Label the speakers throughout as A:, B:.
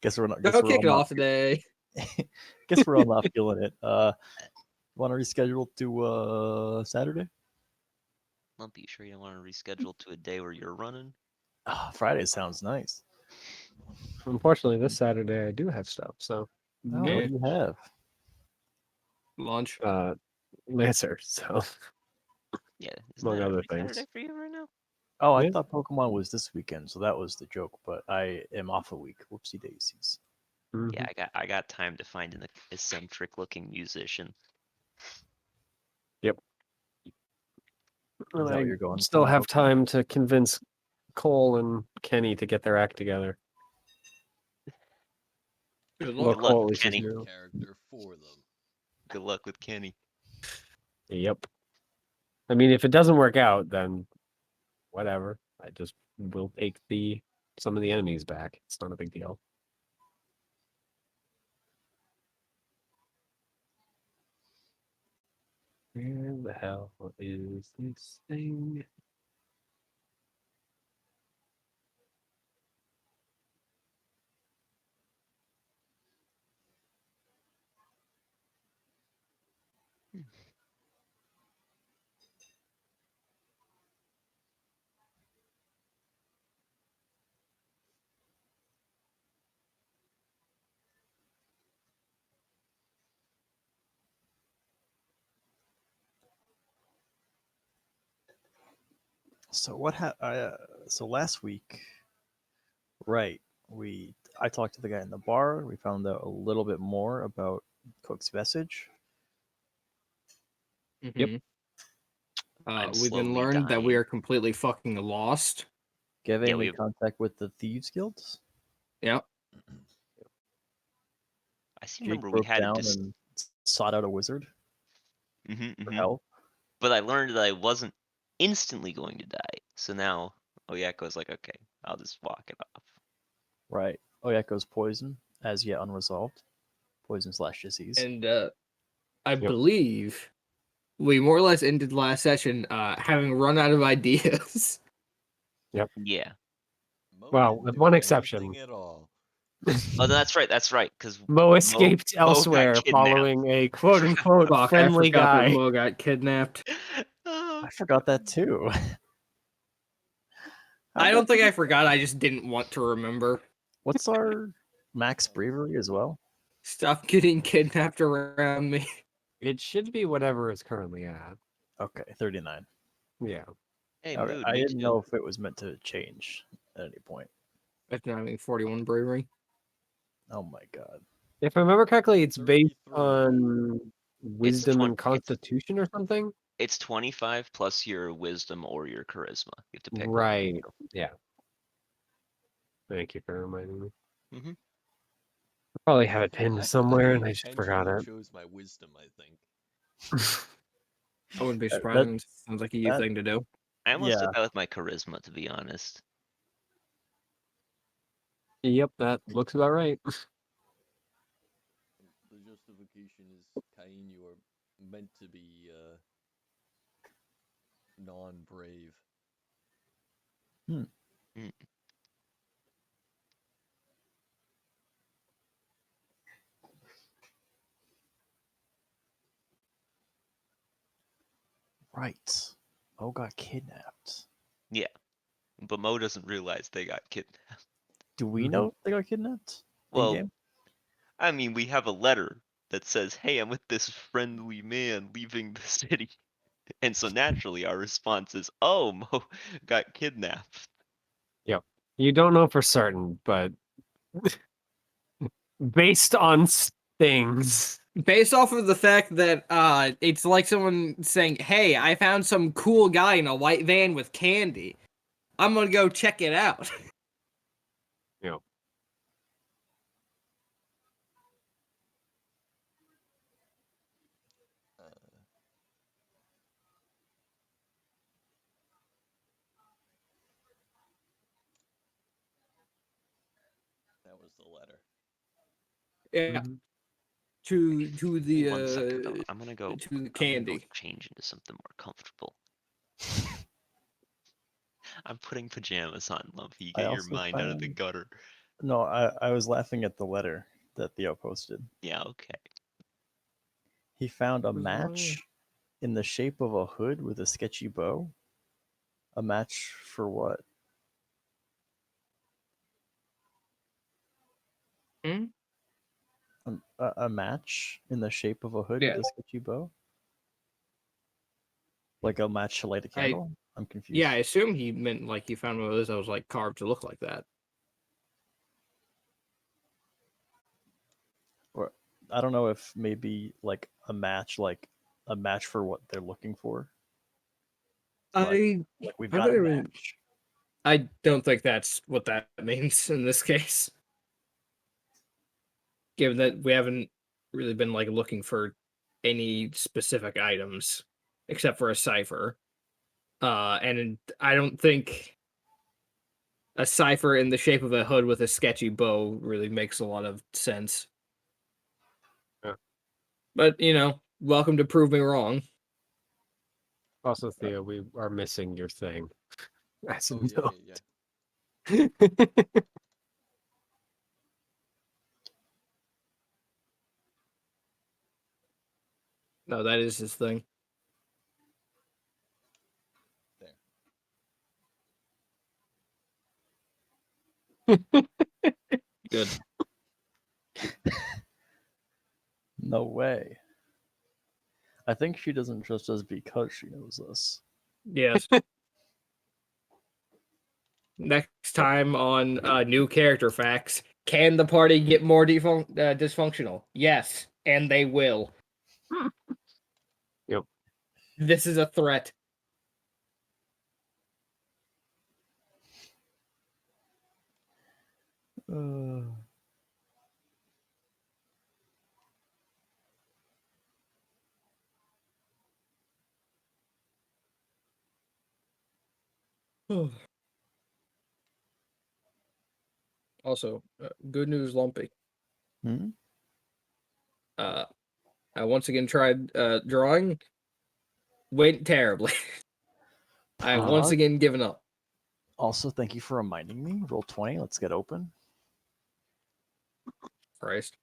A: Guess we're not.
B: Go kick it off today.
A: Guess we're all not feeling it. Want to reschedule to Saturday?
C: Lumpy, you sure you don't want to reschedule to a day where you're running?
A: Friday sounds nice.
D: Unfortunately, this Saturday I do have stuff. So
A: Oh, what do you have?
B: Lunch.
D: Lancer. So
C: Yeah,
D: among other
C: Saturday
D: things.
C: for you right now?
A: Oh, I
D: Yeah.
A: thought Pokemon was this weekend, so that was the joke. But I am off a week. Whoopsie daisies.
D: Mhm.
C: Yeah, I got time to find an eccentric looking musician.
D: Yep.
A: Is that what
D: I
A: you're going
D: still
A: for,
D: have
A: Pokemon?
D: time to convince Cole and Kenny to get their act together.
B: Good
D: Well,
B: luck.
C: Good luck,
D: Cole at least is
C: Kenny.
D: new.
E: Character for them.
C: Good luck with Kenny.
D: Yep. I mean, if it doesn't work out, then whatever. I just will take some of the enemies back. It's not a big deal. Where the hell is this thing?
A: So what? So last week, right? I talked to the guy in the bar. We found out a little bit more about Cook's message.
B: Mhm.
C: I'm
B: We then
C: slowly
B: learned that we
C: dying.
B: are completely fucking lost.
A: Getting
C: we
A: in
C: have-
A: contact with the thieves guilds.
B: Yep.
C: I seem to
A: Jake
C: remember we
A: broke
C: had
A: down
C: it just.
A: and sought out a wizard for help.
C: But I learned that I wasn't instantly going to die. So now Oyako's like, okay, I'll just walk it off.
A: Right. Oyako's poison, as yet unresolved. Poison/disease.
B: And I believe we more or less ended last session having run out of ideas.
C: Yeah.
E: Mo
D: Well,
E: didn't
D: with
E: do
D: one exception.
E: anything at all.
C: Oh, that's right. Because
D: Mo escaped
C: Mo got
D: elsewhere
C: kidnapped.
D: following a quote-unquote
B: Fuck,
D: friendly
B: I forgot that
D: guy.
B: Mo got kidnapped.
A: I forgot that too.
B: I don't think I forgot. I just didn't want to remember.
A: What's our max bravery as well?
B: Stop getting kidnapped around me.
D: It should be whatever it's currently at.
A: Okay, 39.
D: Yeah.
C: Hey,
A: Okay,
C: mood,
A: I
C: me
A: didn't
C: too.
A: know if it was meant to change at any point.
B: After having 41 bravery.
A: Oh my god.
D: If I remember correctly, it's based
E: 33.
D: on wisdom and
C: 20
D: constitution or something.
C: It's 25 plus your wisdom or your charisma. You have to pick one.
D: Right. Yeah. Thank you for reminding me.
C: Mhm.
D: I probably have it pinned somewhere and I just forgot it.
E: Chose my wisdom, I think.
B: I wouldn't be
A: That-
B: surprised. Sounds like a you
A: that-
B: thing to do.
C: I almost
A: Yeah.
C: did that with my charisma, to be honest.
D: Yep, that looks about right.
E: The justification is, Cain, you are meant to be non-brave.
C: Mm.
A: Right. Mo got kidnapped.
C: Yeah. But Mo doesn't realize they got kidnapped.
A: Do we
D: Mhm.
A: know they got kidnapped?
C: Well,
A: In-game?
C: I mean, we have a letter that says, hey, I'm with this friendly man leaving the city. And so naturally our response is, oh, Mo got kidnapped.
D: You don't know for certain, but based on things.
B: Based off of the fact that it's like someone saying, hey, I found some cool guy in a white van with candy. I'm gonna go check it out.
D: Yeah.
E: That was the letter.
B: Yeah.
D: Mhm.
B: To the
C: 1 second, though. I'm gonna go.
B: to the
C: I'm gonna
B: candy.
C: go change into something more comfortable. I'm putting pajamas on, Lumpy.
A: I
C: Get your
A: also
C: mind out of the
A: found
C: gutter.
A: no. I was laughing at the letter that Theo posted.
C: Yeah, okay.
A: He found a
D: Who's the liar?
A: match in the shape of a hood with a sketchy bow. A match for what?
B: Hmm?
A: A match in the shape of a hood
B: Yeah.
A: with a sketchy bow? Like a match to light a candle? I'm confused.
B: Yeah, I assume he meant like he found one of those that was like carved to look like that.
A: Or I don't know if maybe like a match for what they're looking for. Like we've
B: I
A: got a
B: don't even-
A: match.
B: I don't think that's what that means in this case. Given that we haven't really been like looking for any specific items except for a cipher. And I don't think a cipher in the shape of a hood with a sketchy bow really makes a lot of sense.
D: Yeah.
B: But welcome to prove me wrong.
D: Also, Theo, we are missing your thing. As a
E: Oh yeah, yeah,
D: note.
B: No, that is his thing. Good.
A: No way. I think she doesn't trust us because she knows us.
B: Yes. Next time on new character facts, can the party get more dysfunctional? Yes, and they will.
D: Yep.
B: This is a threat.
A: Uh,
B: Also, good news, Lumpy.
A: hmm?
B: I once again tried drawing. Went terribly. I have once
A: Pog.
B: again given up.
A: Also, thank you for reminding me. Roll 20. Let's get open.
B: Christ.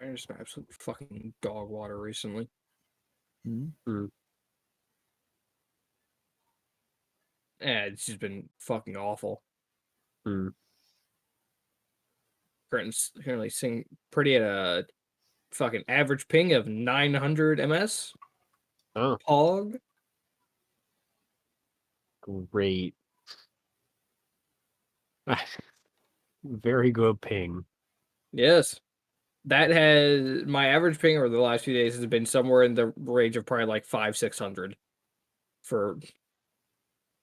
B: I just been absolute fucking dog water recently.
A: Hmm?
B: Yeah, it's just been fucking awful.
D: Hmm.
B: Currently sing pretty at a fucking average ping of 900 ms.
D: Oh,
B: Pog.
D: great. Very good ping.
B: Yes. That has my average ping over the last few days has been somewhere in the range of probably like 500-600 for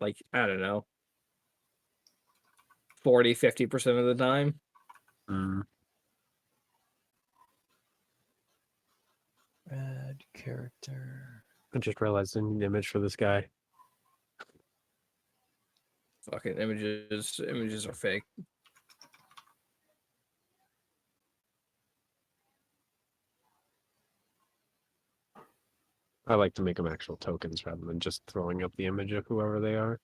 B: like, I don't know, 40-50% of the time.
D: Hmm.
A: Add character.
D: I just realized I need an image for this guy.
B: Fucking images are fake.
D: I like to make them actual tokens rather than just throwing up the image of whoever they are.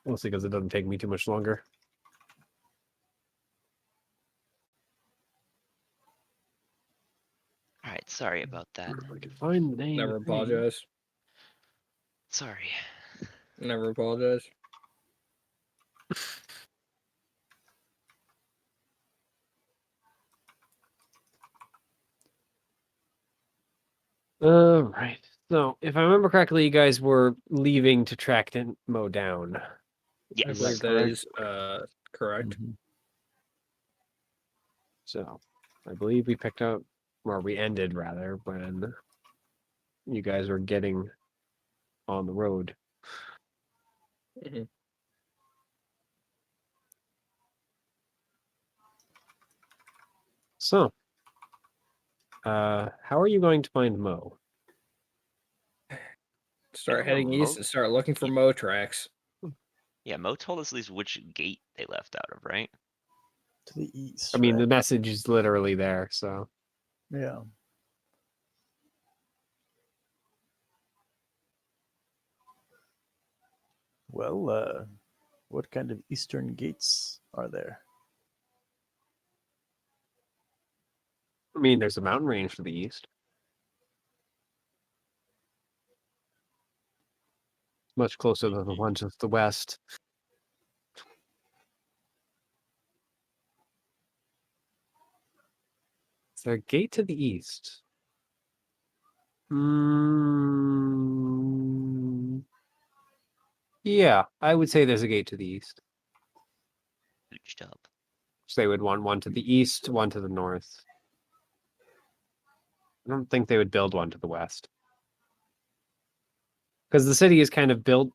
D: Mostly because it doesn't take me too much longer.
C: All right, sorry about that.
D: If I can find the name.
B: Never apologize.
C: Sorry.
B: Never apologize.
D: Right. So, if I remember correctly, you guys were leaving to track Mo down.
B: I
C: Yes.
B: believe that
D: correct?
B: is correct.
A: Mhm.
D: So, I believe we picked up, or we ended rather, when you guys were getting on the road.
B: Mhm.
D: So, how are you going to find Mo?
B: Start
C: Yeah,
B: heading east
C: Mo-
B: and start looking for Mo tracks.
C: Yeah, Mo told us at least which gate they left out of, right?
A: To the east.
D: I mean, the
A: right?
D: message is literally there, so
A: Yeah. Well, what kind of eastern gates are there?
D: I mean, there's a mountain range to the east. Much closer than the ones to the west. Is there a gate to the east? Yeah, I would say there's a gate to the east.
C: Huge tub.
D: So they would want one to the east, one to the north. I don't think they would build one to the west. Because the city is kind of built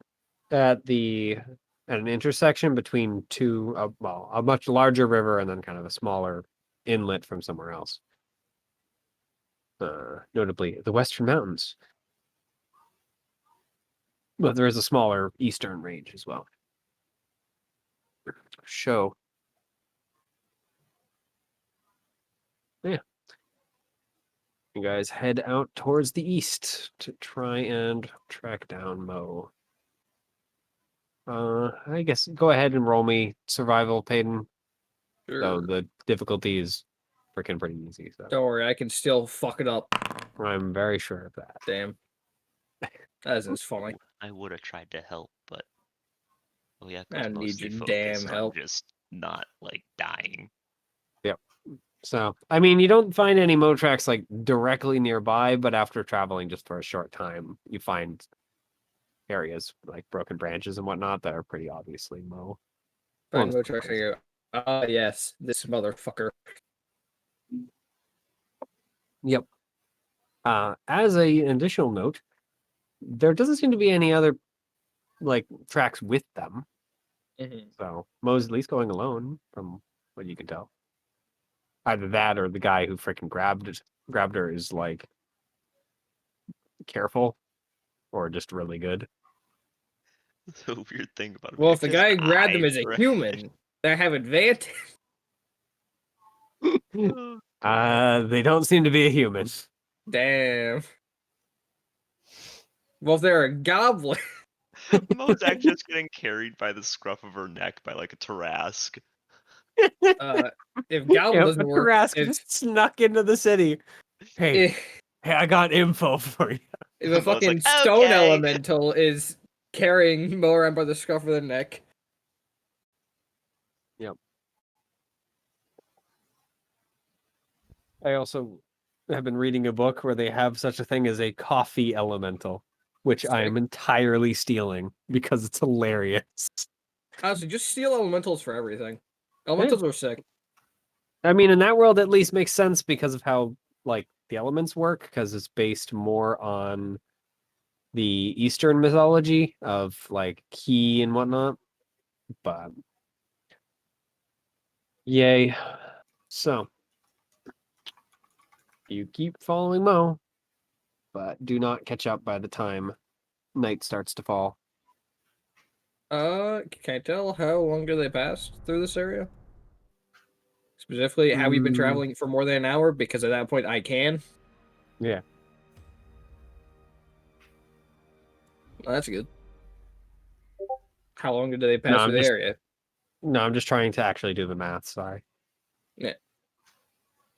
D: at an intersection between two, a much larger river and then kind of a smaller inlet from somewhere else. Notably, the Western Mountains. But there is a smaller eastern range as well. Show. Yeah. You guys head out towards the east to try and track down Mo. I guess go ahead and roll me survival, Paeden. So
B: Sure.
D: the difficulty is freaking pretty easy. So
B: Don't worry, I can still fuck it up.
D: I'm very sure of that.
B: Damn. That isn't funny.
C: I would have tried to help, but we have
B: I
C: to
B: need
C: mostly
B: your
C: focus
B: damn
C: on
B: help.
C: just not like dying.
D: So I mean, you don't find any Mo tracks like directly nearby, but after traveling just for a short time, you find areas like broken branches and whatnot that are pretty obviously Mo.
B: Find
D: Most
B: Mo
D: of the
B: tracks and
D: places.
B: go, ah, yes, this motherfucker.
D: Yep. As an additional note, there doesn't seem to be any other like tracks with them.
B: Mm-hmm.
D: So Mo's at least going alone, from what you can tell. Either that or the guy who freaking grabbed her is like careful or just really good.
C: The weird thing about him
B: Well, if
C: is
B: the
C: his
B: guy who grabbed him
C: eye,
B: is a
C: right?
B: human, they have advantage.
C: Oh,
D: They don't seem to be a human.
B: Damn. Well, if they're a goblin.
C: Mo's actually just getting carried by the scruff of her neck by like a Tarrasque.
B: If goblin doesn't work,
D: Rask
B: if,
D: just snuck into the city. Hey,
B: if
D: hey, I got info for you.
B: if a
C: Mo's like,
B: fucking stone
C: okay.
B: elemental is carrying Mo around by the scruff of the neck.
D: Yep. I also have been reading a book where they have such a thing as a coffee elemental, which I am
B: Sick.
D: entirely stealing because it's hilarious.
B: Honestly, just steal elementals for everything. Elementals are sick.
D: I mean, in that world, at least makes sense because of how like the elements work, because it's based more on the Eastern mythology of like Ki and whatnot. But yay! So you keep following Mo, but do not catch up by the time night starts to fall.
B: Can I tell how long ago they passed through this area? Specifically, have you been
D: Mm,
B: traveling for more than an hour? Because at that point, I can.
D: yeah.
B: Well, that's good. How long did they
D: No,
B: pass through the area?
D: I'm just trying to actually do the math. Sorry.
B: Yeah.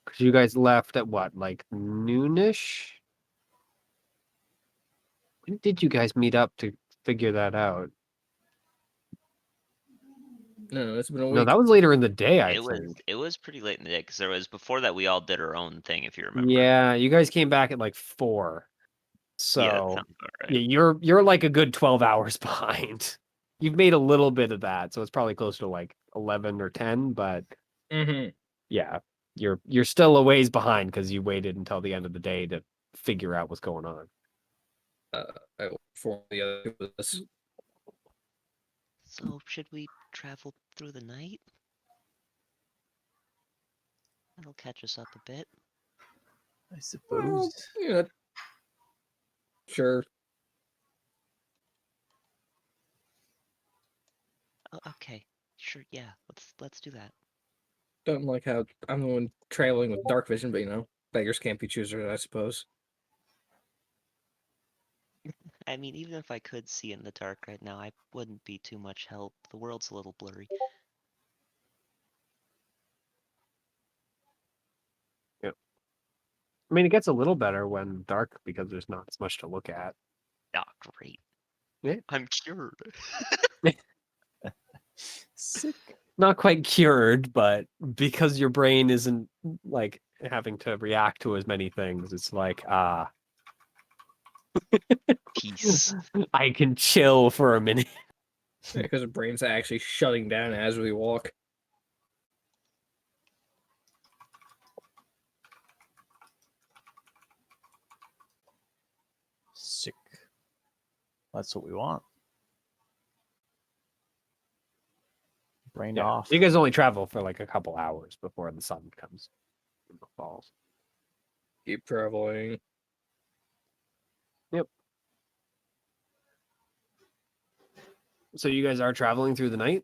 D: Because you guys left at what, like noonish? When did you guys meet up to figure that out?
B: No, it's been a
D: No,
B: week.
D: that was later in the day, I
C: It was
D: think.
C: it was pretty late in the day because there was before that we all did our own thing, if you remember.
D: Yeah, you guys came back at like 4.
C: Yeah, that
D: So
C: sounds about right.
D: yeah, you're like a good 12 hours behind. You've made a little bit of that, so it's probably close to like 11 or 10, but
B: Mm-hmm.
D: yeah, you're still a ways behind because you waited until the end of the day to figure out what's going on.
B: I will inform the other two of this.
C: So should we travel through the night? That'll catch us up a bit.
A: I suppose.
B: Yeah. Sure.
C: sure. Yeah, let's do that.
B: Don't like how I'm the one traveling with dark vision, but beggars can't be choosers, I suppose.
C: I mean, even if I could see in the dark right now, I wouldn't be too much help. The world's a little blurry.
D: I mean, it gets a little better when dark because there's not as much to look at.
C: Ah, great.
D: Yeah.
C: I'm cured.
A: Sick.
D: Not quite cured, but because your brain isn't like having to react to as many things, it's like,
C: Peace.
D: I can chill for a minute.
B: Because the brain's actually shutting down as we walk.
A: Sick. That's what we want. Brain
D: Yeah.
A: off.
D: You guys only travel for like a couple hours before the sun comes and falls.
B: Keep traveling.
D: So you guys are traveling through the night?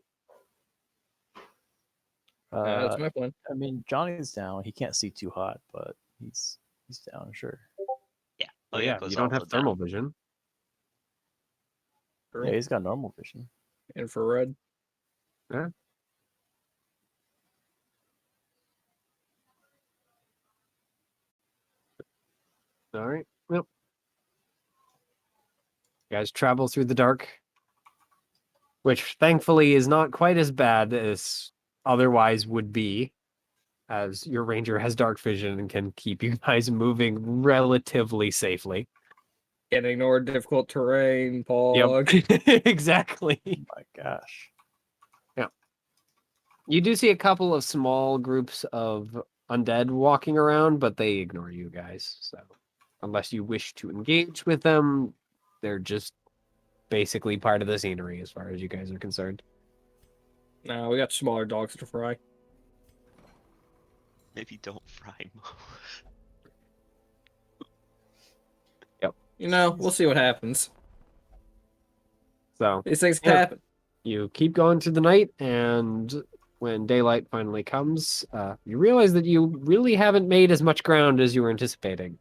B: That's my plan.
A: I mean, Johnny's down. He can't see too hot, but he's down, sure.
C: Yeah.
D: Oh
C: Oh
D: yeah,
C: goes
D: you don't have
C: also
D: thermal
C: down.
D: vision.
A: Yeah, he's got normal vision.
B: Infrared.
D: Yeah. All right. Well, you guys travel through the dark, which thankfully is not quite as bad as otherwise would be, as your ranger has dark vision and can keep you guys moving relatively safely.
B: Can't ignore difficult terrain, pog.
D: Yep, exactly.
A: Oh my gosh.
D: You do see a couple of small groups of undead walking around, but they ignore you guys. So, unless you wish to engage with them, they're just basically part of the scenery as far as you guys are concerned.
B: No, we got smaller dogs to fry.
C: Maybe don't fry Mo.
B: We'll see what happens.
D: So,
B: These things
D: Yeah.
B: happen.
D: you keep going through the night, and when daylight finally comes, you realize that you really haven't made as much ground as you were anticipating,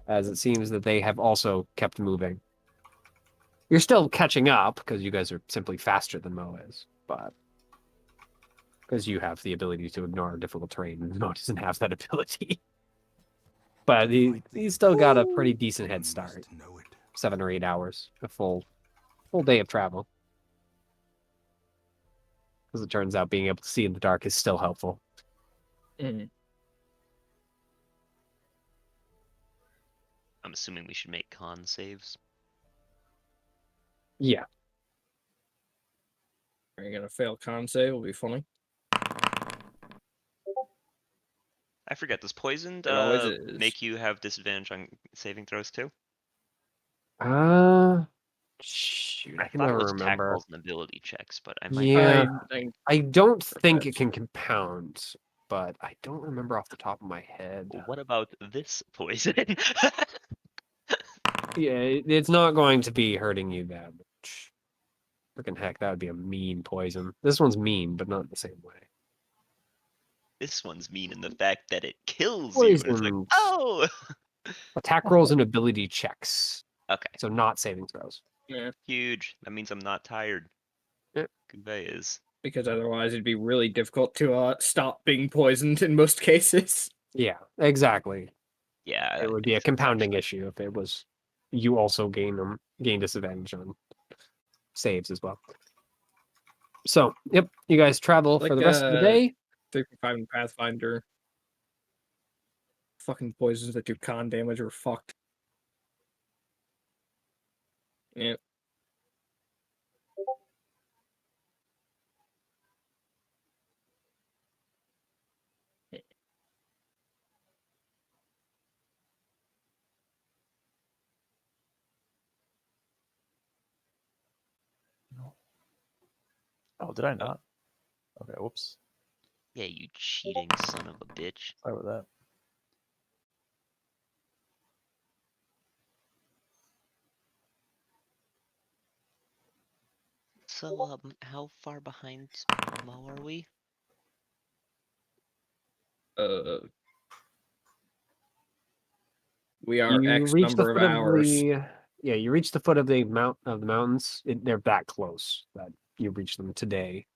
D: as it seems that they have also kept moving. You're still catching up because you guys are simply faster than Mo is, but because you have the ability to ignore difficult terrain, and Mo doesn't have that ability. But he's still got a pretty decent head start. 7 or 8 hours, a full day of travel. As it turns out, being able to see in the dark is still helpful.
B: Mhm.
C: I'm assuming we should make con saves.
D: Yeah.
B: Are you gonna fail con save? Will be funny.
C: I forget, does poisoned
B: It always is.
C: make you have disadvantage on saving throws too?
D: Shoot, I can
C: thought it
D: never
C: was attack
D: remember.
C: rolls and ability checks, but I might
D: Yeah,
B: I
D: I don't think it
B: Perhaps.
D: can compound, but I don't remember off the top of my head.
C: Well, what about this poison?
D: Yeah, it's not going to be hurting you that much. Freaking heck, that would be a mean poison. This one's mean, but not in the same way.
C: This one's mean in the fact that it kills you, and it's like,
D: Poisons.
C: oh!
D: Attack rolls and ability checks,
C: Okay,
D: so not saving throws.
B: Yeah,
C: huge. That means I'm not tired.
D: Yeah.
C: Convey is.
B: because otherwise it'd be really difficult to stop being poisoned in most cases.
D: Yeah, exactly.
C: Yeah,
D: It would be a compounding issue if it was you also gain disadvantage on saves as well. So, yep, you guys travel for
B: Like,
D: the rest of the day.
B: 3.5 in Pathfinder. Fucking poisons that do con damage are fucked. Yeah.
A: Oh, did I not? Okay, whoops.
C: Yeah, you cheating son of a bitch.
A: Sorry about that.
C: So, how far behind Mo are we?
B: We are
D: You
B: X
D: reach the
B: number of
D: foot of
B: hours.
D: you reach the foot of the mountains. They're that close that you reach them today.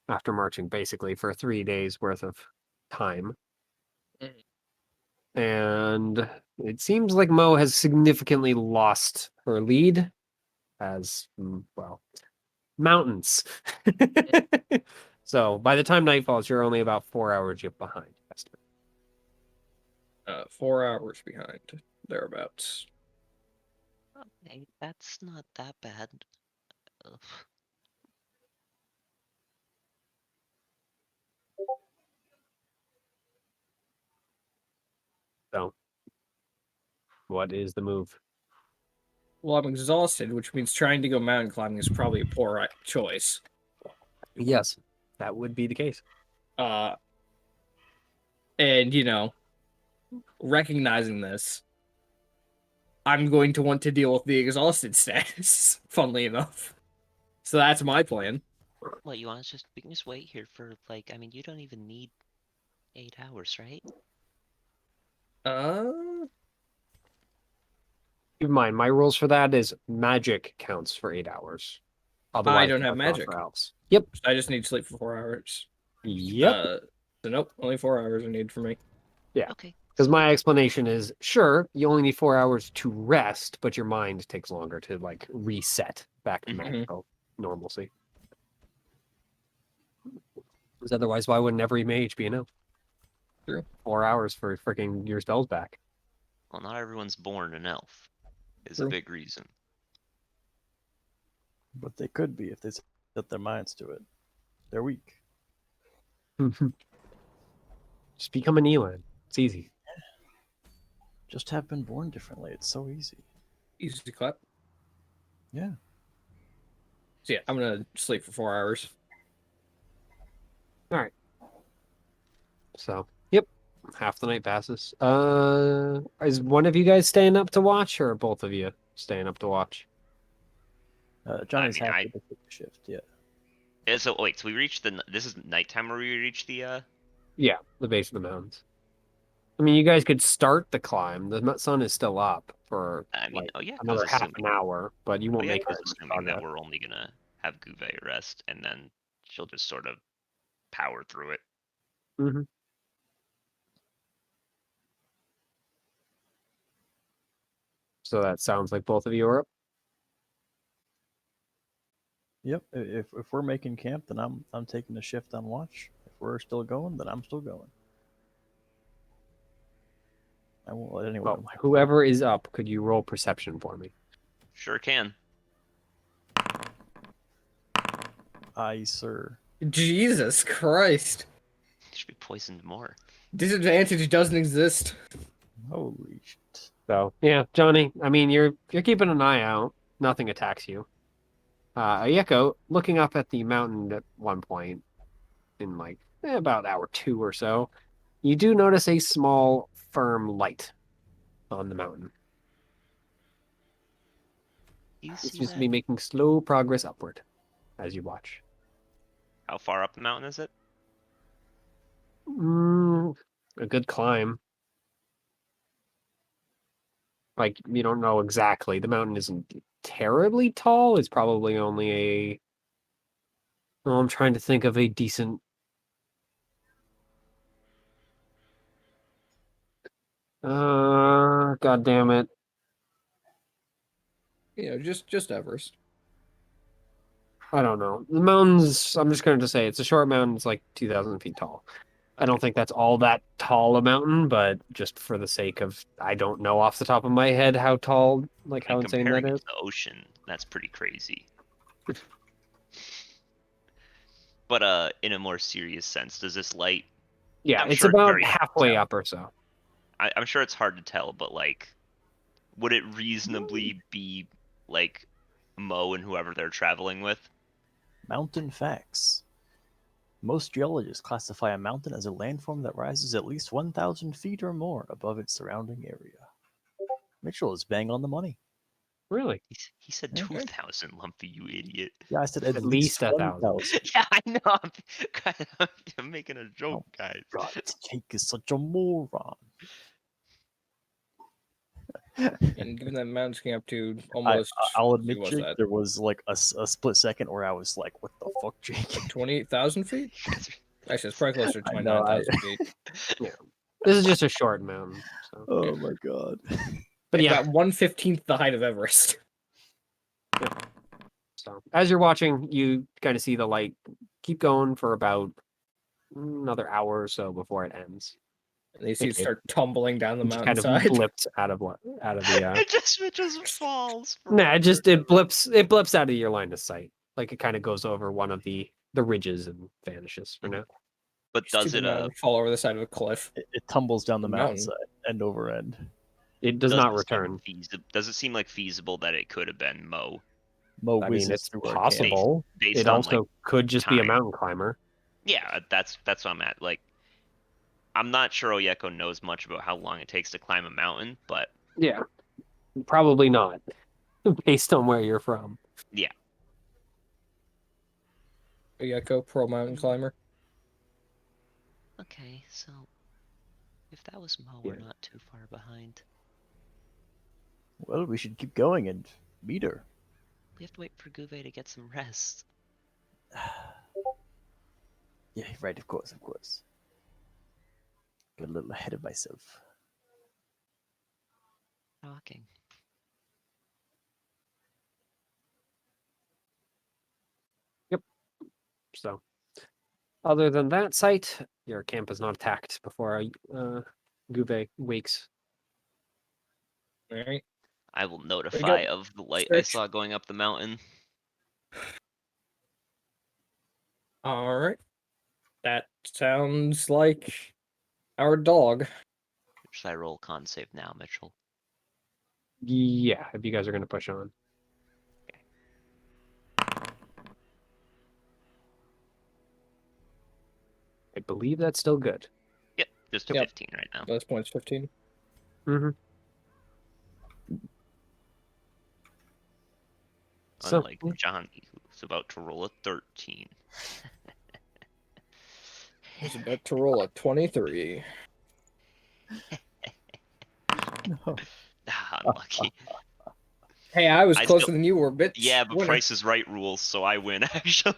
D: After marching basically for 3 days worth of time. And it seems like Mo has significantly lost her lead as well, mountains. So by the time night falls, you're only about 4 hours behind.
B: 4 hours behind, thereabouts.
C: Okay, that's not that bad. Ugh.
D: So what is the move?
B: Well, I'm exhausted, which means trying to go mountain climbing is probably a poor choice.
D: Yes, that would be the case.
B: And recognizing this, I'm going to want to deal with the exhausted status, funnily enough. So that's my plan.
C: What, we can just wait here for, like, I mean, you don't even need 8 hours, right?
D: Keep in mind, my rules for that is magic counts for 8 hours.
B: I
D: Otherwise,
B: don't
D: it
B: have
D: does not
B: magic.
D: for elves. Yep.
B: I just need sleep for 4 hours.
D: Yep.
B: So nope, only 4 hours are needed for me.
D: Yeah.
C: Okay.
D: Because my explanation is, sure, you only need 4 hours to rest, but your mind takes longer to like reset back to magical normalcy. Because otherwise, why wouldn't every mage be an elf?
B: True.
D: 4 hours for freaking your spells back.
C: Well, not everyone's born an elf. Is a
B: True.
C: big reason.
A: But they could be if they set their minds to it. They're weak.
D: Just become an Elan. It's easy.
A: Just have been born differently. It's so easy.
B: Easy to clap.
A: Yeah.
B: So yeah, I'm gonna sleep for 4 hours.
D: All right. So, yep. Half the night passes. Is one of you guys staying up to watch, or both of you staying up to watch?
A: Johnny's
C: mean,
A: happy to take the shift. Yeah.
C: So wait, so we reached this is nighttime where we reach the
D: Yeah, the base of the mountains. I mean, you guys could start the climb. The sun is still up for
C: I mean,
D: like
C: oh yeah,
D: another
C: because
D: half
C: assuming
D: an hour, but you won't make very much
C: assuming that
D: progress.
C: we're only gonna have Guve rest and then she'll just sort of power through it.
D: Mm-hmm. So that sounds like both of you are up.
A: Yep. If we're making camp, then I'm taking the shift on watch. If we're still going, then I'm still going. I won't let anyone.
D: Well, whoever is up, could you roll perception for me?
C: Sure can.
A: Aye, sir.
B: Jesus Christ.
C: You should be poisoned more.
B: Disadvantage doesn't exist.
A: Holy shit.
D: So yeah, Johnny. I mean, you're keeping an eye out. Nothing attacks you. Ayeko, looking up at the mountain at one point, in like about hour 2 or so, you do notice a small, firm light on the mountain.
C: You
D: It
C: see
D: seems to
C: that?
D: be making slow progress upward as you watch.
C: How far up the mountain is it?
D: A good climb. Like, you don't know exactly. The mountain isn't terribly tall. It's probably only a. Oh, I'm trying to think of a decent. God damn it.
B: Just Everest.
D: I don't know. The mountain's, I'm just going to say it's a short mountain. It's like 2,000 feet tall. I don't think that's all that tall a mountain, but just for the sake of, I don't know off the top of my head how tall, like
C: I
D: how
C: mean,
D: insane that
C: comparing it
D: is.
C: to the ocean, that's pretty crazy. But in a more serious sense, does this light?
D: Yeah,
C: I'm
D: it's
C: sure it's
D: about
C: very hard to
D: halfway
C: tell.
D: up or so.
C: I'm sure it's hard to tell, but like, would it reasonably be like Mo and whoever they're traveling with?
A: Mountain facts. Most geologists classify a mountain as a landform that rises at least 1,000 feet or more above its surrounding area. Mitchell is bang on the money.
D: Really?
C: He said
A: Okay.
C: 2,000, Lumpy, you idiot.
A: Yeah, I said at,
D: At
A: least
D: least 1,000.
A: 1,000.
C: Yeah, I know. I'm making a joke, guys.
A: God, Jake is such a moron.
B: And given that mountain's getting up to almost,
A: I'll admit,
B: what's
A: Jake,
B: that?
A: there was like a split second where I was like, "What the fuck, Jake?"
B: Like 28,000 feet? Actually, it's probably closer to
A: I know,
B: 29,000 feet.
D: This is just a short mountain. So.
A: Oh my god.
D: But
B: It's
D: yeah,
B: about 1/15 the height of Everest.
D: so as you're watching, you kind of see the light keep going for about another hour or so before it ends.
B: And you see it
D: Okay.
B: start tumbling down the
D: It just kind of
B: mountainside.
D: blips out of the.
C: It just falls.
D: Nah, it
C: forever.
D: blips out of your line of sight. Like it kind of goes over one of the ridges and vanishes for now.
C: But
B: Just see
C: does
B: the
C: it
B: mountain fall over the side of a cliff.
A: It tumbles down the
B: The mountain.
A: mountainside, end over end.
D: It does not return.
C: Does it seem like feasible that it could have been Mo?
A: Mo
D: I mean,
A: whizzes
D: it's
A: through our camp.
D: possible.
C: Based
D: It
C: on
D: also
C: like
D: could just be a
C: time.
D: mountain climber.
C: Yeah, that's what I'm at. Like, I'm not sure Oyeko knows much about how long it takes to climb a mountain, but
D: Yeah, probably not, based on where you're from.
C: yeah.
B: Oyeko, pro mountain climber.
C: Okay, so if that was Mo, we're
D: Yeah.
C: not too far behind.
A: Well, we should keep going and meet her.
C: We have to wait for Guve to get some rest.
A: Yeah, right, of course, of course. Got a little ahead of myself.
C: Talking.
D: So, other than that site, your camp is not attacked before Guve wakes.
B: Alright.
C: I will notify of the light I
B: Search.
C: saw going up the mountain.
B: Alright. That sounds like our dog.
C: Should I roll con save now, Mitchell?
D: Yeah, if you guys are going to push on. I believe that's still good.
C: Yep, just a
B: Yep.
C: 15 right now.
B: Last point's 15.
D: Mm-hmm. So,
C: Unlike Johnny, who's about to roll a 13.
B: He's about to roll a 23.
A: No.
C: Ah, unlucky.
B: Hey, I was
C: I
B: closer
C: still-
B: than you were, bitch.
C: Yeah, but
B: Winner.
C: Price is Right rules, so I win, actually.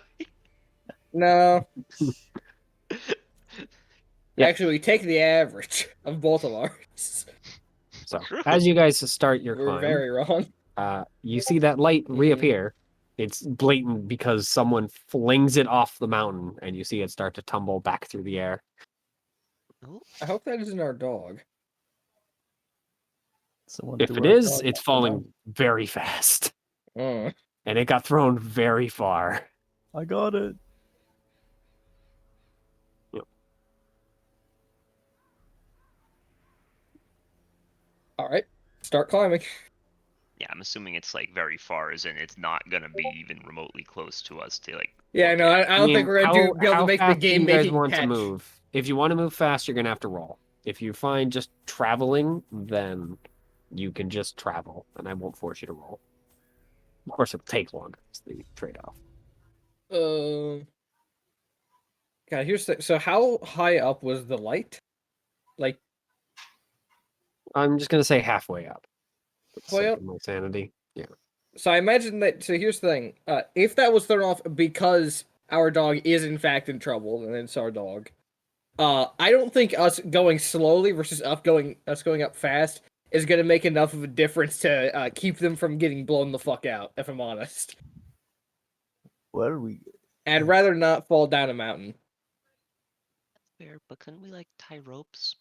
B: No.
D: Yeah.
B: Actually, we take the average of both of ours.
D: so
C: True.
D: as you guys start your
B: We're
D: climb,
B: very wrong.
D: you see that light
B: Mhm.
D: reappear. It's blatant because someone flings it off the mountain, and you see it start to tumble back through the air.
C: Oh,
B: I hope that isn't our dog.
A: Someone
D: If
A: threw
D: it
A: our
D: is,
A: dog
D: it's
A: off the
D: falling
A: mountain.
D: very fast,
B: Mm.
D: and it got thrown very far.
A: I got it.
B: Alright. Start climbing.
C: yeah, I'm assuming it's like very far, as in it's not gonna be even remotely close to us to like.
B: Yeah,
C: look
B: no,
C: at.
B: I don't think we're gonna be able to make the
D: fast do
B: game
D: you guys
B: making
D: want
B: catch.
D: to move? If you want to move fast, you're gonna have to roll. If you find just traveling, then you can just travel, and I won't force you to roll. Of course, it'll take longer. It's the trade-off.
B: God, here's the so how high up was the light? Like
D: I'm just gonna say halfway up. For the
B: Halfway
D: sake
B: up?
D: of my sanity. Yeah.
B: so I imagine that so here's the thing. If that was thrown off because our dog is in fact in trouble, and it's our dog. I don't think us going slowly versus us going up fast is gonna make enough of a difference to keep them from getting blown the fuck out, if I'm honest.
A: Well, we
B: I'd rather not fall down a mountain.
C: Fair, but couldn't we like tie ropes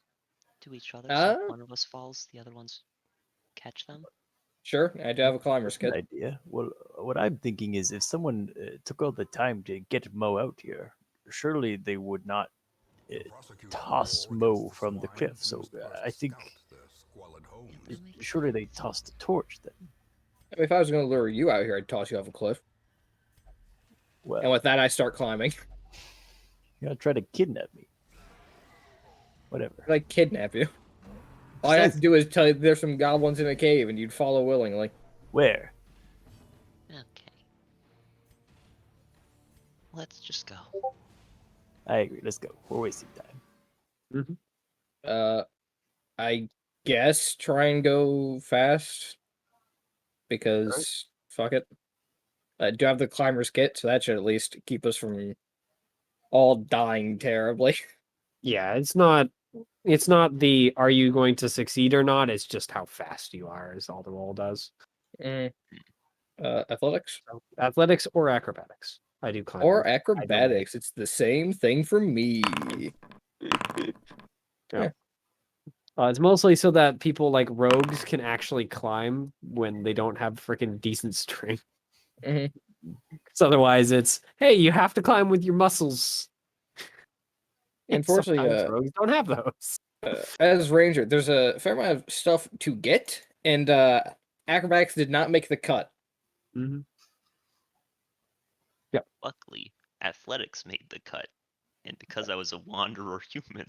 C: to each other so if one of us falls, the other ones catch them?
B: Sure, I do have a climber's
A: good
B: kit.
A: idea. Well, what I'm thinking is if someone took all the time to get Mo out here, surely they would not toss Mo from the cliff. So I think surely they tossed the torch then.
B: I mean, if I was gonna lure you out here, I'd toss you off a cliff.
A: Well,
B: And with that, I start climbing.
A: you're gonna try to kidnap me. Whatever.
B: Like kidnap you. All I have to do is tell you there's some goblins in a cave, and you'd follow willingly.
A: Where?
C: Okay. Let's just go.
A: I agree. Let's go. We're wasting time.
B: I guess try and go fast because fuck it. I do have the climber's kit, so that should at least keep us from all dying terribly.
D: Yeah, it's not the are you going to succeed or not, it's just how fast you are is all the roll does.
B: Athletics
D: So, athletics or acrobatics. I do climb.
B: or acrobatics. It's the same thing for me.
D: Yeah. It's mostly so that people like rogues can actually climb when they don't have freaking decent strength.
B: Mhm.
D: Because otherwise, it's hey, you have to climb with your muscles. And
B: Unfortunately,
D: sometimes rogues don't have those.
B: as ranger, there's a fair amount of stuff to get, and acrobatics did not make the cut.
D: Mm-hmm.
C: Luckily, athletics made the cut, and because I was a wanderer human,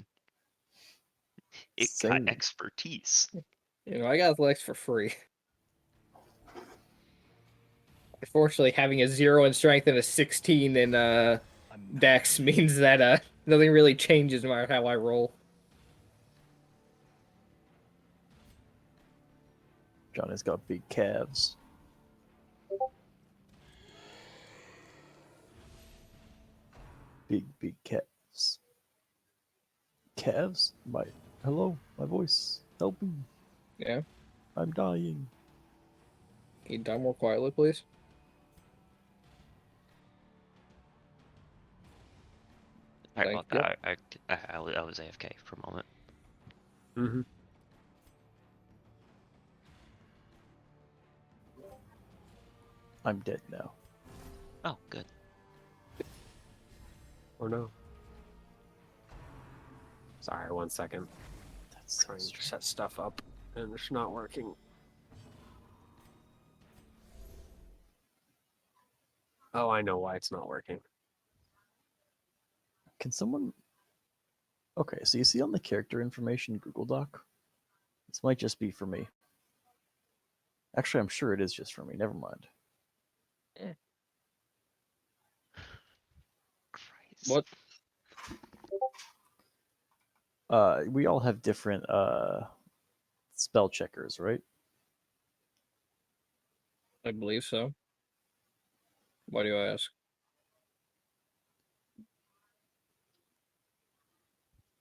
C: it got
A: Same.
C: expertise.
B: You know, I got athletics for free. Unfortunately, having a 0 in strength and a 16 in dex means that nothing really changes no matter how I roll.
A: Johnny's got big calves. Big calves. Calves? Hello, my voice. Help me.
B: Yeah.
A: I'm dying.
B: Can you die more quietly, please?
C: Sorry
B: Thank
C: about that. I was AFK for a moment.
D: Mm-hmm.
A: I'm dead now.
C: Oh, good.
D: Or no. Sorry, 1 second.
A: That's so
D: Trying to
A: strange.
D: set stuff up and it's not working. Oh, I know why it's not working.
A: Can someone... Okay, so you see on the character information Google Doc? This might just be for me. Actually, I'm sure it is just for me. Never mind.
C: Christ.
B: What?
A: We all have different spell checkers, right?
B: I believe so. Why do I ask?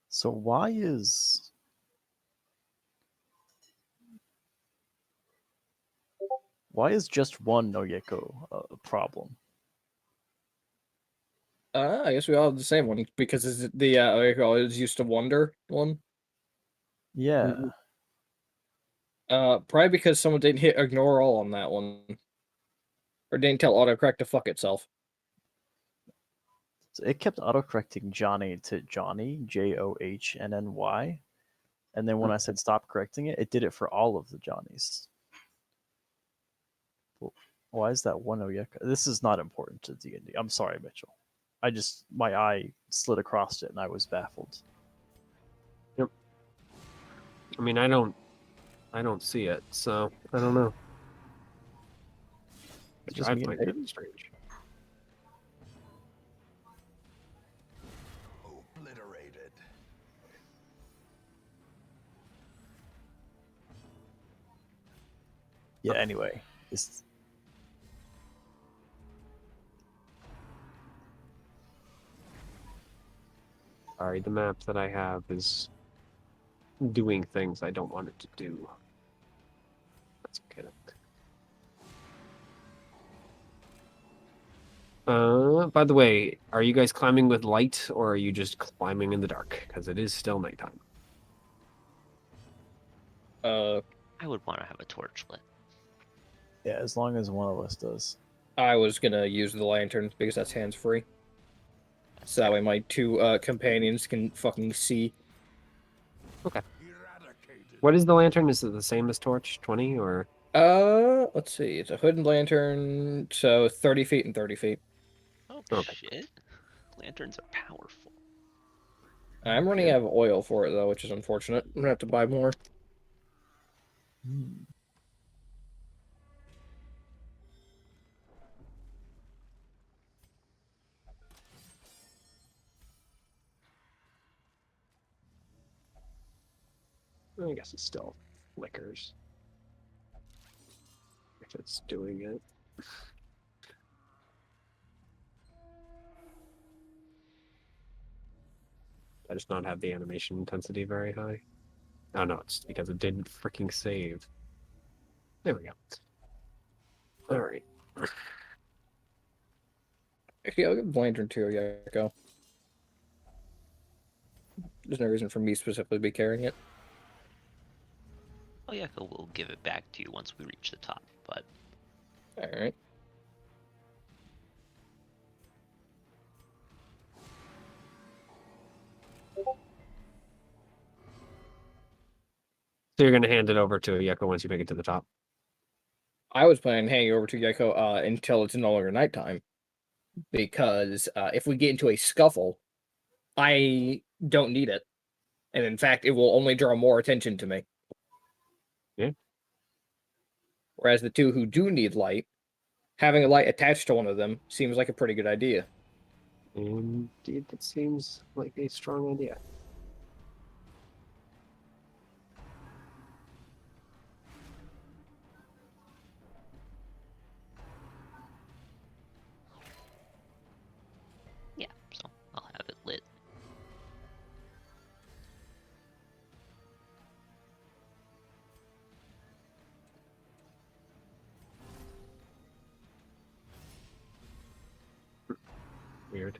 A: So why is just one Noyeko a problem?
B: I guess we all have the same one because it's the what do you call it? It's used to wonder one.
A: Yeah.
D: Mhm.
B: Probably because someone didn't hit ignore all on that one, or didn't tell autocorrect to fuck itself.
A: So it kept autocorrecting Johnny to Johnny, Johnnny. And then when I said stop correcting it, it did it for all of the Johnnies. Why is that one Oyeka? This is not important to D&D. I'm sorry, Mitchell. My eye slid across it and I was baffled.
D: I mean, I don't see it, so I don't know.
A: It's
D: Which
A: just
D: I
A: me and
D: find kind
A: Paeden?
D: of strange.
F: Obliterated.
A: Yeah, anyway. This
D: Sorry, the map that I have is doing things I don't want it to do. That's okay. By the way, are you guys climbing with light or are you just climbing in the dark? Because it is still nighttime.
C: I would want to have a torch lit.
A: Yeah, as long as one of us does.
B: I was gonna use the lantern because that's hands free. So that way my two companions can fucking see.
D: Okay.
F: Eradicated.
D: What is the lantern? Is it the same as torch? 20 or?
B: Let's see. It's a hood and lantern, so 30 feet and 30 feet.
C: Oh,
D: Okay.
C: shit. Lanterns are powerful.
B: I'm running out of oil for it though, which is unfortunate. I'm gonna have to buy more.
A: Hmm.
D: I guess it still flickers. If it's doing it. I just not have the animation intensity very high. Oh no, it's because it didn't freaking save. There we go. Alright.
B: Actually, I'll give Lantern to Yakko. There's no reason for me specifically to be carrying it.
C: Oh yeah, we'll give it back to you once we reach the top. But
B: Alright.
D: So you're gonna hand it over to Yucca once you make it to the top.
B: I was planning on handing it over to Yakko until it's no longer nighttime. Because if we get into a scuffle, I don't need it. And in fact, it will only draw more attention to me.
D: Yeah.
B: Whereas the two who do need light, having a light attached to one of them seems like a pretty good idea.
D: Indeed, that seems like a strong idea.
C: yeah, so I'll have it lit.
D: Weird.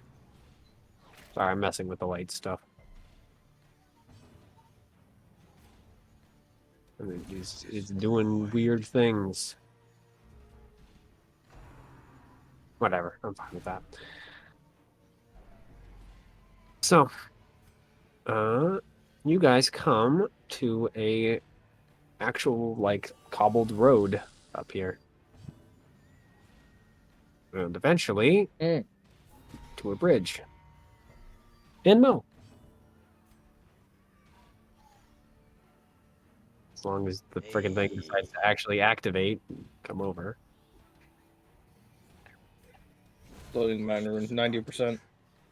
D: Sorry, I'm messing with the light stuff. I mean, it's doing weird things. Whatever, I'm fine with that. So, you guys come to a actual like cobbled road up here, and eventually to a bridge. And Mo. As long as the freaking thing decides to actually activate, come over.
B: Loading miner 90%.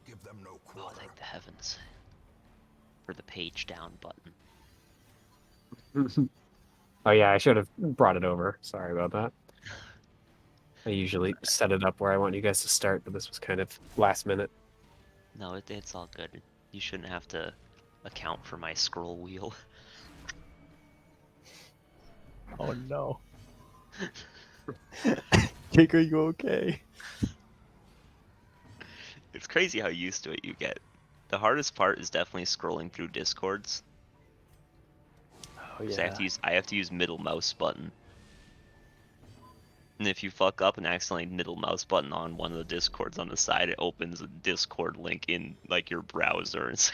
F: Give them no
C: Oh,
F: quarter.
C: thank the heavens. For the page down button.
D: Oh yeah, I should have brought it over. Sorry about that. I usually set it up where I want you guys to start, but this was kind of last minute.
C: No, it's all good. You shouldn't have to account for my scroll wheel.
A: Oh no. Jake, are you okay?
C: It's crazy how used to it you get. The hardest part is definitely scrolling through Discords.
A: Oh
C: 'Cause
A: yeah.
C: I have to use middle mouse button. And if you fuck up and accidentally middle mouse button on one of the Discords on the side, it opens a Discord link in like your browser. It's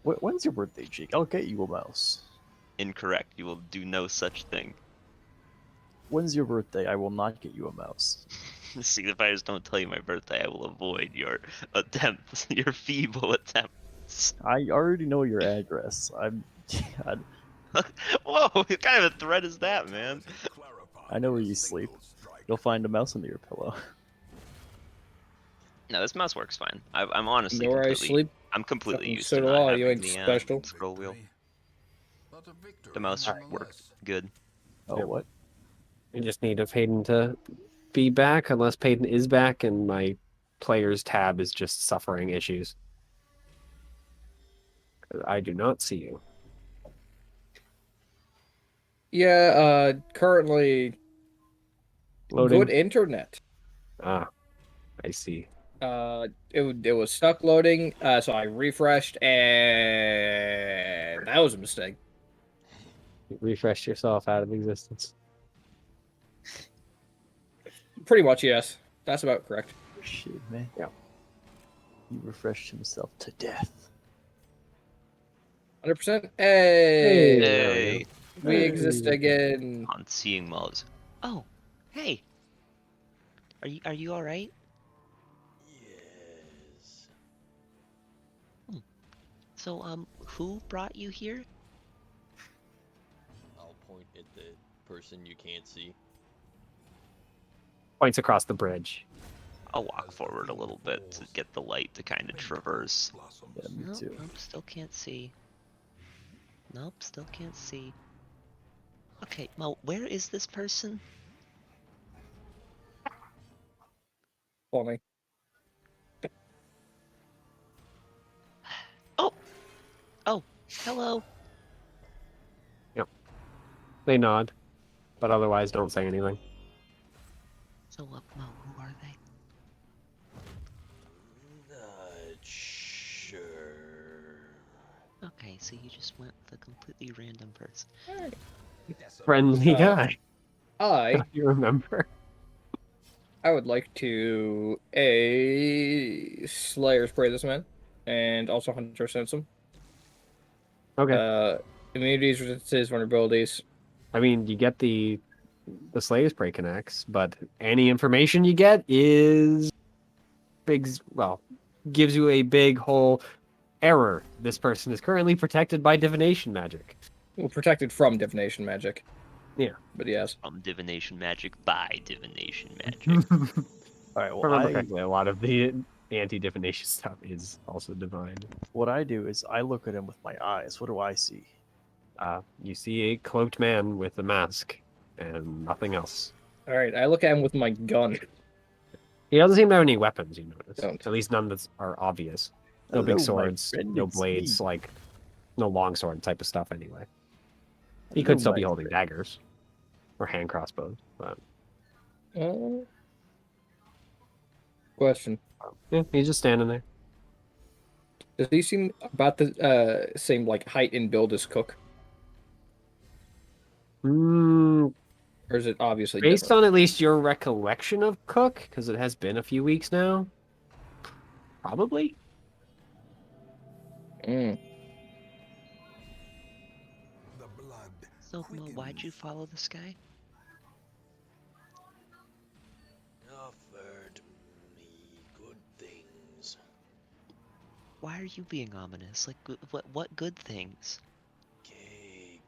A: When's your birthday, Jake? I'll get you a mouse.
C: incorrect. You will do no such thing.
A: When's your birthday? I will not get you a mouse.
C: See, if I just don't tell you my birthday, I will avoid your attempts, your feeble attempts.
A: I already know your address. I'm.
C: Whoa, what kind of a threat is that, man?
A: I know where you sleep. You'll find a mouse under your pillow.
C: No, this mouse works fine. I'm honestly
B: You know where I
C: completely.
B: sleep?
C: I'm completely
B: Fucking
C: used
B: so
C: to
B: do
C: not
B: I, you
C: having
B: ain't
C: the
B: special.
C: scroll wheel.
F: But a victory
C: The mouse
F: nonetheless.
C: works good.
A: Oh,
D: Yep.
A: what?
D: I just need a Paeden to be back, unless Paeden is back and my players tab is just suffering issues. I do not see you.
B: Yeah, currently
D: Loading.
B: good internet.
D: Ah, I see.
B: It was stuck loading, so I refreshed, and that was a mistake.
D: You refreshed yourself out of existence.
B: Pretty much, yes. That's about correct.
A: Shit, man.
D: Yeah.
A: He refreshed himself to death.
B: 100%. Hey,
D: there we
C: Hey,
B: we exist
D: Hey.
B: again.
C: on seeing Moz. Oh, hey. Are you all right?
E: Yes.
C: So who brought you here?
E: I'll point at the person you can't see.
D: Points across the bridge.
C: I'll walk forward a little bit to get the light to kind of traverse.
A: Yeah, me
C: Nope,
A: too.
C: nope, still can't see. Nope, still can't see. Okay, Mo, where is this person?
B: Funny.
C: Oh! Oh, hello.
D: They nod, but otherwise don't say anything.
C: So, Mo, who are they?
E: Not sure.
C: Okay, so you just went with a completely random person.
D: Friendly guy.
B: I
D: You remember?
B: would like to Slayer spray this man, and also Hunter sense him.
D: Okay.
B: Immunities, resistances, vulnerabilities.
D: I mean, you get the Slayer's Prey connects, but any information you get is big. Well, gives you a big whole error. This person is currently protected by divination magic.
B: Well, protected from divination magic.
D: Yeah.
B: But yes.
C: From divination magic by divination magic.
D: If
A: All right.
D: I
A: Well,
D: remember correctly, a lot of the anti-divination stuff is also divine.
A: what I do is I look at him with my eyes. What do I see?
D: You see a cloaked man with a mask and nothing else.
B: All right, I look at him with my gun.
D: He doesn't seem to have any weapons, you notice.
B: Don't.
D: At least none that are obvious. No big
A: Hello, my
D: swords,
A: friend,
D: no
A: it's
D: blades,
A: me.
D: like no longsword type of stuff anyway. He
A: Hello,
D: could still
A: my
D: be holding
A: friend.
D: daggers or hand crossbows, but
B: Question:
D: yeah, he's just standing there.
B: does he seem about the same like height and build as Cook,
D: Mm,
B: or is it obviously
D: based
B: different?
D: on at least your recollection of Cook, because it has been a few weeks now, probably.
B: Mm.
F: The blood
C: So, Mo, why'd you
F: quickens.
C: follow this guy?
E: Offered me good things.
C: Why are you being ominous? Like, what good things?
E: Cake.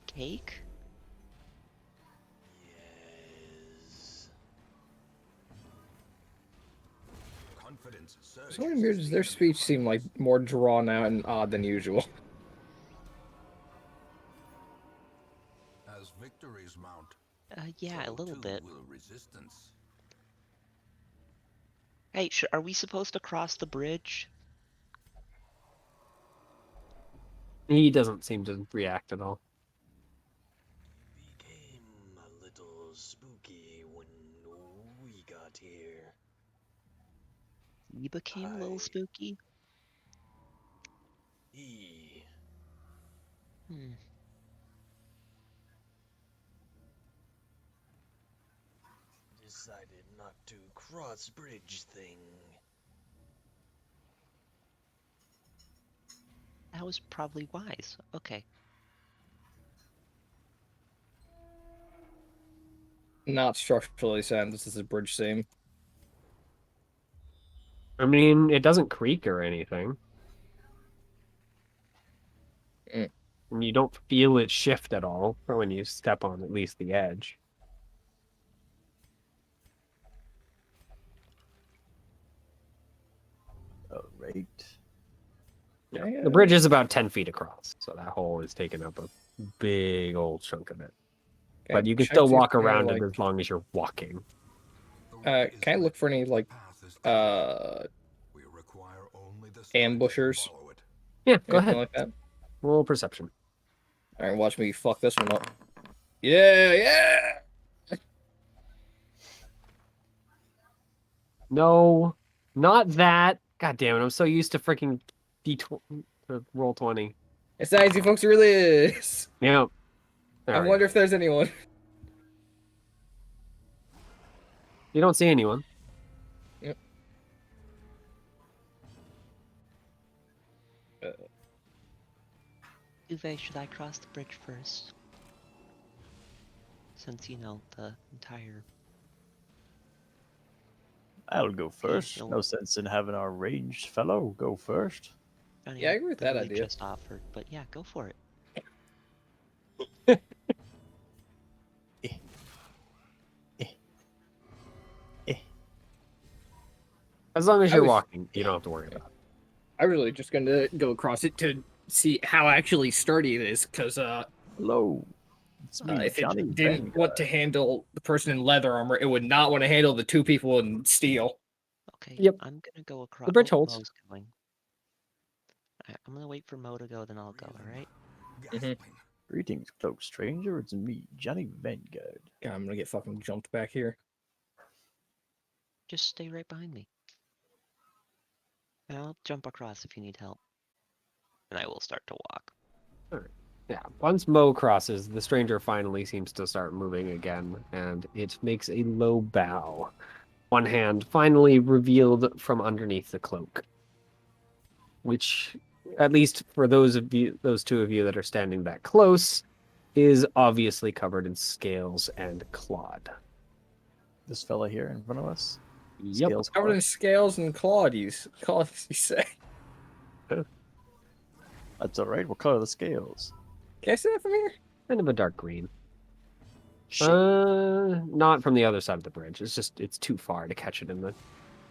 C: Cake?
E: Yes.
F: Confidence surges.
B: Something weird. Does their speech seem like more drawn out and odd than usual?
F: As victories mount,
C: Yeah, a
F: so
C: little
F: too
C: bit.
F: will resistance.
C: Hey, are we supposed to cross the bridge?
D: He doesn't seem to react at all.
E: Became a little spooky when we got here.
C: He became a little
E: I-
C: spooky.
E: He
C: Hmm.
E: decided not to cross bridge thing.
C: That was probably wise. Okay.
B: Not structurally sound. This is a bridge seam.
D: I mean, it doesn't creak or anything.
B: Mm.
D: And you don't feel it shift at all for when you step on at least the edge.
A: All right.
D: Yeah.
B: Yeah.
D: The bridge is about 10 feet across, so that hole is taking up a big old chunk of it. But you can
B: check
D: still
B: see if
D: walk
B: there are,
D: around
B: like,
D: it as long as you're walking.
F: The way is
B: can I look for any
F: lit,
B: like
F: the path is clear. We require only the steps to
B: ambushers?
F: follow it.
D: Yeah, go
B: Anything
D: ahead.
B: like that?
D: Roll perception.
B: All right, watch me fuck this one up. Yeah, yeah.
D: No, not that. God damn it! I'm so used to freaking roll 20.
B: It's not easy, folks. It really is.
D: Yeah.
B: I wonder if there's anyone.
D: You don't see anyone.
B: Yep.
C: Uwe, should I cross the bridge first? Since, you know, the entire...
A: I'll go first.
C: no.
A: No sense in having our ranged fellow go first.
C: Johnny,
B: Yeah, I agree with that
C: literally
B: idea.
C: just offered, but yeah, go for it.
D: As long as
B: I
D: you're
B: was-
D: walking, you don't have to worry about it.
B: I was really just gonna go across it to see how actually sturdy it is, because
A: Hello. It's me,
B: if
A: Johnny
B: it didn't
A: Vanguard.
B: want to handle the person in leather armor, it would not want to handle the two people in steel.
C: Okay,
D: Yep.
C: I'm gonna go across.
D: The bridge holds.
C: Mo's going. Alright, I'm gonna wait for Mo to go, then I'll go, alright?
B: Mhm.
A: Greetings, cloak stranger. It's me, Johnny Vanguard.
B: Yeah, I'm gonna get fucking jumped back here.
C: Just stay right behind me. And I'll jump across if you need help. And I will start to walk.
D: Yeah, once Mo crosses, the stranger finally seems to start moving again, and it makes a low bow. One hand finally revealed from underneath the cloak, which, at least for those two of you that are standing that close, is obviously covered in scales and clawed.
A: This fella here in front of us.
D: Yep.
A: Scales
B: Covered
A: claw.
B: in scales and claudies. Claudies, you say?
A: That's all right. What color are the scales?
B: Can I see that from here?
D: Kind of a dark green.
A: Shit.
D: Not from the other side of the bridge. It's too far to catch it in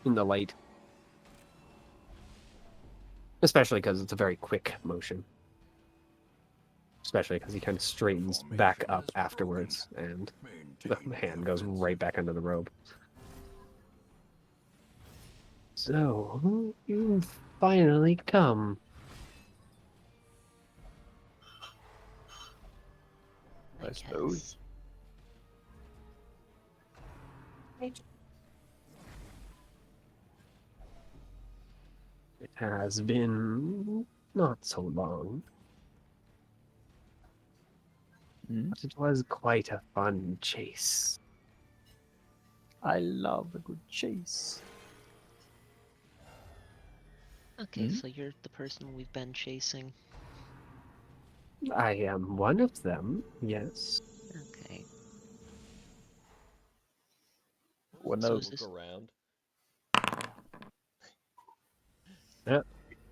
D: the light. Especially because it's a very quick motion. Especially because he kind of straightens back up afterwards, and the hand goes right back under the robe. So, you've finally come.
A: I suppose.
D: It has been not so long,
A: Hmm?
D: but it was quite a fun chase.
A: I love a good chase.
C: Okay,
A: Hmm?
C: so you're the person we've been chasing.
D: I am one of them, yes.
C: Okay.
A: What
C: So
A: no,
C: is this...
E: around.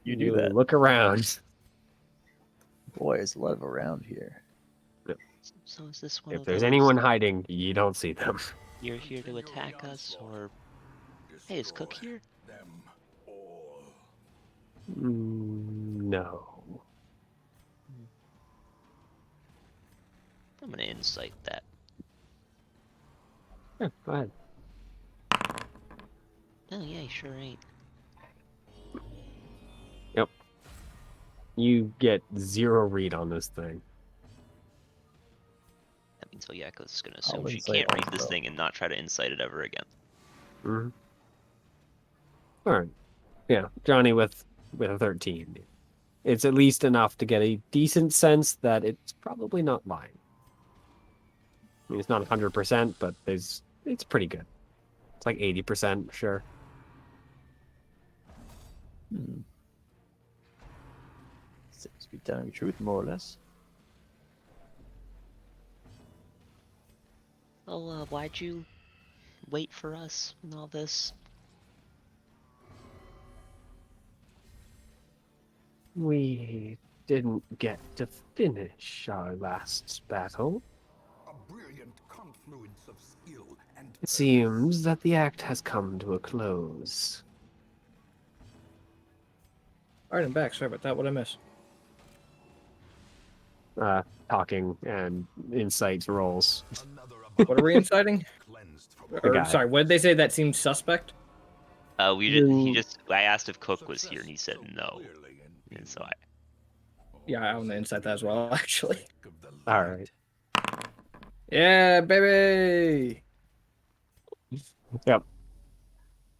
A: you do that.
D: Look around.
A: Boy, there's a lot of around here.
C: So is this one
D: If
C: of
D: there's
C: those...
D: anyone hiding, you don't see them.
C: You're here to attack us, or... Hey, is Cook here?
F: Them all.
D: No.
C: I'm gonna incite that.
D: Yeah, go ahead.
C: Oh yeah, he sure ain't.
D: You get 0 read on this thing.
C: That means Oyako's just gonna
A: I'll
C: assume she
A: incite
C: can't read this
A: also.
C: thing and not try to incite it ever again.
D: Mm-hmm. All right. Yeah, Johnny with a 13. It's at least enough to get a decent sense that it's probably not lying. I mean, it's not 100%, but it's pretty good. It's like 80%, sure.
A: Hmm. Seems to be telling the truth, more or less.
C: Oh, why'd you wait for us and all this?
D: We didn't get to finish our last battle.
F: A brilliant confluence of skill and
D: It seems that the act has come to a close.
B: Alright, I'm back. Sorry about that. What I miss?
D: Talking and insight rolls.
F: another
B: What are we inciting?
F: cleansed from
D: The
B: Or,
D: guy.
B: sorry, what did they say that seemed suspect?
C: I asked if Cook was here and he said
F: so
C: no.
F: clearly in
C: And so I...
B: Yeah, I want to incite that as well, actually.
F: sake of the
D: All
F: light.
D: right.
B: Yeah, baby!
D: Yep.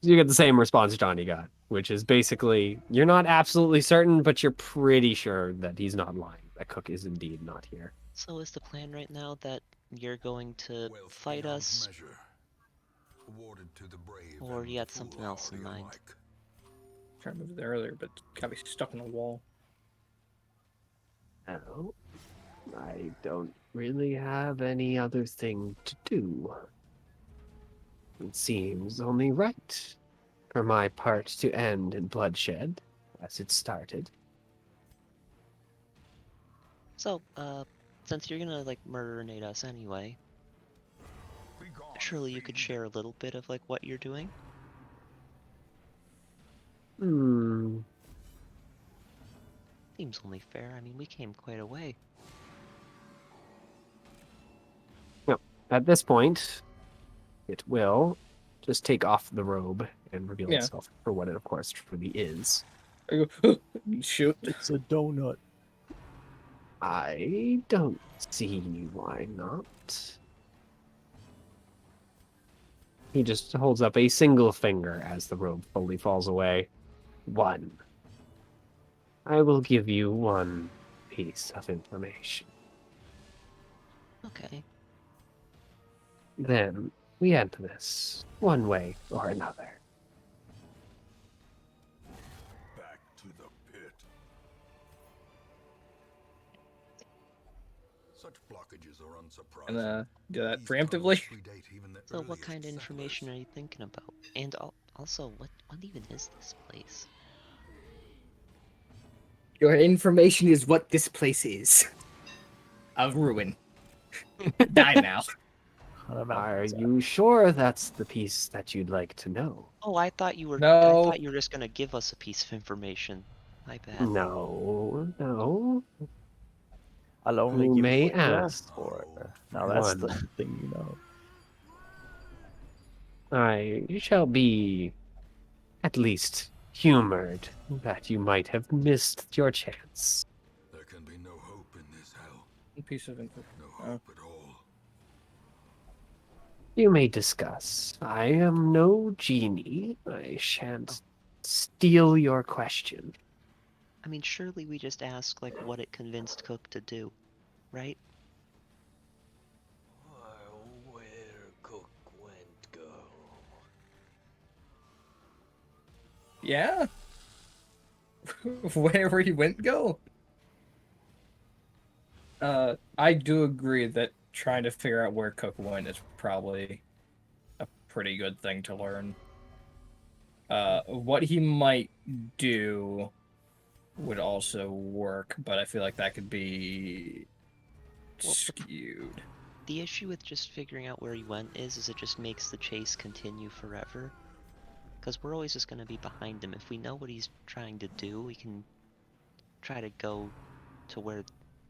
D: You get the same response Johnny got, which is basically you're not absolutely certain, but you're pretty sure that he's not lying. That Cook is indeed not here.
C: So is the plan right now that you're going to
F: Wealth
C: fight
F: beyond
C: us?
F: measure, awarded to the brave
C: Or
F: and
C: you had something else in
F: foolhardy
C: mind?
F: alike.
B: Trying to move there earlier, but got me stuck in a wall.
D: No, I don't really have any other thing to do. It seems only right for my part to end in bloodshed as it started.
C: So, since you're gonna, like, murder-nade us anyway,
F: Begone,
C: surely you could
F: fiend.
C: share a little bit of, like, what you're doing? Seems only fair. I mean, we came quite a way.
D: At this point, it will just take off the robe and reveal
B: Yeah.
D: itself for what it, of course, truly is.
B: I go, shoot.
A: It's a donut.
D: I don't see why not. He just holds up a single finger as the robe fully falls away. One. I will give you one piece of information.
C: Okay.
D: Then we end this one way or another.
F: Back to the pit. Such blockages are unsurprising.
B: And do that
F: These
B: preemptively.
F: tunnels predate even the
C: So what
F: earliest
C: kind of information
F: settlers.
C: are you thinking about? And also, what even is this place?
B: Your information is what this place is. Of ruin. Die now.
D: Are you sure that's the piece that you'd like to know?
C: Oh, I thought you were. I
B: No.
C: thought you were just gonna give us a piece of information. My bad.
D: No.
A: I'll only
D: You
A: give you
D: may
A: what you
D: ask
A: asked for. Now that's the
D: one.
A: thing you know.
D: I shall be at least humored that you might have missed your chance.
F: There can be no hope in this hell.
B: Piece of info.
F: No
B: Oh.
F: hope at all.
D: You may discuss. I am no genie. I shan't steal your question.
C: I mean, surely we just ask like what it convinced Cook to do, right?
E: Where Cook went go.
B: Yeah. Wherever he went, go. I do agree that trying to figure out where Cook went is probably a pretty good thing to learn. What he might do would also work, but I feel like that could be
C: Well,
B: skewed.
C: The issue with just figuring out where he went is it just makes the chase continue forever. Because we're always just gonna be behind him. If we know what he's trying to do, we can try to go to where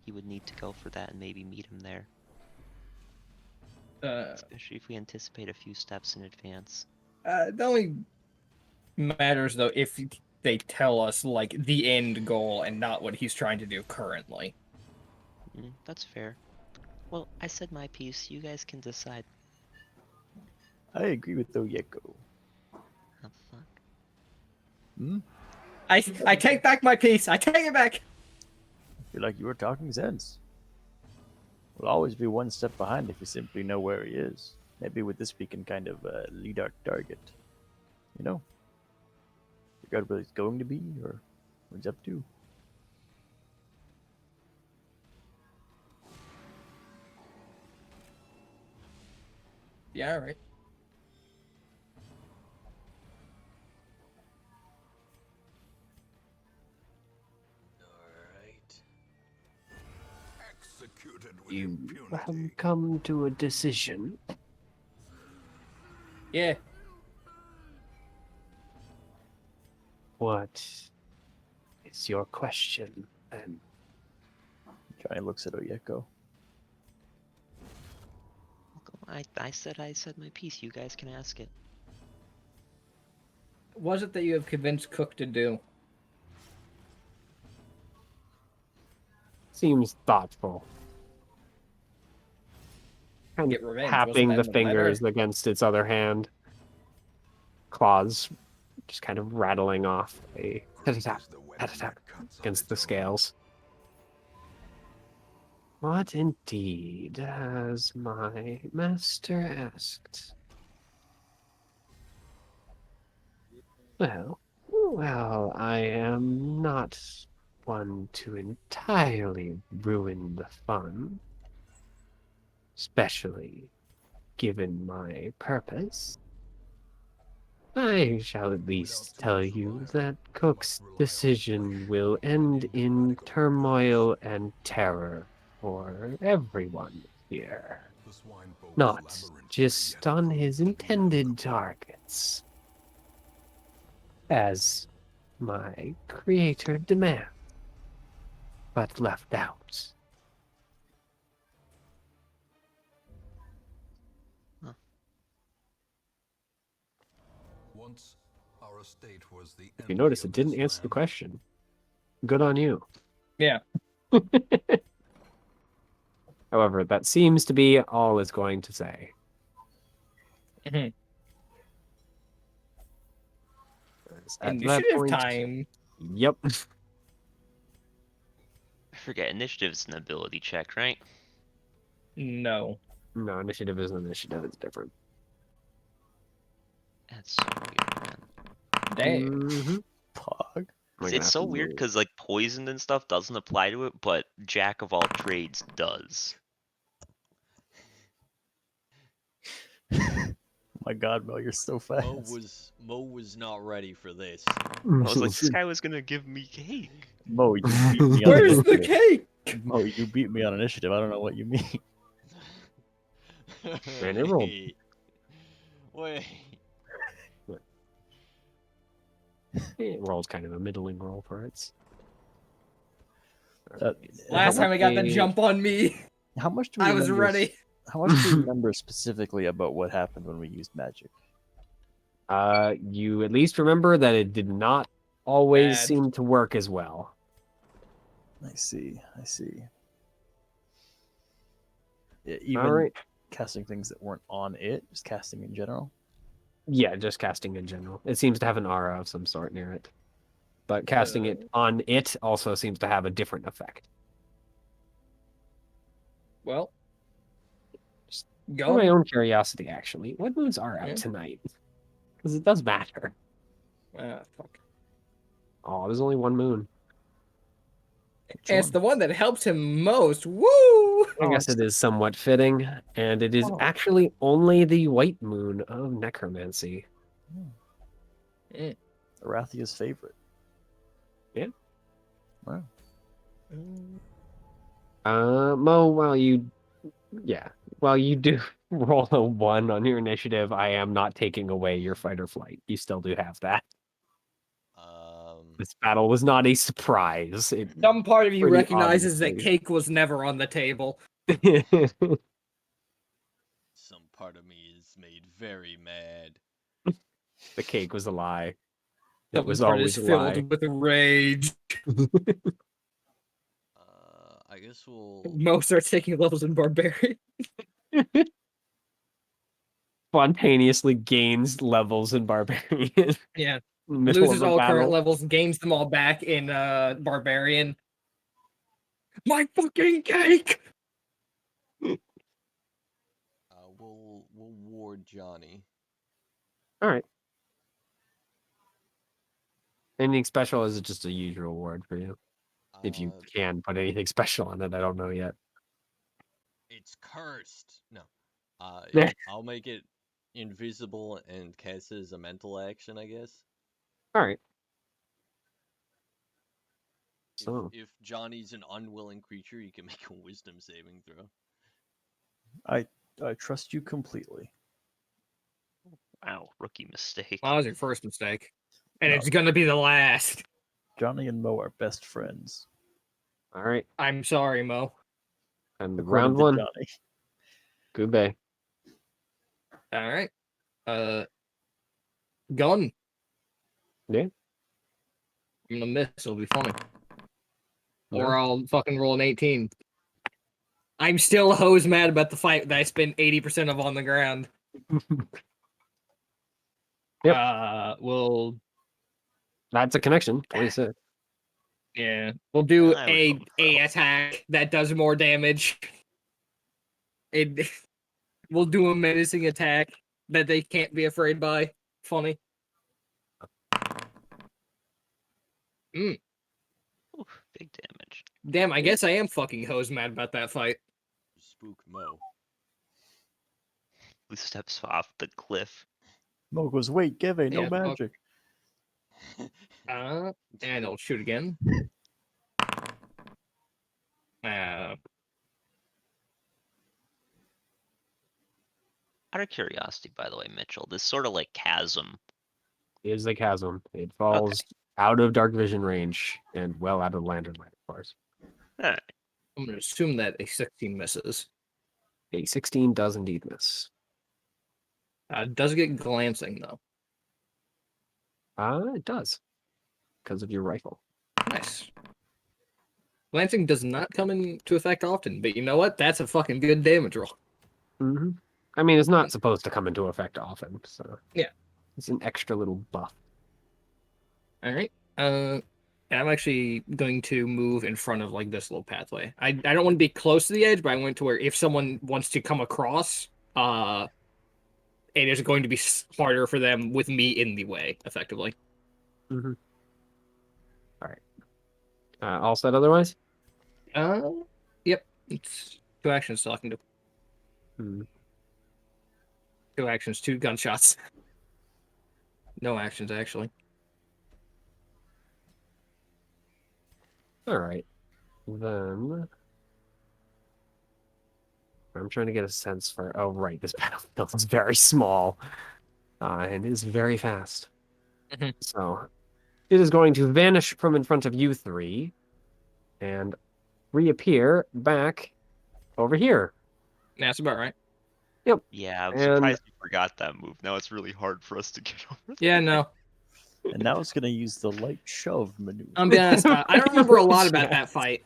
C: he would need to go for that and maybe meet him there. Especially if we anticipate a few steps in advance.
B: It only matters though if they tell us like the end goal and not what he's trying to do currently.
C: That's fair. Well, I said my piece. You guys can decide.
A: I agree with Oyeko.
C: Oh, fuck.
A: Hmm?
B: I take back my piece. I take it back.
A: I feel like you were talking sense. We'll always be one step behind if we simply know where he is. Maybe with this we can kind of lead our target. You know? Figure out where he's going to be or what he's up to.
B: Yeah, right.
E: Alright.
F: Executed with
D: You have
F: impunity.
D: come to a decision.
B: Yeah.
D: What is your question, then?
A: Johnny looks at Oyeko.
C: I said my piece. You guys can ask it.
B: What was it that you have convinced Cook to do?
D: Seems thoughtful. Kind
B: Get
D: of
B: revenge,
D: tapping
B: wasn't
D: the
B: that in the letter?
D: fingers against its other hand. Claws just kind of rattling off a
F: Great
D: tap
F: is the weapon
D: tap
F: that cuts on
D: against
F: its
D: the
F: own.
D: scales. What indeed has my master asked? Well, I am not one to entirely ruin the fun, especially given my purpose. I shall at least tell you that Cook's decision will end in turmoil and terror for everyone here,
F: The swine folk's
D: not
F: labyrinth
D: just
F: yet
D: on
F: proved
D: his
F: to be
D: intended
F: difficult.
D: targets, as my creator demands. but left out.
F: Once our estate was the
D: If you
F: envy
D: notice,
F: of
D: it didn't
F: this
D: answer the
F: land.
D: question. Good on you.
B: Yeah.
D: However, that seems to be all it's going to say.
B: Mhm.
D: At that
B: Initiative
D: point,
B: time.
D: yep.
C: I forget, initiative's an ability check, right?
B: No.
D: No, initiative is initiative. It's different.
C: That's so weird, man.
B: Damn.
D: Mhm.
A: Pog.
D: We're gonna
C: It's
D: have
C: so
D: to
C: weird
D: move.
C: because like poison and stuff doesn't apply to it, but Jack of all trades does.
A: My God, Mo, you're so fast.
E: Mo was not ready for this.
C: I was like, this guy was gonna give me cake.
A: Mo, you beat me on
B: Where's the
A: initiative.
B: cake?
A: Mo, you beat me on initiative. I don't know what you mean.
D: Man, it rolled.
E: Wait.
D: It rolls kind of a middling roll for it.
B: Last
A: how
B: time I got the
D: much-
B: jump on me,
A: How much do we
B: I was
A: remember?
B: ready.
A: How much do we remember specifically about what happened when we used magic?
D: You at least remember that it did not always
B: Bad.
D: seem to work as well.
A: I see. I see. Yeah, even
D: All right.
A: casting things that weren't on it, just casting in general.
D: Yeah, just casting in general. It seems to have an aura of some sort near it. But casting it on it also seems to have a different effect.
B: Well,
D: Just
B: go.
D: For my own curiosity, actually, what moons are out
B: Yeah.
D: tonight? Because it does matter.
B: Fuck.
D: Oh, there's only one moon.
B: And it's the one that helps him most. Woo!
D: I guess it is somewhat fitting, and it is actually only the white moon of necromancy.
A: Arathia's favorite.
D: Yeah.
A: Wow.
D: Mo, while you do roll a 1 on your initiative, I am not taking away your fight or flight. You still do have that. This battle was not a surprise.
B: Some part of you
D: Pretty
B: recognizes that
D: obviously.
B: cake was never on the table.
E: Some part of me is made very mad.
D: The cake was a lie. It
B: Some
D: was
B: part
D: always
B: is
D: a
B: filled
D: lie.
B: with rage.
E: I guess we'll.
B: Mo starts taking levels in barbarian.
D: Spontaneously gains levels in barbarian.
B: Yeah.
D: In the middle
B: Loses
D: of a
B: all current
D: battle.
B: levels, gains them all back in barbarian. My fucking cake!
E: We'll ward Johnny.
D: All right. Anything special? Or is it just a usual ward for you? If you can put anything special on it, I don't know yet.
E: It's cursed. No. I'll make it invisible and cast it as a mental action, I guess.
D: All right.
E: If Johnny's an unwilling creature, you can make a wisdom saving throw.
A: I trust you completely.
C: Wow, rookie mistake.
B: Well, that was your first mistake. And
A: No.
B: it's gonna be the last.
A: Johnny and Mo are best friends.
D: All right.
B: I'm sorry, Mo.
D: And
A: According
D: round
A: to
D: 1.
A: Johnny.
D: Goodbye.
B: Alright. Gun.
D: Yeah.
B: I'm gonna miss, it'll be funny.
D: Yeah.
B: Or I'll fucking roll an 18. I'm still hose mad about the fight that I spent 80% of on the ground.
D: Yep.
B: We'll
D: That's a connection. 26.
B: we'll do
C: I would
B: a
C: go for a-
B: attack that does more damage. We'll do a menacing attack that they can't be afraid by. Funny.
C: Ooh, big damage.
B: Damn, I guess I am fucking hose mad about that fight.
E: Spook Mo.
C: Who steps off the cliff?
A: Mo goes, wait, give no
B: Yeah, fuck.
A: magic.
B: And I'll shoot again.
C: Out of curiosity, by the way, Mitchell, this sort of like chasm.
D: Is the chasm. It falls out of dark vision range and well out of lantern light, of course.
C: Alright.
B: I'm going to assume that a 16 misses.
D: A 16 does indeed miss.
B: Does get glancing, though.
D: It does. Because of your rifle.
B: Nice. Glancing does not come into effect often, but you know what? That's a fucking good damage roll.
D: Mm-hmm. I mean, it's not supposed to come into effect often, so...
B: Yeah.
D: It's an extra little buff.
B: All right. And I'm actually going to move in front of like this little pathway. I don't want to be close to the edge, but I went to where if someone wants to come across, it is going to be harder for them with me in the way, effectively.
D: Mm-hmm. All right. All set otherwise?
B: Yep. It's 2 actions, so I can do
D: Hmm.
B: 2 actions, 2 gunshots. No actions, actually.
D: All right. Then... I'm trying to get a sense for... Oh, right. This battlefield is very small. And is very fast.
B: Mhm.
D: So, it is going to vanish from in front of you three and reappear back over here.
B: That's about right.
C: Yeah, I'm
D: And-
C: surprised you forgot that move. Now it's really hard for us to get over there.
B: Yeah, no.
A: And now it's gonna use the light shove maneuver.
B: I'm being honest. I don't remember a lot about that fight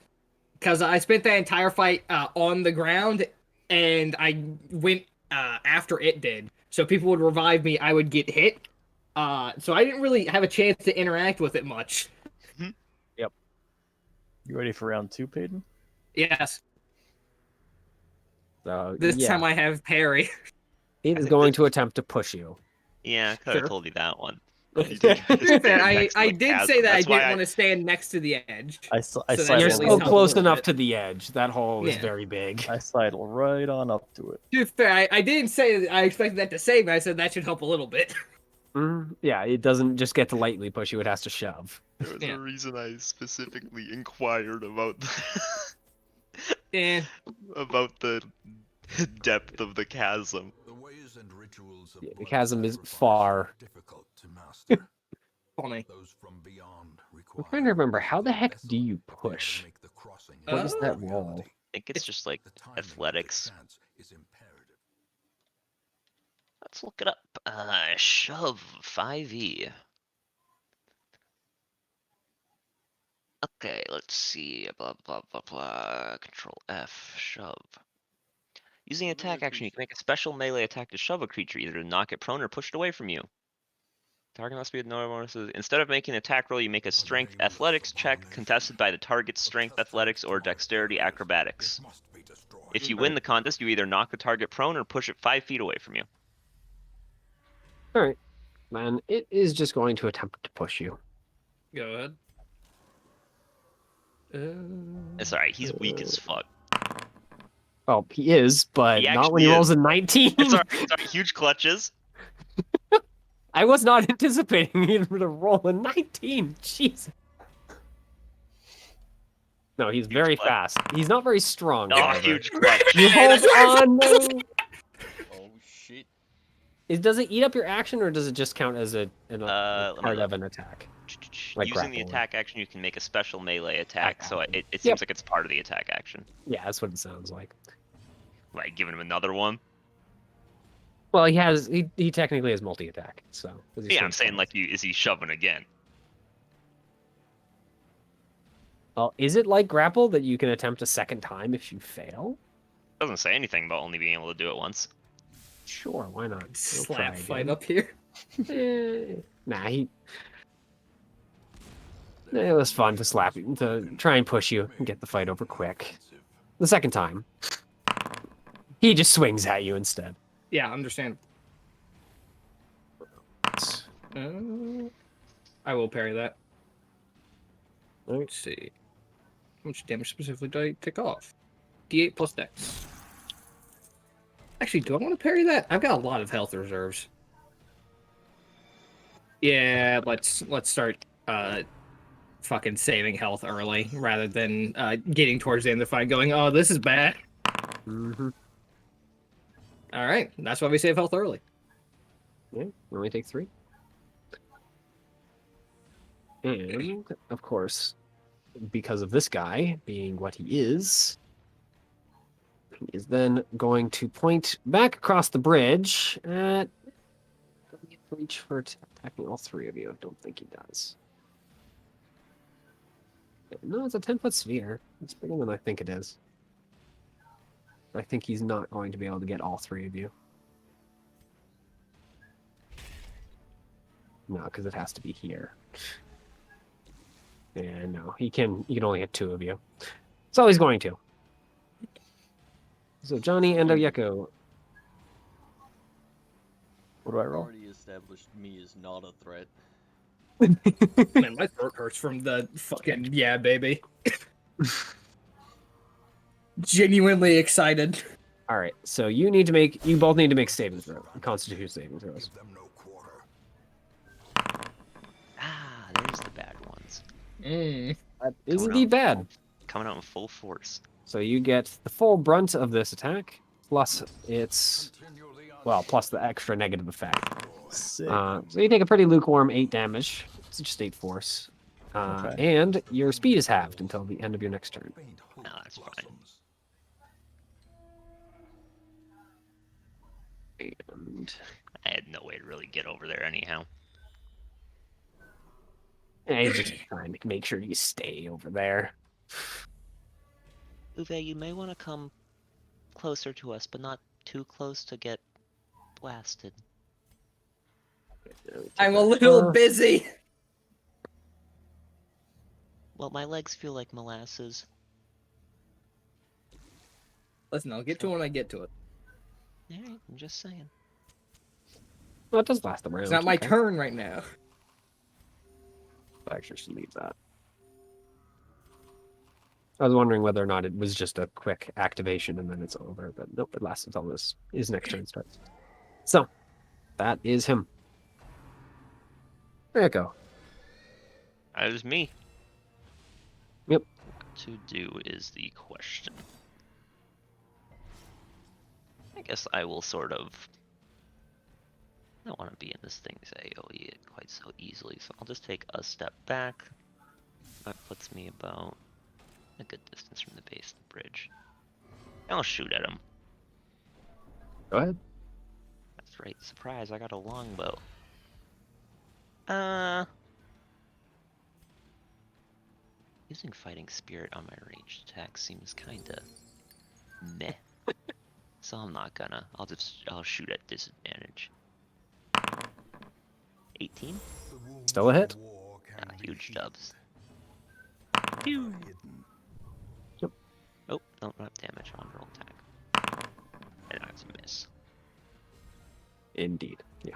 B: because I spent that entire fight on the ground, and I went after it did. So people would revive me, I would get hit. So I didn't really have a chance to interact with it much.
A: You ready for round 2, Paeden?
B: Yes,
D: So,
B: this
D: yeah,
B: time I have parry.
D: it is going to attempt to push you.
C: Yeah, could have
B: Sure.
C: told you that one. You did
B: To be fair,
C: stand next to
B: I
C: the
B: did
C: chasm.
B: say that I
C: That's why
B: didn't want to stand next to the edge.
A: I
B: So
A: slide
B: that's
D: You're
B: at
A: on
B: least
D: so
B: helps a
D: close
B: little
D: enough
B: bit.
D: to the edge. That hole is
B: Yeah.
D: very big.
A: I slide right on up to it.
B: To be fair, I didn't say that I expected that to save me. I said that should help a little bit.
D: Yeah, it doesn't just get to lightly push you, it has to shove.
C: There was
B: Yeah.
C: a reason I specifically inquired about
B: Yeah.
C: about the depth of the chasm.
F: The ways and rituals of
D: Yeah, the
F: blood
D: chasm is
F: sacrifice
D: far.
F: are difficult to master.
B: Funny.
F: Those from beyond
D: I'm trying to remember, how the heck do you
F: if they are to
D: push?
F: make the crossing
D: What is
F: a
D: that
F: reality.
D: roll?
C: I think it's just like
F: The timing of the
C: athletics.
F: chance is imperative.
C: Let's look it up. Shove 5e. Okay, let's see. Blah blah blah blah. Control F. Shove. Using an attack action, you can make a special melee attack to shove a creature, either to knock it prone or push it away from you. Target must be a normal. Instead of making an attack roll, you make a strength athletics check contested by the target's strength athletics or dexterity acrobatics.
F: It must be destroyed.
C: If you win the contest, you either knock the target prone or push it 5 feet away from you.
D: Alright. Then it is just going to attempt to push you.
B: Go ahead.
C: It's alright, he's weak as fuck.
D: Oh, he is, but
C: He
D: not when he
C: actually
D: rolls
C: is.
D: a 19.
C: It's alright, huge clutches.
D: I was not anticipating him to roll a 19. Jeez. No, he's very
C: clutch.
D: fast. He's not very strong.
C: Oh,
D: however.
C: huge clutch.
D: You hold on. No.
E: Oh shit.
D: Does it eat up your action, or does it just count as a
C: let me
D: part
C: look.
D: of an attack? Like
C: Using the
D: grapple.
C: attack action, you can make a special melee attack, so it seems
D: Yep.
C: like it's part of the attack action.
D: Yeah, that's what it sounds like.
C: Like giving him another one.
D: Well, he technically has multi-attack, so. 'cause he's
C: Yeah,
D: so
C: I'm saying
D: fast.
C: like, is he shoving again?
D: Well, is it like grapple that you can attempt a second time if you fail?
C: Doesn't say anything about only being able to do it once.
D: Sure, why not? We'll
B: Slap
D: try
B: fight
D: again.
B: up here.
D: Nah, it was fun to slap you, to try and push you and get the fight over quick. The second time, he just swings at you instead.
B: Yeah, understand. I will parry that. Let's see. How much damage specifically did I take off? D8 plus dex. Actually, do I want to parry that? I've got a lot of health reserves. Yeah, let's start fucking saving health early rather than getting towards the end of the fight going, oh, this is bad.
D: Mm-hmm.
B: All right, that's why we save health early.
D: Yeah, only take 3. And, of course, because of this guy being what he is then going to point back across the bridge at. Does he have reach for attacking all three of you? I don't think he does. No, it's a 10-foot sphere. It's bigger than I think it is. I think he's not going to be able to get all three of you. No, because it has to be here. And no, he can only hit two of you. So he's going to. So Johnny and Oyeko.
A: What do I roll?
E: Already established me is not a threat.
B: Man, my throat hurts from the fucking yeah, baby. Genuinely excited.
D: All right, so you both need to make saving throws, Constitution saving throws.
F: Give them no quarter.
C: Ah, there's the bad ones.
D: That is
C: Coming
D: indeed
C: out
D: bad.
C: Coming out in full force.
D: So you get the full brunt of this attack, plus plus the extra negative effect.
A: Sick.
D: So you take a pretty lukewarm 8 damage. It's just 8 force.
A: Okay.
D: And your speed is halved until the end of your next turn.
C: No, that's fine.
D: And
C: I had no way to really get over there anyhow.
D: he's just trying to make sure you stay over there.
C: Uwe, you may want to come closer to us, but not too close to get blasted.
B: I'm a little busy.
C: Well, my legs feel like molasses.
B: Listen, I'll get to it when I get to it.
C: Alright, I'm just saying.
D: Well, it does last the round.
B: It's not my
D: okay.
B: turn right now.
D: I actually should leave that. I was wondering whether or not it was just a quick activation and then it's over, but nope, it lasts until his next turn starts. So, that is him. There you go.
C: That is me.
D: Yep.
C: What to do is the question. I guess I will sort of... I don't want to be in this thing's AoE quite so easily, so I'll just take a step back. That puts me about a good distance from the base of the bridge. And I'll shoot at him.
D: Go ahead.
C: That's right, surprise, I got a longbow. Using Fighting Spirit on my ranged attack seems kinda meh. So I'm not gonna. I'll shoot at disadvantage. 18?
D: Still a hit.
C: Huge dubs.
F: Hidden.
C: Oh, no, not damage on roll attack. And that's a miss.
D: Indeed. Yeah.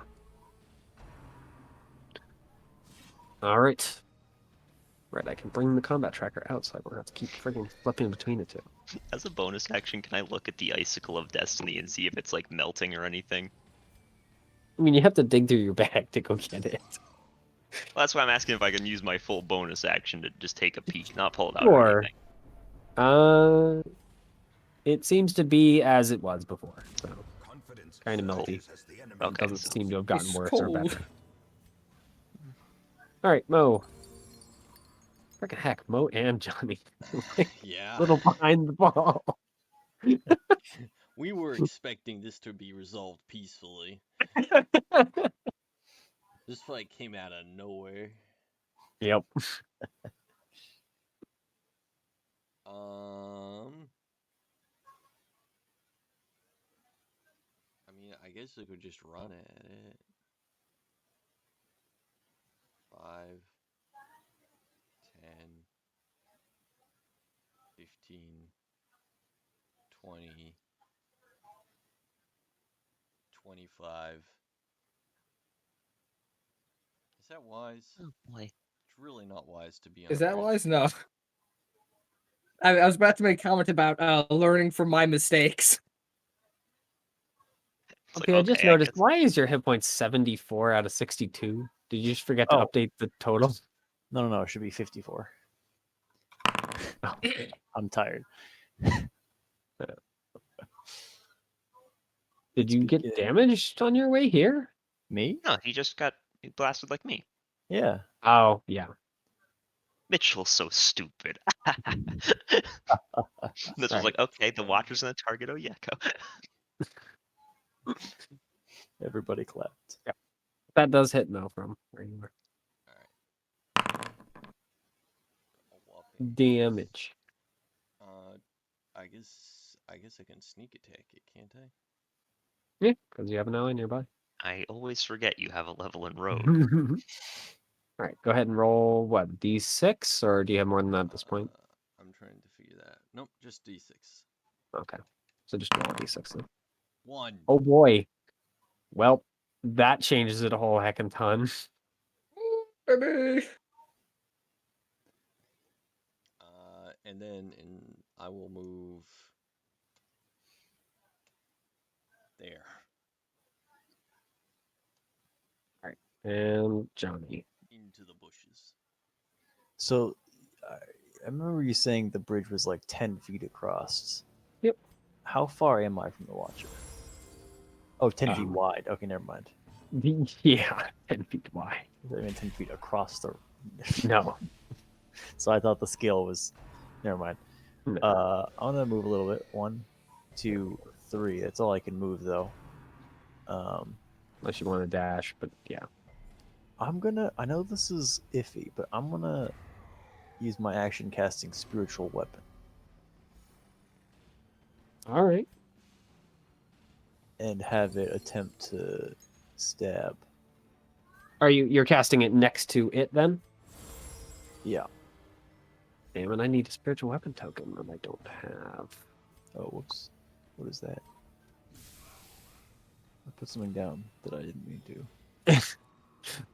D: All right. Right, I can bring the combat tracker out so I don't have to keep friggin' flipping between the two.
C: As a bonus action, can I look at the Icicle of Destiny and see if it's like melting or anything?
D: I mean, you have to dig through your bag to go get it.
C: Well, that's why I'm asking if I can use my full bonus action to just take a peek, not pull it out
D: Sure.
C: or anything.
D: It seems to be as it was before, so
F: Confidence
D: kind of melty.
F: surges as the enemy
C: Okay.
D: Doesn't
C: so
D: seem to have gotten
B: it's
D: worse or
B: cold.
D: better. All right, Mo. Frickin' heck, Mo and Johnny.
E: Yeah.
D: Little behind the ball.
E: We were expecting this to be resolved peacefully. This fight came out of nowhere.
D: Yep.
E: I mean, I guess I could just run at it. 5, 10, 15, 20, 25. Is that wise?
C: Oh boy.
E: It's really not wise to be on
B: Is
E: a
B: that
E: bridge.
B: wise? No. I was about to make a comment about learning from my mistakes.
C: It's
D: Okay,
C: like,
D: I just
C: okay,
D: noticed,
C: guess-
D: why is your hit points 74 out of 62? Did you just forget to
A: Oh.
D: update the total?
A: No, it should be 54.
D: Oh.
A: I'm tired.
D: Did you get
A: Speaking-
D: damaged on your way here?
A: Me?
C: No, he just got blasted like me.
A: Yeah.
D: Oh, yeah.
C: Mitchell's so stupid. Mitchell's
D: Right.
C: like, okay, the Watcher's gonna target Oyeko.
A: Everybody clapped.
D: That does hit though from where you were.
E: A whopping
D: Damage.
E: I guess I can sneak attack it, can't I?
D: Yeah, because you have an ally nearby.
C: I always forget you have a level in Rogue.
D: All right, go ahead and roll what, D6, or do you have more than that at this point?
E: I'm trying to figure that. Nope, just D6.
D: Okay, so just roll a D6 then.
E: 1.
D: Oh boy. Well, that changes it a whole heckin' ton.
B: Baby.
E: And then I will move there.
D: All right, and Johnny.
E: Into the bushes.
A: So, I remember you saying the bridge was like 10 feet across.
D: Yep.
A: How far am I from the Watcher? Oh, 10 feet
D: Um,
A: wide. Okay, never mind.
D: Yeah, 10 feet wide.
A: I mean 10 feet across the.
D: No.
A: So I thought the scale was. Never mind.
D: No.
A: I'm gonna move a little bit. 1, 2, 3. That's all I can move though.
D: Unless you want to dash, but yeah.
A: I'm gonna. I know this is iffy, but I'm gonna use my action casting spiritual weapon
D: All right.
A: and have it attempt to stab.
D: You're casting it next to it then?
A: Yeah.
D: Damn it, I need a spiritual weapon token that I don't have.
A: Oh, whoops. What is that? I put something down that I didn't mean to.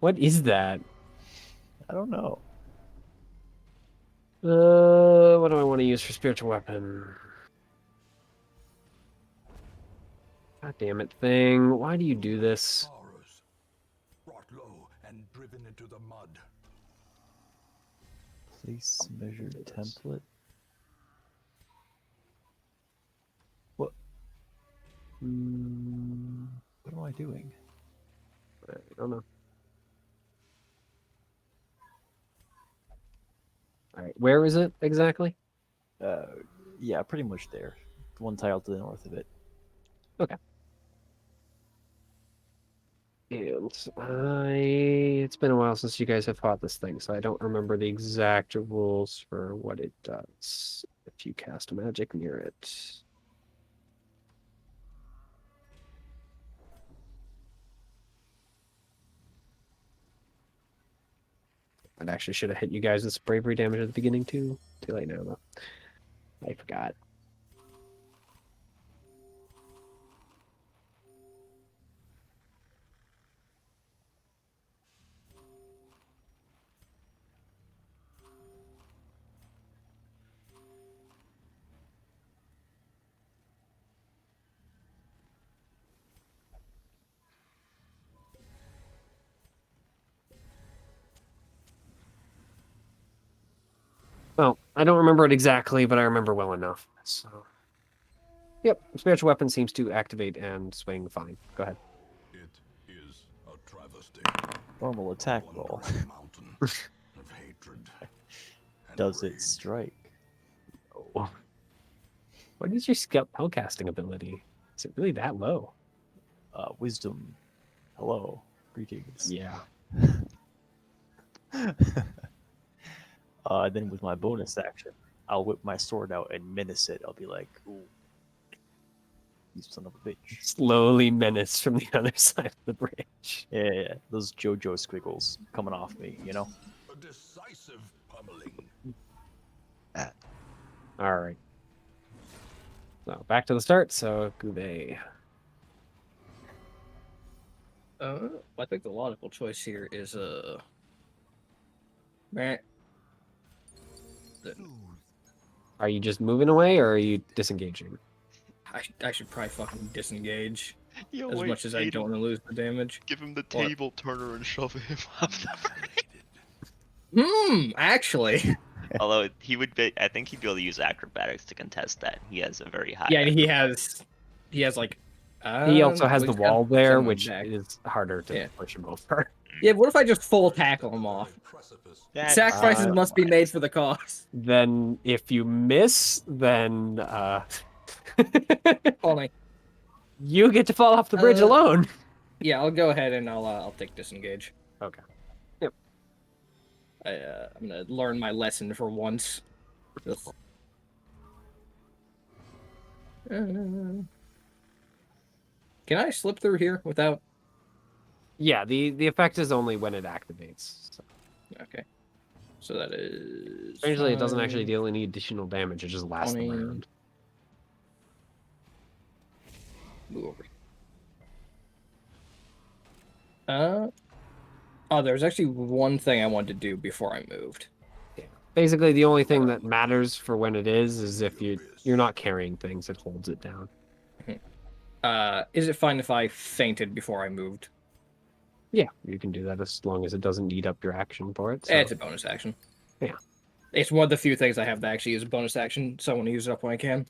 D: What is that?
A: I don't know.
D: What do I want to use for spiritual weapon? God damn it, thing. Why do you do this?
F: Horrors, brought low and driven into the mud.
A: Place measured template. What? What am I doing?
D: I don't know. All right, where is it exactly?
A: Yeah, pretty much there. One tile to the north of it.
D: Okay. And it's been a while since you guys have fought this thing, so I don't remember the exact rules for what it does if you cast magic near it. I actually should have hit you guys with bravery damage at the beginning too. Too late now though. I forgot. Well, I don't remember it exactly, but I remember well enough. So, yep, spiritual weapon seems to activate and swing fine. Go ahead.
F: It is a travesty.
A: Normal attack roll.
F: Wondrous mountain of hatred. And
A: Does it
F: rage.
A: strike?
D: Oh. What is your spellcasting ability? Is it really that low?
A: Wisdom. Hello. Greetings.
D: Yeah.
A: Then with my bonus action, I'll whip my sword out and menace it. I'll be like, "Ooh, you son of a bitch!"
D: Slowly menace from the other side of the bridge.
A: Yeah, those JoJo squiggles coming off me, you know.
F: A decisive pummeling.
D: All right. So back to the start. So Gouvet.
B: I think the logical choice here is meh.
D: Are you just moving away, or are you disengaging?
B: I should probably fucking disengage
C: Yo,
B: as
C: wait,
B: much as I don't want to lose the damage.
C: Give him the
B: What?
C: table turner and shove him up the
B: Actually.
C: Although he would be, I think he'd be able to use acrobatics to contest that. He has a very high.
B: Yeah, he has like.
D: He also has
B: well,
D: the
B: he's got
D: wall
B: some
D: there,
B: on
D: which
B: deck.
D: is harder to
B: Yeah.
D: push him over.
B: Yeah, what if I just full tackle him off?
C: That's
B: Sacrifices
D: Uh,
B: must be made for the cause.
D: Then if you miss, then
B: Only.
D: you get to fall off the bridge
B: Uh,
D: alone.
B: Yeah, I'll go ahead and I'll take disengage.
D: Okay.
B: I'm gonna learn my lesson for once. Just- Can I slip through here without?
D: Yeah, the effect is only when it activates. So.
B: Okay. So that is.
D: Strangely, it doesn't actually
B: 5,
D: deal any additional damage. It just lasts the
B: 20.
D: round.
B: Move over. Oh, there's actually one thing I wanted to do before I moved.
D: Basically, the only thing that matters for when it is if you're not carrying things, it holds it down.
B: Is it fine if I fainted before I moved?
D: Yeah, you can do that as long as it doesn't eat up your action for it. So.
B: It's a bonus action.
D: Yeah.
B: It's one of the few things I have that actually is a bonus action, so I want to use it up when I can.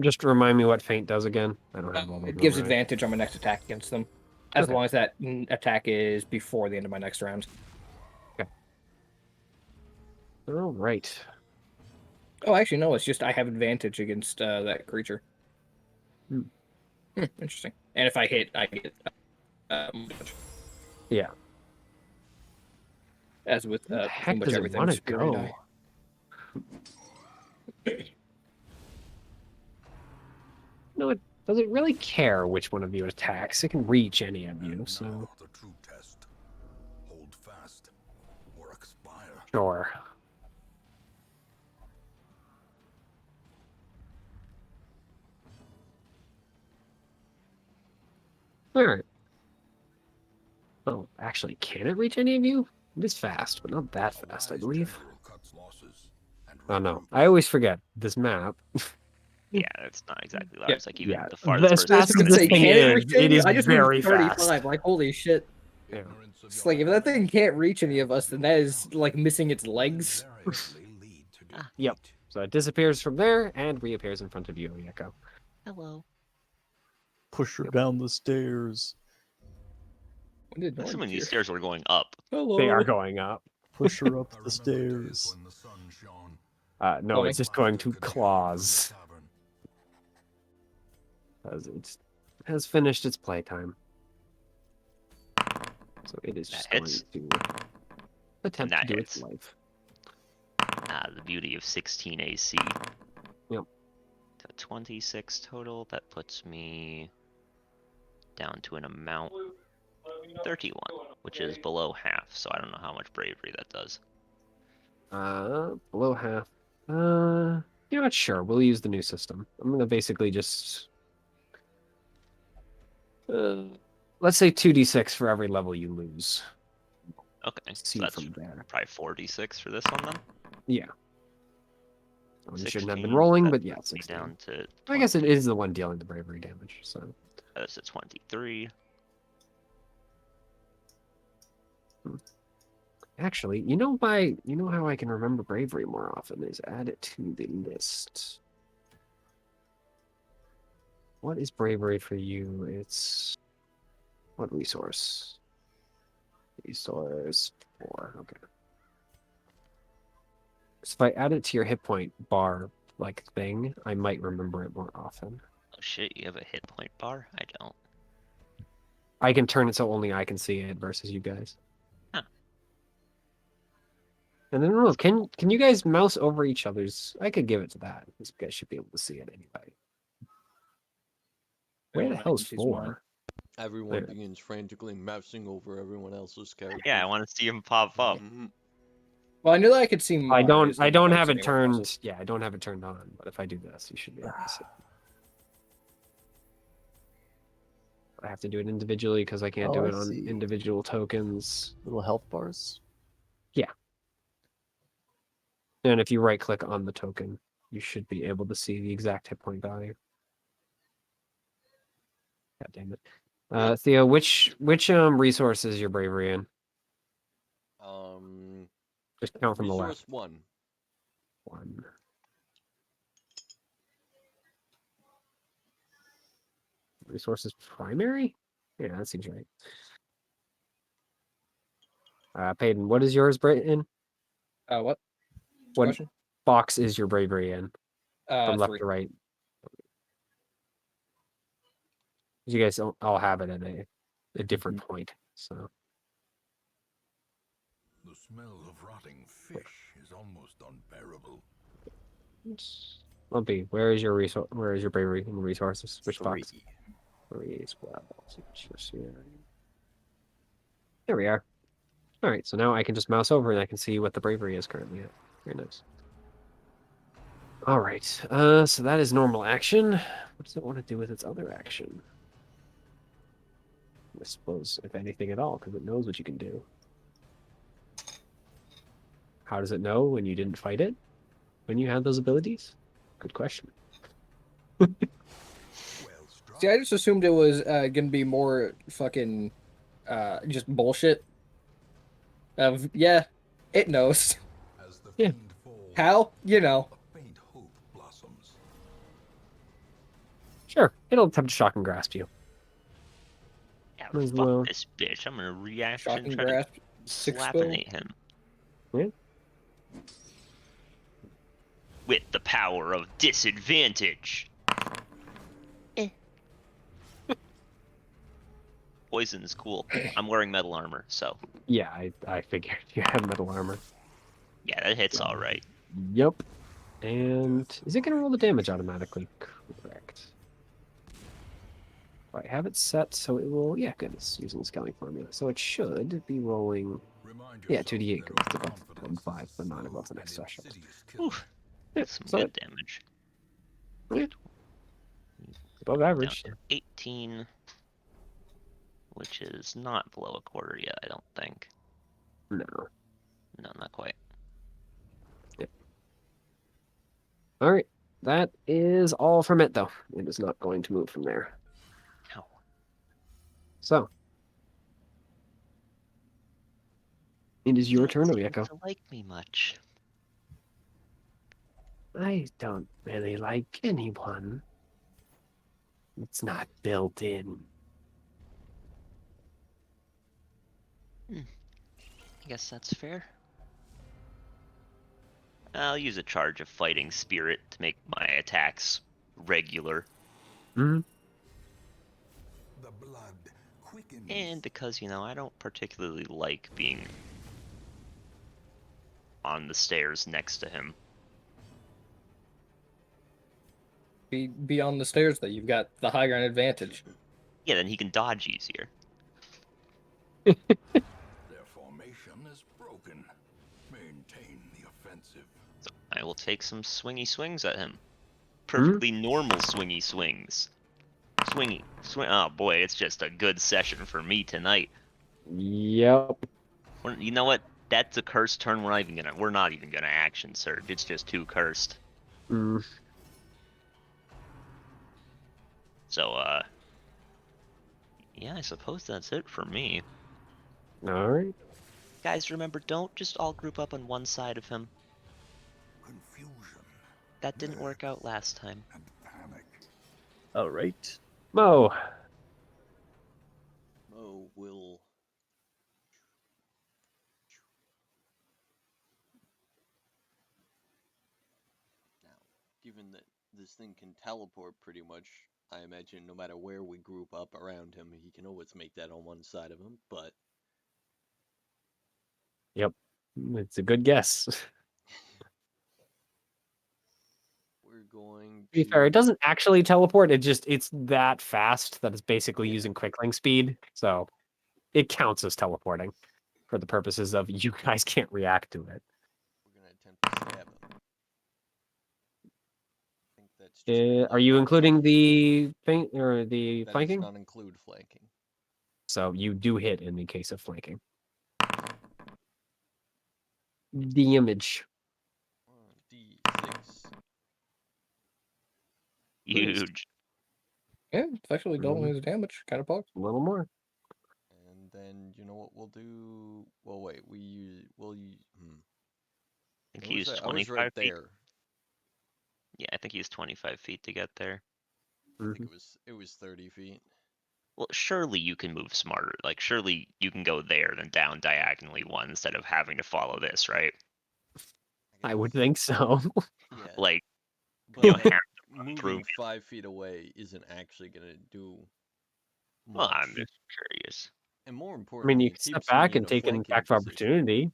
D: Just remind me what feint does again. I don't have all of
B: It
D: them
B: gives
D: right.
B: advantage on my next attack against them, as
D: Okay.
B: long as that attack is before the end of my next round.
D: All right.
B: Oh, actually, no. It's just I have advantage against that creature. Interesting. And if I hit, I get damage.
D: Yeah.
B: As with
D: Where the
B: pretty
D: heck
B: much
D: does it
B: everything.
D: want to
B: Superior
D: go?
B: die.
D: No, it does it really care which one of you attacks. It can reach any of you, so
F: Now the true test. Hold fast or expire.
D: sure. All right. Oh, actually, can it reach any of you? It is fast, but not that
F: A
D: fast, I
F: wise
D: believe.
F: general cuts losses and
D: Oh no,
F: recruits.
D: I always forget this map.
C: Yeah, that's not exactly
B: Yeah.
C: large. Like even
D: Yeah,
C: the farthest
D: as
C: person
B: I
D: fast
B: was
C: is
D: as
B: gonna
C: gonna
D: this
B: say,
D: thing
C: be.
B: can it
D: is,
B: reach
D: it
B: any?
D: is
B: I just
D: very
B: moved 35.
D: fast.
B: Like, holy shit.
D: Yeah.
F: Ignorance of
B: It's
F: your
B: like, if that
F: opponent's
B: thing can't reach any of us, then that is, like, missing its legs.
F: invariably lead to
C: Ah.
D: Yep.
F: defeat.
D: So it disappears from there and reappears in front of you, Oyeko.
C: Hello.
A: Push her down the stairs.
B: When did no one
C: Assuming these
B: appear?
C: stairs were going up.
B: Hello.
D: They are going up.
A: Push her up
F: I
A: the
F: remember days
A: stairs.
F: when the sun shone.
D: No,
B: Tony?
D: it's just going to
F: Laughter could be heard from the
D: claws.
F: tavern.
D: As it has finished its playtime. So it is just going
C: hits.
D: to attempt
C: that
D: to do its
C: hits.
D: life.
C: Ah, the beauty of 16 AC.
D: Yep.
C: So 26 total. That puts me down to an amount 31, which is below half. So I don't know how much bravery that does.
D: Below half. You're not sure. We'll use the new system. I'm gonna basically just let's say 2d6 for every level you lose.
C: Okay,
D: See
C: so that's
D: from there.
C: probably 4d6 for this one then.
D: Yeah. One shouldn't have been
C: 16,
D: rolling,
C: that
D: but yeah,
C: puts me
D: 16.
C: down to 20,
D: I guess it is the one dealing the bravery damage. So
C: that's a 23.
D: actually, you know how I can remember bravery more often is add it to the list. What is bravery for you? It's what resource? Resource 4. Okay. So if I add it to your hit point bar like thing, I might remember it more often.
C: Oh shit, you have a hit point bar? I don't.
D: I can turn it so only I can see it versus you guys.
C: Huh.
D: And then I don't know, can you guys mouse over each other's? I could give it to that. You guys should be able to see it anyway. Where the
B: Everyone
D: hell's
B: can see mine.
D: 4?
E: Everyone
D: There.
E: begins frantically mousing over everyone else's character.
C: Yeah, I want to see him pop up.
E: Mhm.
B: Well, I knew that I could see mine.
D: I
B: just
D: don't
B: didn't know
D: have
B: if
D: it
B: anyone
D: turned.
B: else's.
D: Yeah, I don't have it turned on. But if I do this, you should be able to see. I have to do it individually because I can't
A: Oh,
D: do
A: I
D: it on
A: see.
D: individual tokens.
A: Little health bars.
D: And if you right click on the token, you should be able to see the exact hit point value. God damn it. Theo, which resource is your bravery in? Just count from the
E: Resource
D: left.
E: 1.
D: 1. Resources primary? Yeah, that seems right. Paeden, what is yours in?
B: What?
D: What
B: Question?
D: box is your bravery in? From left
B: 3.
D: to right. You guys all have it at a different point. So
F: The smell of rotting fish is almost unbearable.
D: Lumpy, where is your resource? Where is your bravery and resources? Which box?
A: 3.
D: 3 as well. There we are. All right, so now I can just mouse over and I can see what the bravery is currently at. Very nice. All right, so that is normal action. What does it want to do with its other action? I suppose, if anything at all, because it knows what you can do. How does it know when you didn't fight it? When you had those abilities? Good question.
F: Well struck.
B: See, I just assumed it was gonna be more fucking just bullshit. Of yeah, it knows.
F: As the
D: Yeah.
F: fiend falls,
B: How? You know.
F: a faint hope blossoms.
D: Sure, it'll attempt to shock and grasp you.
C: Yeah,
D: Might as
C: fuck
D: well.
C: this bitch. I'm gonna reaction
B: Shocking
C: try to
B: grasp. 6 spell.
C: slappinate him.
D: Yeah.
C: With the power of disadvantage. Poison is cool. I'm wearing metal armor, so
D: Yeah, I figured you had metal armor.
C: yeah, that hits all right.
D: Yep. And is it going to roll the damage automatically? Correct. I have it set so it will. Yeah, good. It's using the scaling formula, so it should be rolling.
F: Remind
D: Yeah,
F: yourself
D: 2d8
F: that
D: goes above
F: overconfidence is
D: 5, but not
F: slow
D: above the next
F: and
D: threshold.
F: insidious killer.
C: Oof.
D: Yeah,
C: That's some
D: so
C: good damage.
D: yeah, above
C: Down
D: average.
C: to 18, which is not below a quarter yet, I don't think.
D: No.
C: No, not quite.
D: All right. That is all from it, though. It is not going to move from there.
C: Ow.
D: So it is your
C: Don't
D: turn,
C: seem
D: Oyeko.
C: to like me much.
D: I don't really like anyone. It's not built in.
C: I guess that's fair. I'll use a charge of fighting spirit to make my attacks regular.
D: Hmm.
F: The blood quickens.
C: And because, I don't particularly like being on the stairs next to him.
B: Be on the stairs though. You've got the high ground advantage.
C: Yeah, then he can dodge easier.
F: Their formation is broken. Maintain the offensive.
C: So I will take some swingy swings at him. Perfectly normal swingy swings. Swing. Oh boy, it's just a good session for me tonight.
D: Yep.
C: You know what? That's a cursed turn. We're not even gonna action surge. It's just too cursed.
D: Mm.
C: So yeah, I suppose that's it for me.
D: All right.
C: Guys, remember, don't just all group up on one side of him.
F: Confusion
C: That didn't work out last time.
F: and panic.
A: All right.
D: Mo.
E: Mo will. Now, given that this thing can teleport pretty much, I imagine no matter where we group up around him, he can always make that on one side of him, but
D: Yep. It's a good guess.
E: we're going
D: To be
E: to.
D: fair, it doesn't actually teleport. It's that fast that it's basically using quicklink speed. So it counts as teleporting for the purposes of you guys can't react to it.
E: We're going to attempt to stab him. I think that's just gonna
D: Are
E: let
D: you
E: him
D: including the thing or the
E: That does
D: flanking?
E: not include flanking.
D: So you do hit in the case of flanking. Damage.
E: D6.
C: Huge.
B: Yeah, it's actually doubling his damage. Kind of pog.
D: A little more.
E: And then you know what we'll do? Well, wait. We'll use.
C: I think he used
E: I was
C: 25
E: right
C: feet.
E: there.
C: Yeah, I think he used 25 feet to get there.
E: I think
D: Mhm.
E: it was 30 feet.
C: Well, surely you can move smarter. Like, surely you can go there, then down diagonally one instead of having to follow this, right?
D: I would
E: guess.
D: think so.
E: Yeah.
C: Like,
E: But
C: you don't
E: like
C: have to run through.
E: moving 5 feet away isn't actually gonna do
C: Well,
E: much.
C: I'm just curious.
E: And more
D: I mean,
E: importantly,
D: you
E: it
D: can step
E: keeps me
D: back
E: in
D: and
E: a
D: take an
E: flanking
D: attack of
E: position.
D: opportunity.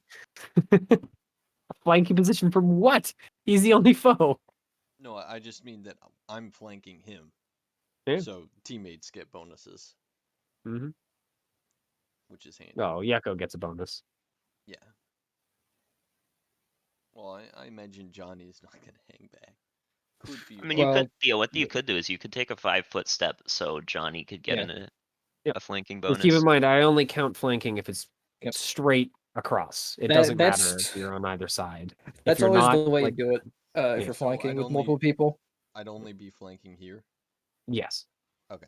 D: A flanking position from what? He's the only foe.
E: No, I just mean that I'm flanking him.
D: Yeah.
E: So teammates get bonuses,
D: Mm-hmm.
E: which is handy.
D: Oh, Yeko gets a bonus.
E: Yeah. Well, I imagine Johnny's not gonna hang back. Could be
C: I mean,
E: wrong.
C: you could,
B: Well,
C: what you could do is you could take a 5-foot step so Johnny could get
B: Yeah.
C: in
D: Yep.
C: a flanking
D: Just keep
C: bonus.
D: in mind, I only count flanking if it's
B: Yep.
D: straight across. It
B: That-
D: doesn't matter
B: that's-
D: if you're on either side. If
B: That's
D: you're
B: always
D: not,
B: the way
D: like,
B: you do it. If
D: yeah.
B: you're
E: So
B: flanking
E: I'd
B: with
E: only-
B: multiple people.
E: I'd only be flanking here.
D: yes.
E: Okay.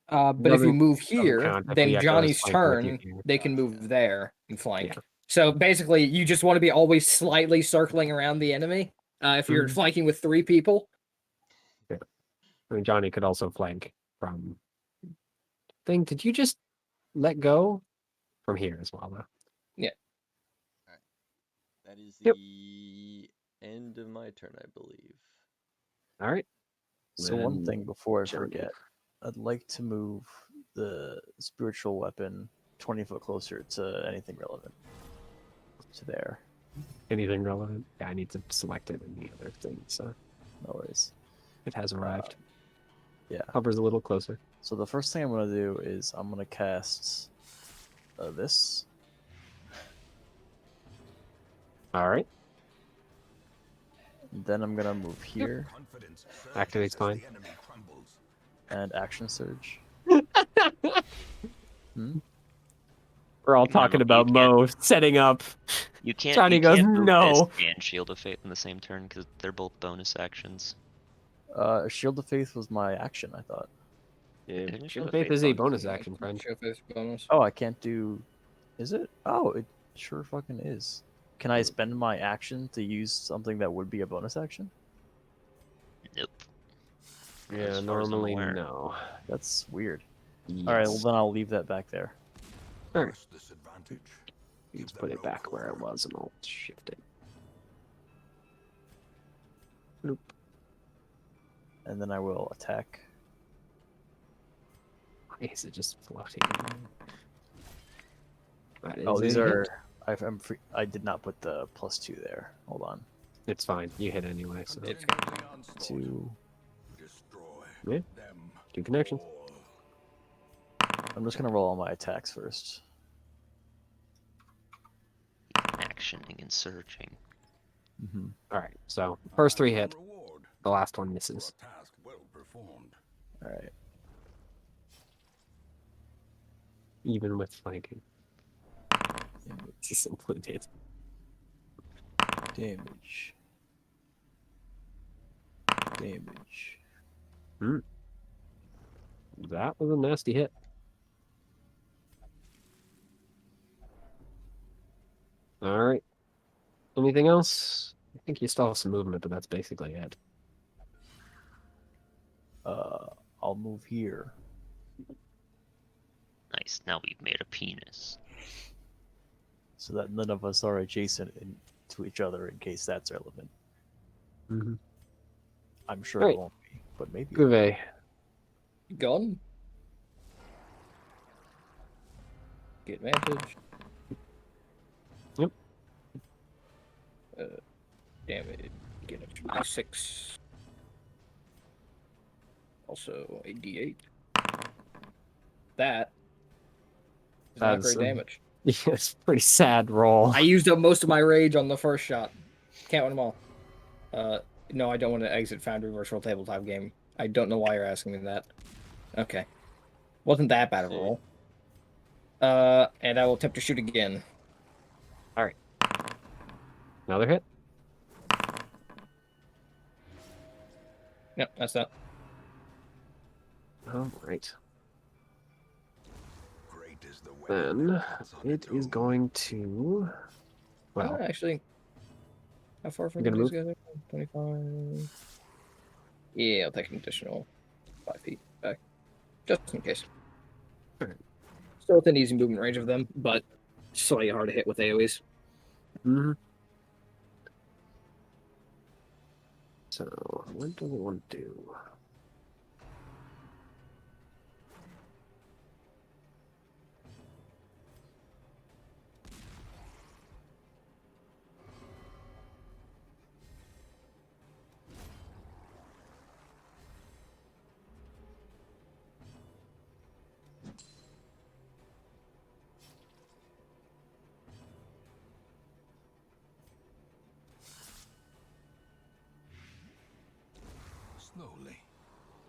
B: But if
D: Doesn't-
B: you move
D: doesn't
B: here,
D: count if
B: then
D: the Yeko is
B: Johnny's
D: flanking with you
B: turn,
D: here.
B: they can
E: Gotcha.
B: move there and flank.
D: Yeah.
B: So basically, you just want to be always slightly circling around the enemy. If you're
D: Mhm.
B: flanking with 3 people,
D: I mean, Johnny could also flank from. Did you just let go from here as well, though?
E: That is
D: Yep.
E: the end of my turn, I believe.
D: All right.
A: So one
D: Then
A: thing before I
D: Johnny.
A: forget, I'd like to move the spiritual weapon 20 foot closer to anything relevant. To there.
D: Anything relevant? Yeah, I need to select it in the other thing, so
A: No worries.
D: it has arrived.
A: Yeah.
D: Hovers a little closer.
A: So the first thing I'm going to do is I'm going to cast this.
D: All right.
A: Then I'm going to move here
F: Confidence surges
D: Activates
F: as
D: fine.
F: the enemy crumbles.
A: and action surge.
D: We're all
C: No,
D: talking
C: you
D: about
C: can't.
D: Mo setting up.
C: You can't.
D: Johnny
C: you
D: goes,
C: can't move
D: "No."
C: this and Shield of Faith in the same turn because they're both bonus actions.
A: Shield of Faith was my action, I thought.
D: Yeah,
C: Isn't
D: Shield
C: Shield
D: of
C: of
D: Faith
C: Faith
D: is a
C: bonus?
D: bonus action, friend.
B: show face bonus.
A: Oh, I can't do. Is it? Oh, it sure fucking is. Can I spend my action to use something that would be a bonus action?
C: Nope.
D: Yeah,
C: As far as I'm
D: normally
C: aware.
D: no.
A: That's weird.
D: Yes.
A: All right, well then I'll leave that back there.
D: All right.
F: Press this advantage.
D: Let's
F: Give
D: put
F: them
D: it
F: no
D: back where it
F: cover.
D: was, and I'll shift it. Bloop.
A: And then I will attack.
D: Why is it just floating? That is
A: Oh, these
D: a hit.
A: are. I'm free. I did not put the +2 there. Hold on.
D: It's fine. You hit anyway, so
B: It's
F: Continue the onslaught.
A: 2.
F: Destroy
D: Yeah.
F: them
D: 2 connections.
F: all.
A: I'm just gonna roll all my attacks first.
C: Actioning and surging.
A: Mm-hmm.
D: All right. So first 3 hit.
F: Reward
D: The last one
F: for a
D: misses.
F: task well performed.
A: All right.
D: Even with flanking. It's included.
A: Damage. Damage.
D: That was a nasty hit. All right. Anything else? I think you still have some movement, but that's basically it.
A: I'll move here.
C: Nice. Now we've made a penis.
A: So that none of us are adjacent to each other in case that's relevant.
D: Mm-hmm.
A: I'm sure
D: Right.
A: it won't be, but maybe.
D: Groove.
B: Gone. Get advantage.
D: Yep.
B: Damage. Get a 6. Also a D8. That is not
D: That's,
B: great damage.
D: Yeah, it's a pretty sad roll.
B: I used up most of my rage on the first shot. Can't win them all. No, I don't want to exit Foundry Virtual Tabletop Game. I don't know why you're asking me that. Okay. Wasn't that bad of a
E: See.
B: roll. And I will attempt to shoot again.
D: Another hit.
B: Yep, that's that.
D: All right.
F: Great is the weapon
D: Then
F: that stands on
D: it
F: its
D: is
F: own.
D: going to. Well,
B: Actually, how far from
D: You gonna
B: these guys are? 25. Yeah, I'll take an additional 5 feet back. Just in case. Still within easy movement range of them, but slightly hard to hit with AoEs.
D: Mm-hmm. So, what do we want to do?
F: Slowly,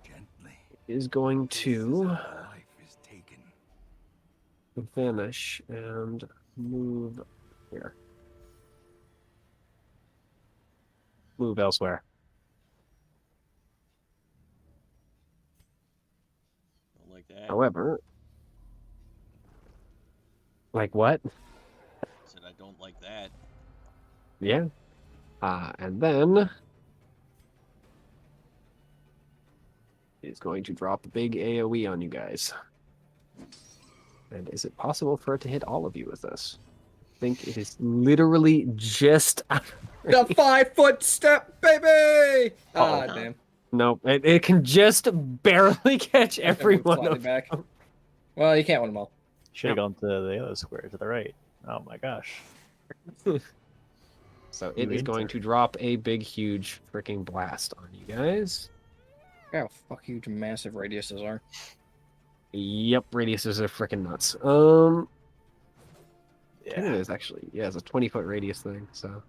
F: gently.
D: Is going
F: This is
D: to
F: how life is taken.
D: vanish and move here. Move elsewhere.
E: Don't like that.
D: However, like what?
E: Said I don't like that.
D: Yeah. And then is going to drop a big AoE on you guys. And is it possible for it to hit all of you with this? I think it is literally just.
B: The 5-foot step, baby! Ah,
C: no.
B: damn.
D: No, it can just barely catch
B: I have to
D: every
B: move
D: one
B: slightly
D: of
B: back.
D: them.
B: Well, you can't win them all.
A: Should have gone to the other square to the right. Oh my gosh.
D: So
A: You
D: it is going
A: enter.
D: to drop a big, huge freaking blast on you guys.
B: Look how fuck huge massive radiuses are.
D: Yep, radiuses are freaking nuts. It
A: Yeah.
D: is actually, yeah, it's a 20-foot radius thing. So,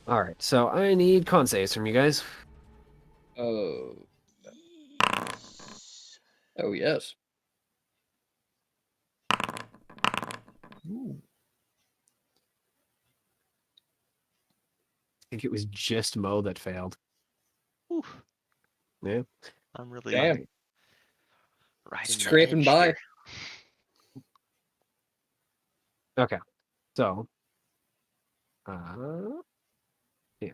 D: all right. So I need con saves from you guys.
B: Oh.
E: Yes.
B: Oh, yes.
A: Ooh.
D: I think it was just Mo that failed.
C: Whew,
D: Yeah.
C: I'm really
B: Damn.
D: Right.
C: riding the
B: Scraping
C: edge
B: by.
C: here.
D: Okay. So, uh, yeah.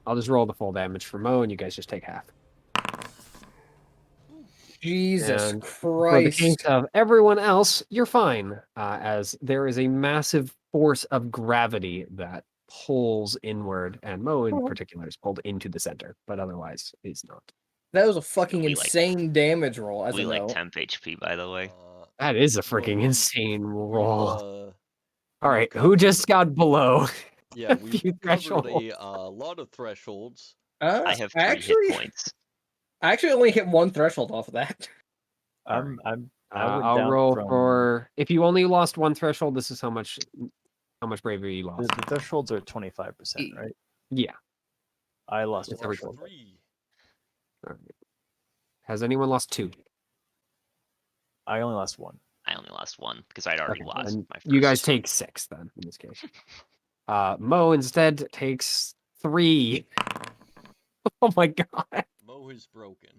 D: I'll just roll the full damage for Mo, and you guys just take half.
B: Jesus
D: And for the case
B: Christ.
D: of everyone else, you're fine, as there is a massive force of gravity that pulls inward, and Mo in particular is pulled into the center, but otherwise he's not.
B: That was a fucking
C: We like-
B: insane damage roll, as
C: We
B: a
C: like
B: note.
C: temp HP, by the way.
D: That is a freaking
E: Well,
D: insane
E: we've,
D: roll.
E: we've
D: All right, who just got below
E: Yeah,
D: a
E: we've
D: few
E: covered
D: thresholds?
E: a lot of thresholds.
C: I have 3 hit points.
B: I actually only hit 1 threshold off of that.
A: I went
D: I'll
A: down
D: roll
A: from
D: for if you only lost 1 threshold. This is how much bravery you
A: the,
D: lost.
A: the thresholds are at 25%, right?
D: Yeah.
A: I lost
D: It's
A: a
D: every
A: threshold.
E: 3.
D: All right. Has anyone lost 2?
A: I only lost 1.
C: I only lost 1 because I'd already
D: Okay,
C: lost
D: then
C: my first.
D: you guys take 6 then in this case. Mo instead takes 3. Oh my god.
E: Mo is broken.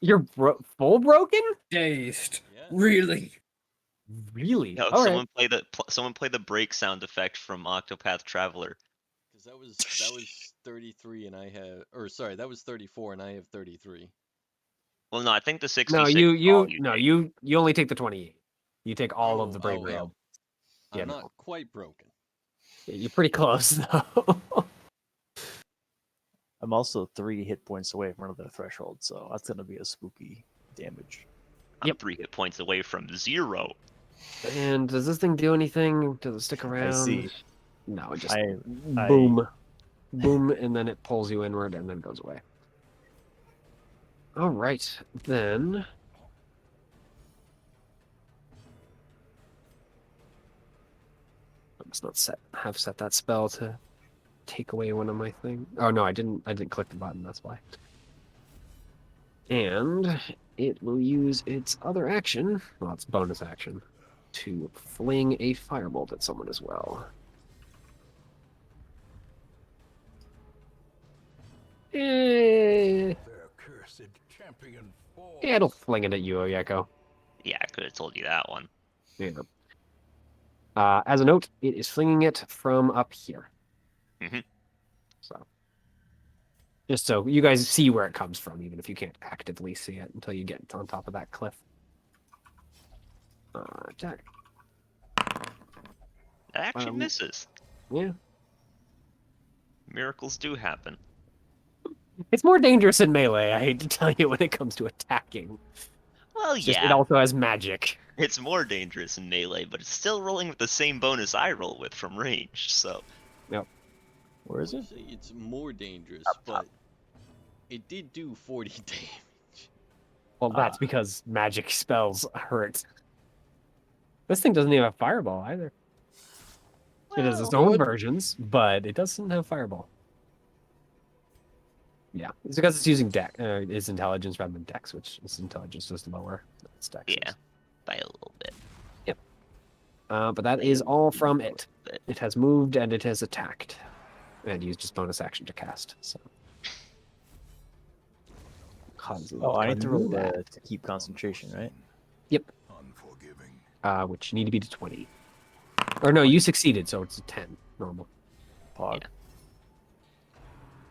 D: You're full broken?
B: Dazed.
E: Yeah.
B: Really?
D: Really?
C: No,
D: All right.
C: someone play the break sound effect from Octopath Traveler.
E: Because that was 33 and I have, or sorry, that was 34 and I have 33.
C: Well, no, I think the 66.
D: No,
C: is
D: you
C: all
D: no,
C: take.
D: you only take the 28. You take all of the bravery.
E: Oh.
D: Yeah,
E: I'm
D: no.
E: not quite broken.
D: Yeah, you're pretty close though.
A: I'm also 3 hit points away from another threshold, so that's gonna be a spooky damage.
C: I'm
D: Yep.
C: 3 hit points away from 0.
D: And does this thing do anything? Does it stick around?
A: I see.
D: No, it just
A: I
D: boom, boom, and then it pulls you inward and then goes away. All right, then. I must not have set that spell to take away one of my things. Oh no, I didn't click the button. That's why. And it will use its other action, well, its bonus action, to fling a firebolt at someone as well.
F: Their cursed champion falls.
D: Yeah, it'll fling it at you, Oyeko.
C: Yeah, I could have told you that one.
D: Yeah. As a note, it is flinging it from up here.
C: Mhm.
D: So Just so you guys see where it comes from, even if you can't actively see it until you get on top of that cliff. Attack.
C: That actually misses.
D: Yeah.
C: Miracles do happen.
D: It's more dangerous in melee, I hate to tell you, when it comes to attacking.
C: Well,
D: It's just,
C: yeah,
D: it also has magic.
C: it's more dangerous in melee, but it's still rolling with the same bonus I roll with from range, so...
A: Where is
E: I
A: it?
E: would say it's more dangerous,
A: Up top.
E: but it did do 40 damage.
D: Well, that's because magic spells hurt. This thing doesn't even have fireball either. It has its own versions, but it doesn't have fireball. Yeah, it's because it's using dex, its intelligence rather than dex, which its intelligence is lower than its dex.
C: Yeah, by a little bit.
D: Yep. But that
C: By
D: is
C: a
D: all from
C: little
D: it.
C: bit.
D: It has moved and it has attacked. And used its bonus action to cast, so.
A: Oh, I need to roll
D: that.
A: to keep concentration, right?
D: Yep.
F: Unforgiving.
D: Which you need to be to 20. Or no, you succeeded, so it's a 10 normal.
A: Pog.
C: Yeah.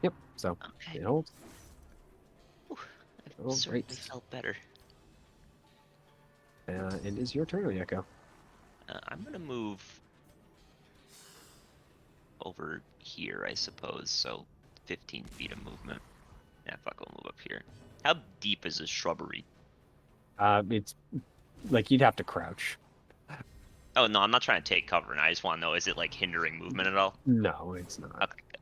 D: Yep. So
C: Okay.
D: it holds.
C: I've
D: Oh,
C: certainly
D: great.
C: felt better.
D: It is your turn, Oyeko.
C: I'm gonna move over here, I suppose, so 15 feet of movement. Yeah, fuck, I'll move up here. How deep is this shrubbery?
D: It's like you'd have to crouch.
C: Oh, no, I'm not trying to take cover, and I just want to know, is it, like, hindering movement at all?
D: No, it's not.
C: Okay, good.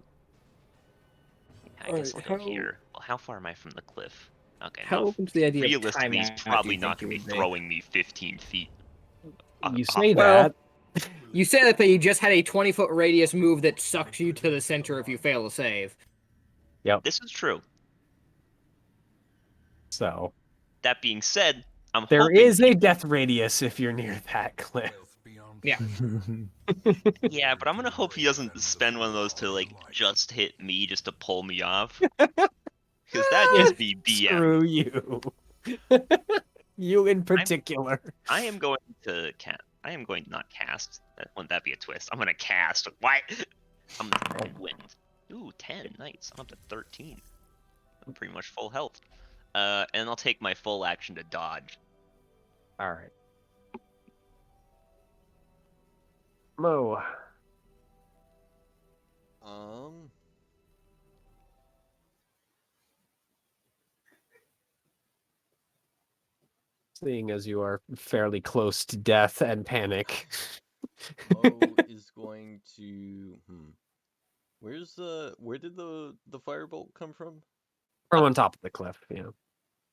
C: Yeah, I guess I'll go here. Well, how far am I from the cliff? Okay,
B: How
C: no,
B: open to the idea of
C: realistically, he's
B: timeout do
C: probably
B: you
C: not
B: think
C: going
B: you
C: to be
B: would be?
C: throwing me 15 feet.
D: You
C: off
D: say
C: the-
B: Well,
D: that.
B: You say that, but you just had a 20-foot radius move that sucks you to the center if you fail a save.
D: Yep.
C: This is true.
D: So
C: That being said, I'm
D: there
C: hoping
D: is a
C: people-
D: death radius if you're near that cliff.
B: Yeah.
C: Yeah, but I'm gonna hope he doesn't spend one of those to, like, just hit me just to pull me off. Because that'd just be BM.
D: Screw you. You in particular.
C: I am going to I am going to not cast. Wouldn't that be a twist? I'm gonna cast. Why? I'm gonna win. Ooh, 10. Nice. I'm up to 13. I'm pretty much full health. And I'll take my full action to dodge.
D: All right. Mo. Seeing as you are fairly close to death and panic.
E: Mo is going to. Where did the firebolt come from?
D: From on top of the cliff, yeah.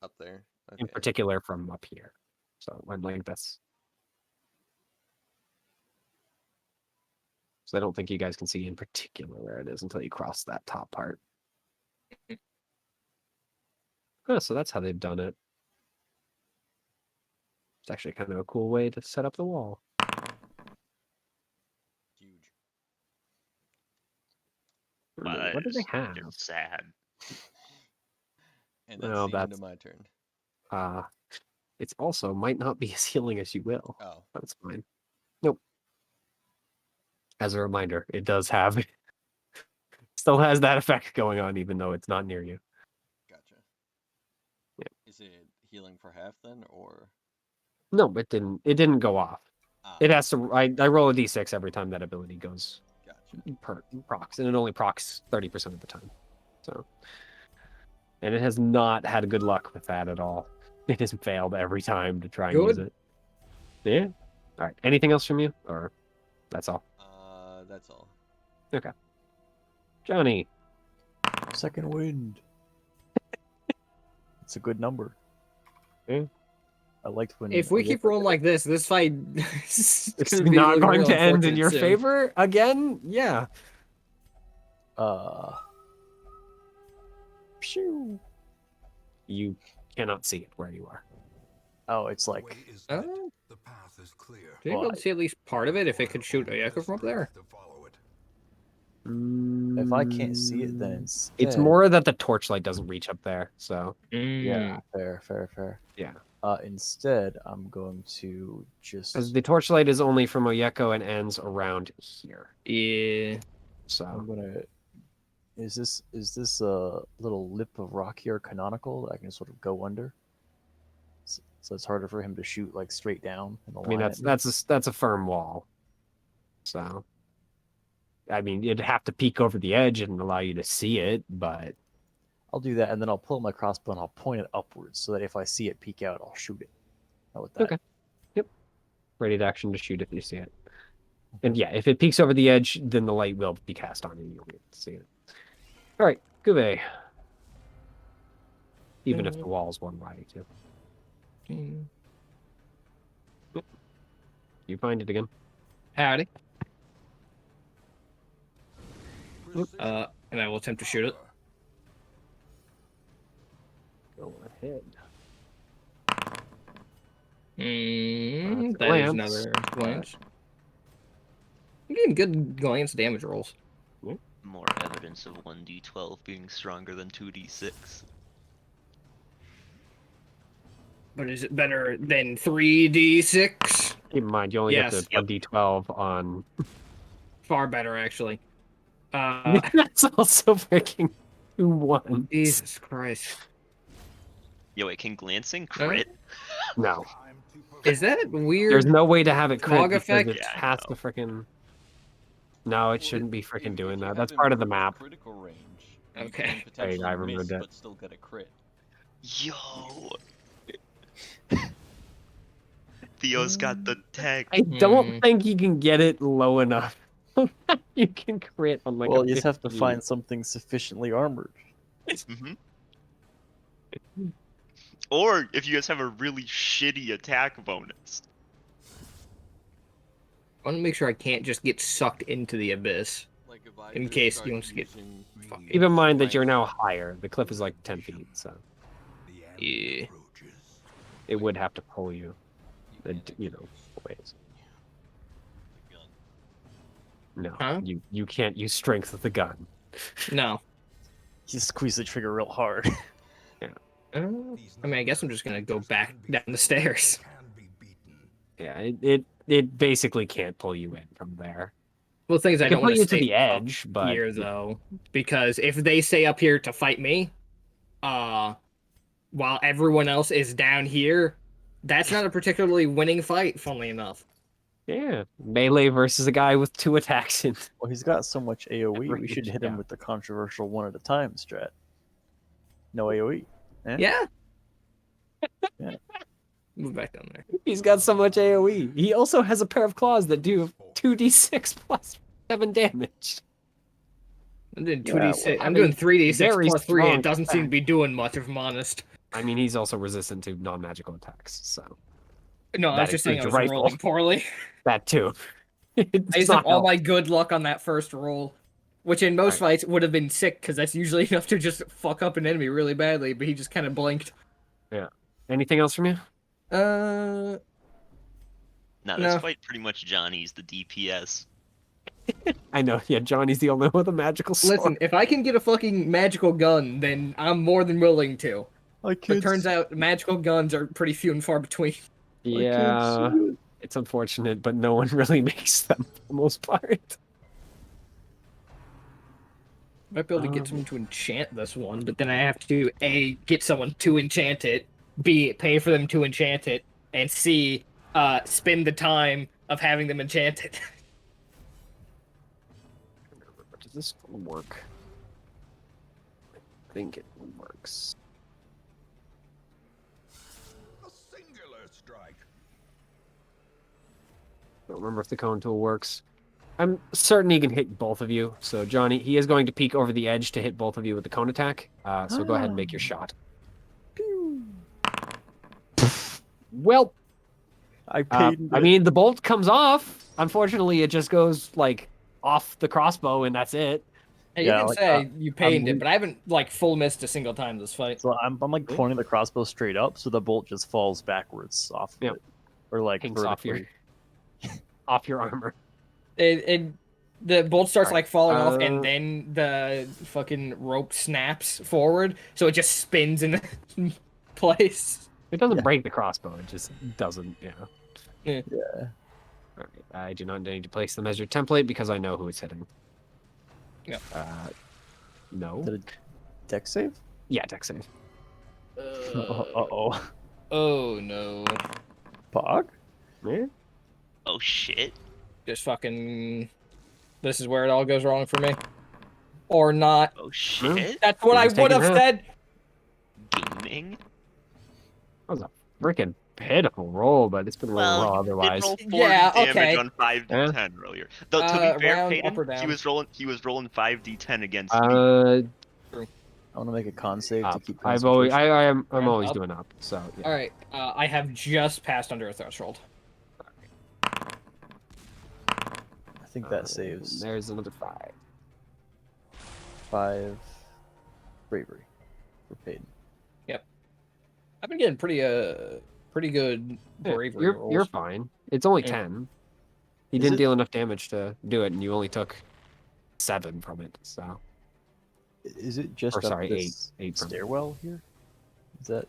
E: Up there. Okay.
D: In particular from up here. So when like this. So I don't think you guys can see in particular where it is until you cross that top part. Oh, so that's how they've done it. It's actually kind of a cool way to set up the wall.
E: Huge.
C: Wow, that
D: What do they
C: is
D: have?
C: just sad.
E: And that's
D: Well,
E: the end
D: that's-
E: of my turn.
D: It's also might not be as healing as you will.
E: Oh.
D: That's fine. Nope. As a reminder, it does have still has that effect going on even though it's not near you.
E: Gotcha.
D: Yeah.
E: Is it healing for half then, or?
D: No, it didn't go off.
E: Ah,
D: It has to I roll a d6 every time that ability goes
E: Gotcha.
D: procs, and it only procs 30% of the time. So and it has not had good luck with that at all. It has failed every time to try and use
B: Good.
D: it. Yeah. All right. Anything else from you, or that's all?
E: That's all.
D: Okay. Johnny.
A: Second wind. It's a good number.
D: Yeah.
A: I liked when.
B: If we keep rolling like this fight
D: It's
B: gonna be
D: not
B: looking
D: going
B: real
D: to end in
B: unfortunate
D: your
B: soon.
D: favor again. Yeah.
A: Phew.
D: You cannot see it where you are.
A: Oh, it's like.
B: Oh.
F: The path is clear.
B: Do you be able to see at least part of it if it could shoot Oyeko from up there?
A: If I can't see it, then instead...
D: It's more that the torchlight doesn't reach up there. So
A: Yeah, fair.
D: yeah.
A: Instead, I'm going to just.
D: Because the torchlight is only from Oyeko and ends around here.
B: Yeah.
A: I'm
D: So
A: gonna Is this a little lip of rock here canonical that I can sort of go under? So it's harder for him to shoot like straight down in the
D: I mean,
A: line.
D: that's a firm wall. So, I mean, it'd have to peek over the edge and allow you to see it, but
A: I'll do that, and then I'll pull my crossbow and I'll point it upwards so that if I see it peek out, I'll shoot it. How about that?
D: okay. Yep. Ready to action to shoot if you see it. And yeah, if it peeks over the edge, then the light will be cast on you. You'll be able to see it. All right, Gouvet. Even if the wall's one wide, too. You find it again.
B: Howdy.
F: Precision
B: And I will attempt to shoot it.
D: Go ahead.
B: Mm,
D: That's a
B: that is
D: glance,
B: another
D: but-
B: glance. I'm getting good glance damage rolls.
C: More evidence of 1d12 being stronger than 2d6.
B: But is it better than 3d6?
D: Keep in mind, you only get
B: Yes.
D: the 1d12 on.
B: Far better, actually. Uh,
D: That's also freaking 2-1.
B: Jesus Christ.
C: Yo, wait, can glancing crit?
D: No,
F: time to
B: Is that weird?
D: there's no way to have it crit
B: Fog
D: because
B: effect?
D: it
C: Yeah, I
D: has
C: know.
D: to freaking. No, it
E: Well,
D: shouldn't be
E: if
D: freaking
E: you
D: doing that.
E: have
D: That's
E: him
D: part of the
E: within
D: map.
E: Critical range. You
B: Okay.
E: can
D: There you go,
E: potentially
D: I remembered
E: miss,
D: that.
E: but still get a crit.
C: Yo! Theo's got the tag.
D: I don't
B: Hmm.
D: think you can get it low enough. You can crit on like
A: Well,
D: a
A: you just have to
D: 15.
A: find something sufficiently armored.
C: Hmm. Or if you guys have a really shitty attack bonus.
B: I want to make sure I can't just get sucked into the abyss.
E: Like if I
B: In
E: just
B: case
E: start
B: you don't get
E: using fucking
D: Keep in mind that you're
E: strength-
D: now higher. The cliff is like 10 feet, so
F: The end
B: Yeah.
F: approaches.
D: it would have to pull you,
E: you can't
D: you know,
E: actually
D: ways.
E: use the gun.
D: No,
B: Huh?
D: you can't use strength with the gun.
B: No.
A: You squeeze the trigger real hard.
B: I mean, I guess I'm just gonna go back down the stairs.
F: Can be beaten.
D: Yeah, it basically can't pull you in from there.
B: Well, the thing is,
D: It
B: I
D: can
B: don't
D: pull
B: want
D: you
B: to
D: to
B: stay
D: the edge,
B: up
D: but
B: here though, because if they stay up here to fight me, while everyone else is down here, that's not a particularly winning fight. Funnily enough.
D: yeah, melee versus a guy with 2 attacks in.
A: Well, he's got so much AoE, we should
D: Range,
A: hit him
D: yeah.
A: with the controversial one at a time strat. No AoE. Eh?
B: Yeah.
A: Yeah.
B: Move back down there.
D: He's got so much AoE. He also has a pair of claws that do 2d6 plus 7 damage.
B: I'm doing
A: Yeah,
B: 2d6.
A: well,
D: I
B: I'm
D: mean,
B: doing 3d6
D: very
B: plus 3.
D: strong
B: It doesn't seem to
D: attack.
B: be doing much, if I'm honest.
D: I mean, he's also resistant to non-magical attacks, so
B: No, I
D: That
B: was just saying I
D: includes
B: was
D: your rifle.
B: rolling poorly.
D: that too.
B: I used up all my good luck on that first roll, which in most
D: Right.
B: fights would have been sick because that's usually enough to just fuck up an enemy really badly. But he just kind of blinked.
D: Anything else from you?
B: Uh,
C: Nah,
B: No.
C: this fight pretty much Johnny's the DPS.
D: I know. Yeah, Johnny's the only one with a magical sword.
B: listen, if I can get a fucking magical gun, then I'm more than willing to.
A: I
B: But
A: can't
B: turns
A: see
B: out magical guns are pretty few and far between.
A: I can't
D: Yeah,
A: see it.
D: it's unfortunate, but no one really makes them for the most part.
B: Might be able to get someone to enchant this one, but then I have to A, get someone to enchant it, B, pay for them to enchant it, and C, spend the time of having them enchant it.
D: Does this work? I think it works.
F: A singular strike.
D: Don't remember if the cone tool works. I'm certain he can hit both of you. So Johnny, he is going to peek over the edge to hit both of you with the cone attack. So go ahead and make your shot. Well,
A: I paid.
D: I mean, the bolt comes off. Unfortunately, it just goes like off the crossbow, and that's it.
B: Hey,
A: Yeah,
B: you can
A: like,
B: say you pained
A: I'm-
B: it, but I haven't like full missed a single time this fight.
A: So I'm like pointing the crossbow straight up, so the bolt just falls backwards off of
D: Yep.
A: it, or like
D: Hangs off your
A: vertically.
D: off your armor.
B: The bolt starts
D: Alright,
B: like falling off, and
D: uh,
B: then the fucking rope snaps forward, so it just spins in place.
D: It doesn't
A: Yeah.
D: break the crossbow. It just doesn't. Yeah.
B: Yeah.
A: Yeah.
D: All right. I do not need to place them as your template because I know who it's hitting.
B: Yep.
D: No.
A: Is that a deck save?
D: Yeah, deck save.
A: Uh-oh.
B: Oh no.
A: Pog?
D: Yeah.
C: Oh shit.
B: Just fucking. This is where it all goes wrong for me. Or not.
C: Oh shit.
B: That's what
D: You're
B: I
D: just
B: would
D: taking
B: have
D: half.
B: said.
C: Gaming.
D: That was a freaking pitiful roll, but it's been rolling well
C: Well, he did
D: otherwise.
C: roll 40
B: Yeah,
C: damage
B: okay.
C: on 5d10
D: Yeah.
C: earlier. Though to be fair,
B: Round up
C: Paeden,
B: or down?
C: he was rolling 5d10 against me.
D: Uh,
A: I want to make a con save to
D: up.
A: keep
D: I've always,
A: concentration.
D: I'm
B: Round
D: always
B: up.
D: doing up. So yeah.
B: All right. I have just passed under a threshold.
A: I think that saves
D: There's another 5.
A: 5 bravery for Paeden.
B: I've been getting pretty good
D: Yeah,
B: bravery
D: you're
B: rolls.
D: fine. It's only
B: Yeah.
D: 10. He
A: Is
D: didn't
A: it?
D: deal enough damage to do it, and you only took 7 from it. So,
A: Is it just
D: or
A: up
D: sorry,
A: this
D: 8 from it.
A: stairwell here? Does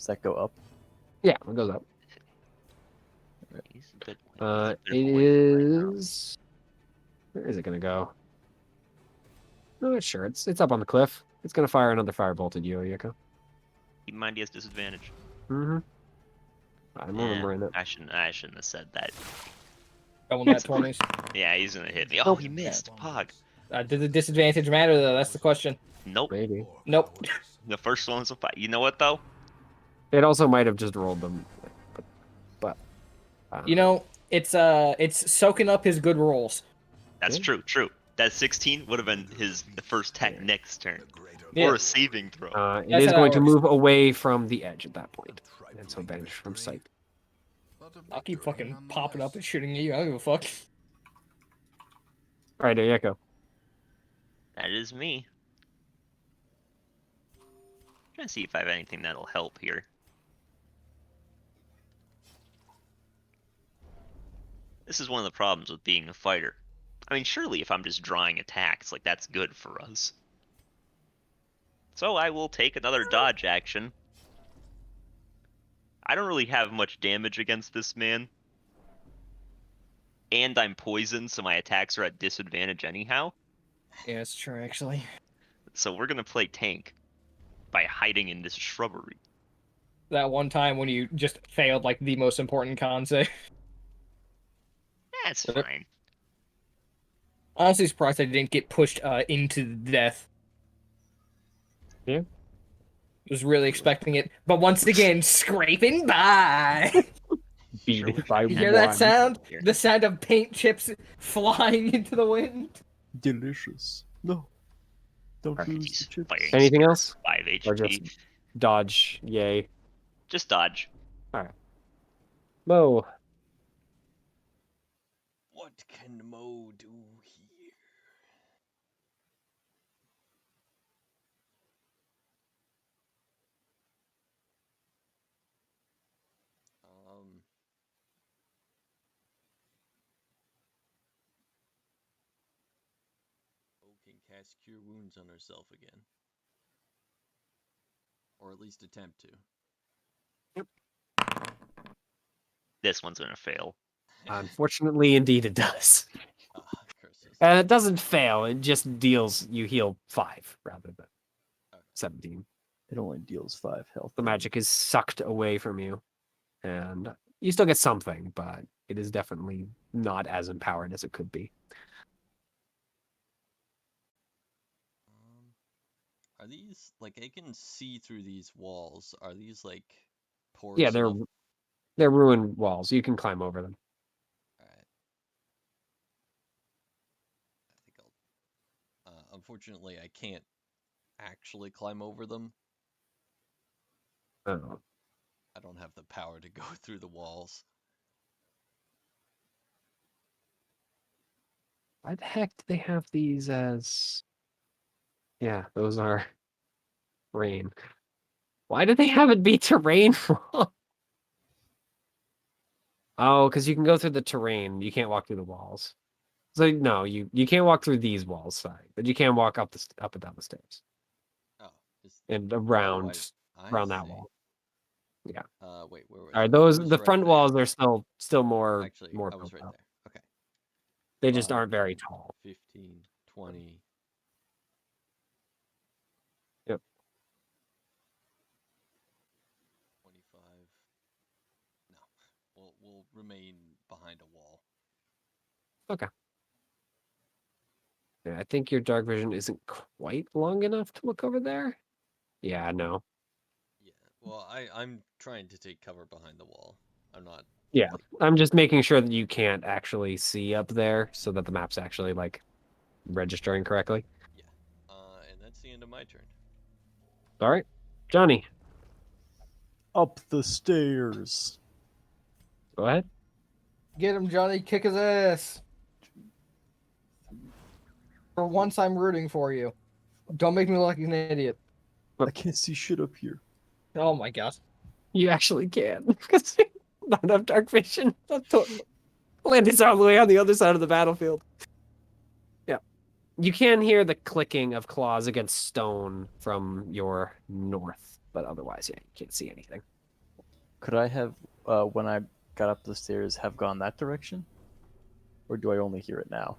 A: that go up?
D: Yeah, it goes up.
C: He's a bit, he's a bit
D: It
C: of a ways away now.
D: is. Where is it gonna go? No, sure. It's up on the cliff. It's gonna fire another firebolt at you, Yoko.
C: Keep in mind he has disadvantage.
D: Mm-hmm. I'm remembering it.
C: I shouldn't have said that.
B: Double nat 20s.
C: Yeah, he's gonna hit me. Oh, he missed. Pog.
B: Did the disadvantage matter though? That's the question.
C: Nope.
D: Maybe.
B: Nope.
C: The first one was a 5. You know what though?
D: It also might have just rolled them, but
B: You know, it's soaking up his good rolls.
C: That's
D: Yeah.
C: true. That 16 would have been the first tech next turn,
B: Yeah.
C: or a saving throw.
D: it
B: That's
D: is
B: how
D: going
B: that
D: to
B: works.
D: move away from the edge at that point, and so vanish from sight.
B: I'll keep fucking popping up and shooting at you. I don't give a fuck.
D: All right, Yoko.
C: That is me. Trying to see if I have anything that'll help here. This is one of the problems with being a fighter. I mean, surely if I'm just drawing attacks, like that's good for us. So I will take another dodge action. I don't really have much damage against this man. And I'm poisoned, so my attacks are at disadvantage anyhow.
B: Yeah, it's true actually.
C: So we're gonna play tank by hiding in this shrubbery.
B: That one time when you just failed like the most important con save.
C: That's fine.
B: Honestly surprised I didn't get pushed into death.
D: Yeah.
B: Was really expecting it, but once again, scraping by.
D: Beat
C: Sure,
D: it by
B: You hear
D: one.
B: that sound? The sound of paint chips flying into the wind.
A: Delicious. No. Don't
C: Look at
A: lose
C: these
A: the chips.
C: fighting
D: Anything
C: spirits,
D: else?
C: 5 HP.
D: Or just dodge? Yay.
C: Just dodge.
D: Mo.
E: What can Mo do here? Mo can cast Cure Wounds on herself again. Or at least attempt to.
C: This one's gonna fail.
D: Unfortunately, indeed, it does.
E: Curses.
D: And it doesn't fail. It just deals. You heal 5 rather than 17.
A: It only deals 5 health.
D: The magic is sucked away from you, and you still get something, but it is definitely not as empowered as it could be.
E: Are these like I can see through these walls? Are these like porous?
D: Yeah,
E: enough?
D: they're ruined walls. You can climb over them.
E: Alright. I think I'll. Unfortunately, I can't actually climb over them.
D: Oh.
E: I don't have the power to go through the walls.
D: Why the heck do they have these as? Yeah, those are rain. Why do they have it be terrain? Oh, because you can go through the terrain. You can't walk through the walls. So no, you can't walk through these walls, sorry, but you can walk up up and down the stairs
E: Oh,
D: and
E: oh,
D: around
E: I
D: around that
E: see.
D: wall. Yeah.
E: Wait, where was
D: All right,
E: I?
D: those
E: I was
D: the
E: right
D: front
E: there.
D: walls are still more
E: Actually,
D: more
E: I was
D: built
E: right
D: up.
E: there. Okay.
D: They just
E: 5,
D: aren't very tall.
E: 15, 20. remain behind a wall.
D: Yeah, I think your dark vision isn't quite long enough to look over there. Yeah, no.
E: Yeah. Well, I'm trying to take cover behind the wall. I'm not.
D: Yeah, I'm just making sure that you can't actually see up there so that the map's actually like registering correctly.
E: Yeah. And that's the end of my turn.
D: All right, Johnny,
A: Up the stairs.
D: go ahead.
B: Get him, Johnny. Kick his ass. For once, I'm rooting for you. Don't make me look like an idiot.
A: I can't see shit up here.
B: Oh my god.
D: You actually can because not enough dark vision. Landis all the way on the other side of the battlefield. Yeah, you can hear the clicking of claws against stone from your north, but otherwise, yeah, you can't see anything.
A: Could I have, when I got up the stairs, have gone that direction? Or do I only hear it now?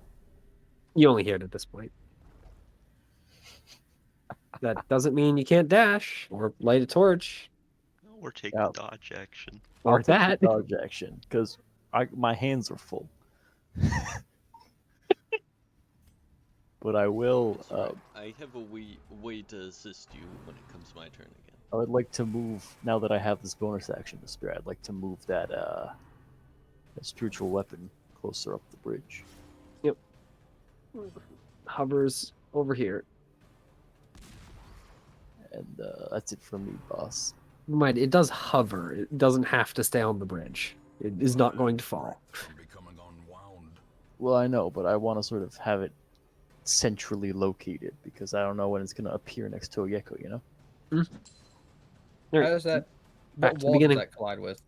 D: You only hear it at this point. That doesn't mean you can't dash or light a torch
C: Or take
A: Yeah.
C: the dodge action.
D: or
A: I'll take
D: that.
A: the dodge action, because my hands are full. But I will.
E: That's right. I have a way to assist you when it comes my turn again.
A: I would like to move now that I have this bonus action to spare. I'd like to move that spiritual weapon closer up the bridge.
D: Hovers over here.
A: And that's it for me, boss.
D: Mind, it does hover. It doesn't have to stay on the bridge. It is not going to fall.
F: From becoming unwound.
A: Well, I know, but I want to sort of have it centrally located because I don't know when it's going to appear next to a gecko, you know?
D: All
B: How
D: right,
B: does that?
D: back
B: What
D: to the
B: wall does
D: beginning.
B: that collide with?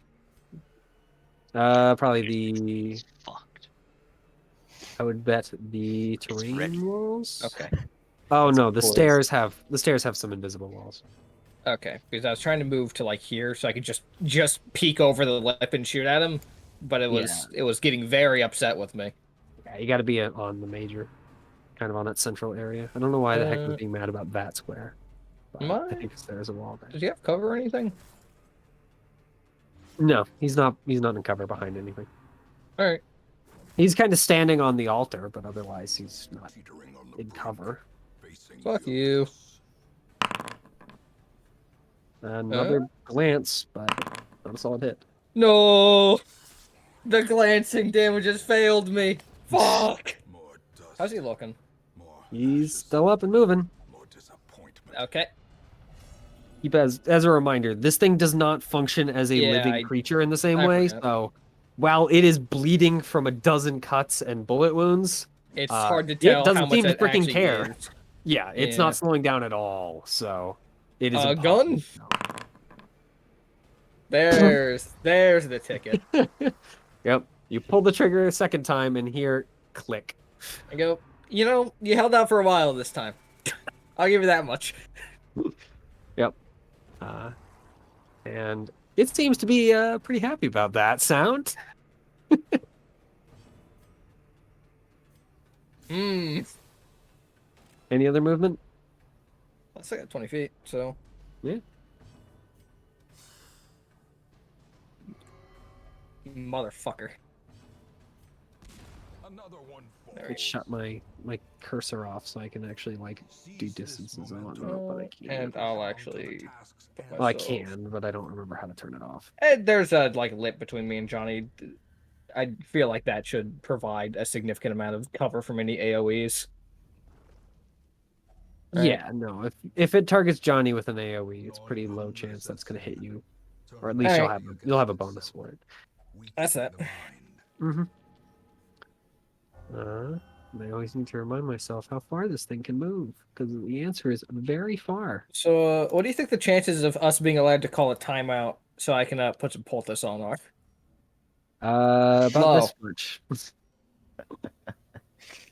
D: Probably the.
C: It's fucked.
D: I would bet the
C: It's
D: terrain
C: ready.
D: walls.
B: Okay.
D: Oh
A: That's
D: no, the
A: poised.
D: stairs have some invisible walls.
B: Okay. Because I was trying to move to like here so I could just peek over the lip and shoot at him, but it was getting very upset with me.
D: Yeah, you got to be on the major, kind of on that central area. I don't know why the heck
B: Uh,
D: we're being mad about that square. But
B: Am I?
D: I think there's a wall there.
B: Does he have cover or anything?
D: No, he's not. He's not in cover behind anything.
B: All right.
D: He's kind of standing on the altar, but otherwise he's not
F: Teetering on the
D: in
F: brink,
D: cover.
F: facing
B: Fuck
F: the
B: you.
F: abyss.
D: Another glance, but not a solid hit.
B: No. The glancing damage has failed me. Fuck.
F: More dust.
B: How's he looking?
F: More
D: He's
F: ashes,
D: still up and moving.
F: more disappointment.
B: Okay.
D: Keep as a reminder, this thing does not function as a
B: Yeah,
D: living creature in the same
B: I
D: way.
B: forgot.
D: So, while it is bleeding from a dozen cuts and bullet wounds,
B: It's
D: Uh,
B: hard to
D: it
B: tell
D: doesn't
B: how much
D: seem to
B: it
D: freaking
B: actually
D: care.
B: is.
D: yeah, it's
B: Yeah.
D: not slowing down at all. So, it is
B: A
D: impossible
B: gun?
D: to tell.
B: There's the ticket.
D: Yep. You pull the trigger a second time and hear click.
B: I go, you held out for a while this time. I'll give you that much.
D: Yep. And it seems to be pretty happy about that sound.
B: Hmm.
D: Any other movement?
B: I still got 20 feet, so.
D: Yeah.
B: Motherfucker.
F: Another one
D: I
F: falls.
D: shut my cursor off so I can actually like do
F: Seize this
D: distances and
F: momentum.
D: whatnot, but I can't.
B: And I'll
F: Down to the
B: actually.
F: tasks
B: put
F: at
D: Well, I
B: myself-
D: can, but I don't remember how to turn it off.
B: There's a lip between me and Johnny. I feel like that should provide a significant amount of cover from any AoEs. Right.
D: Yeah, no. If it targets Johnny with an AoE, it's pretty low chance that's gonna hit you, or at least
B: Alright.
D: you'll have a bonus for it.
B: That's it.
D: Mm-hmm. I always need to remind myself how far this thing can move, because the answer is very far.
B: So, what do you think the chances of us being allowed to call a timeout so I can put some poultice on are?
D: About
B: Low.
D: this much.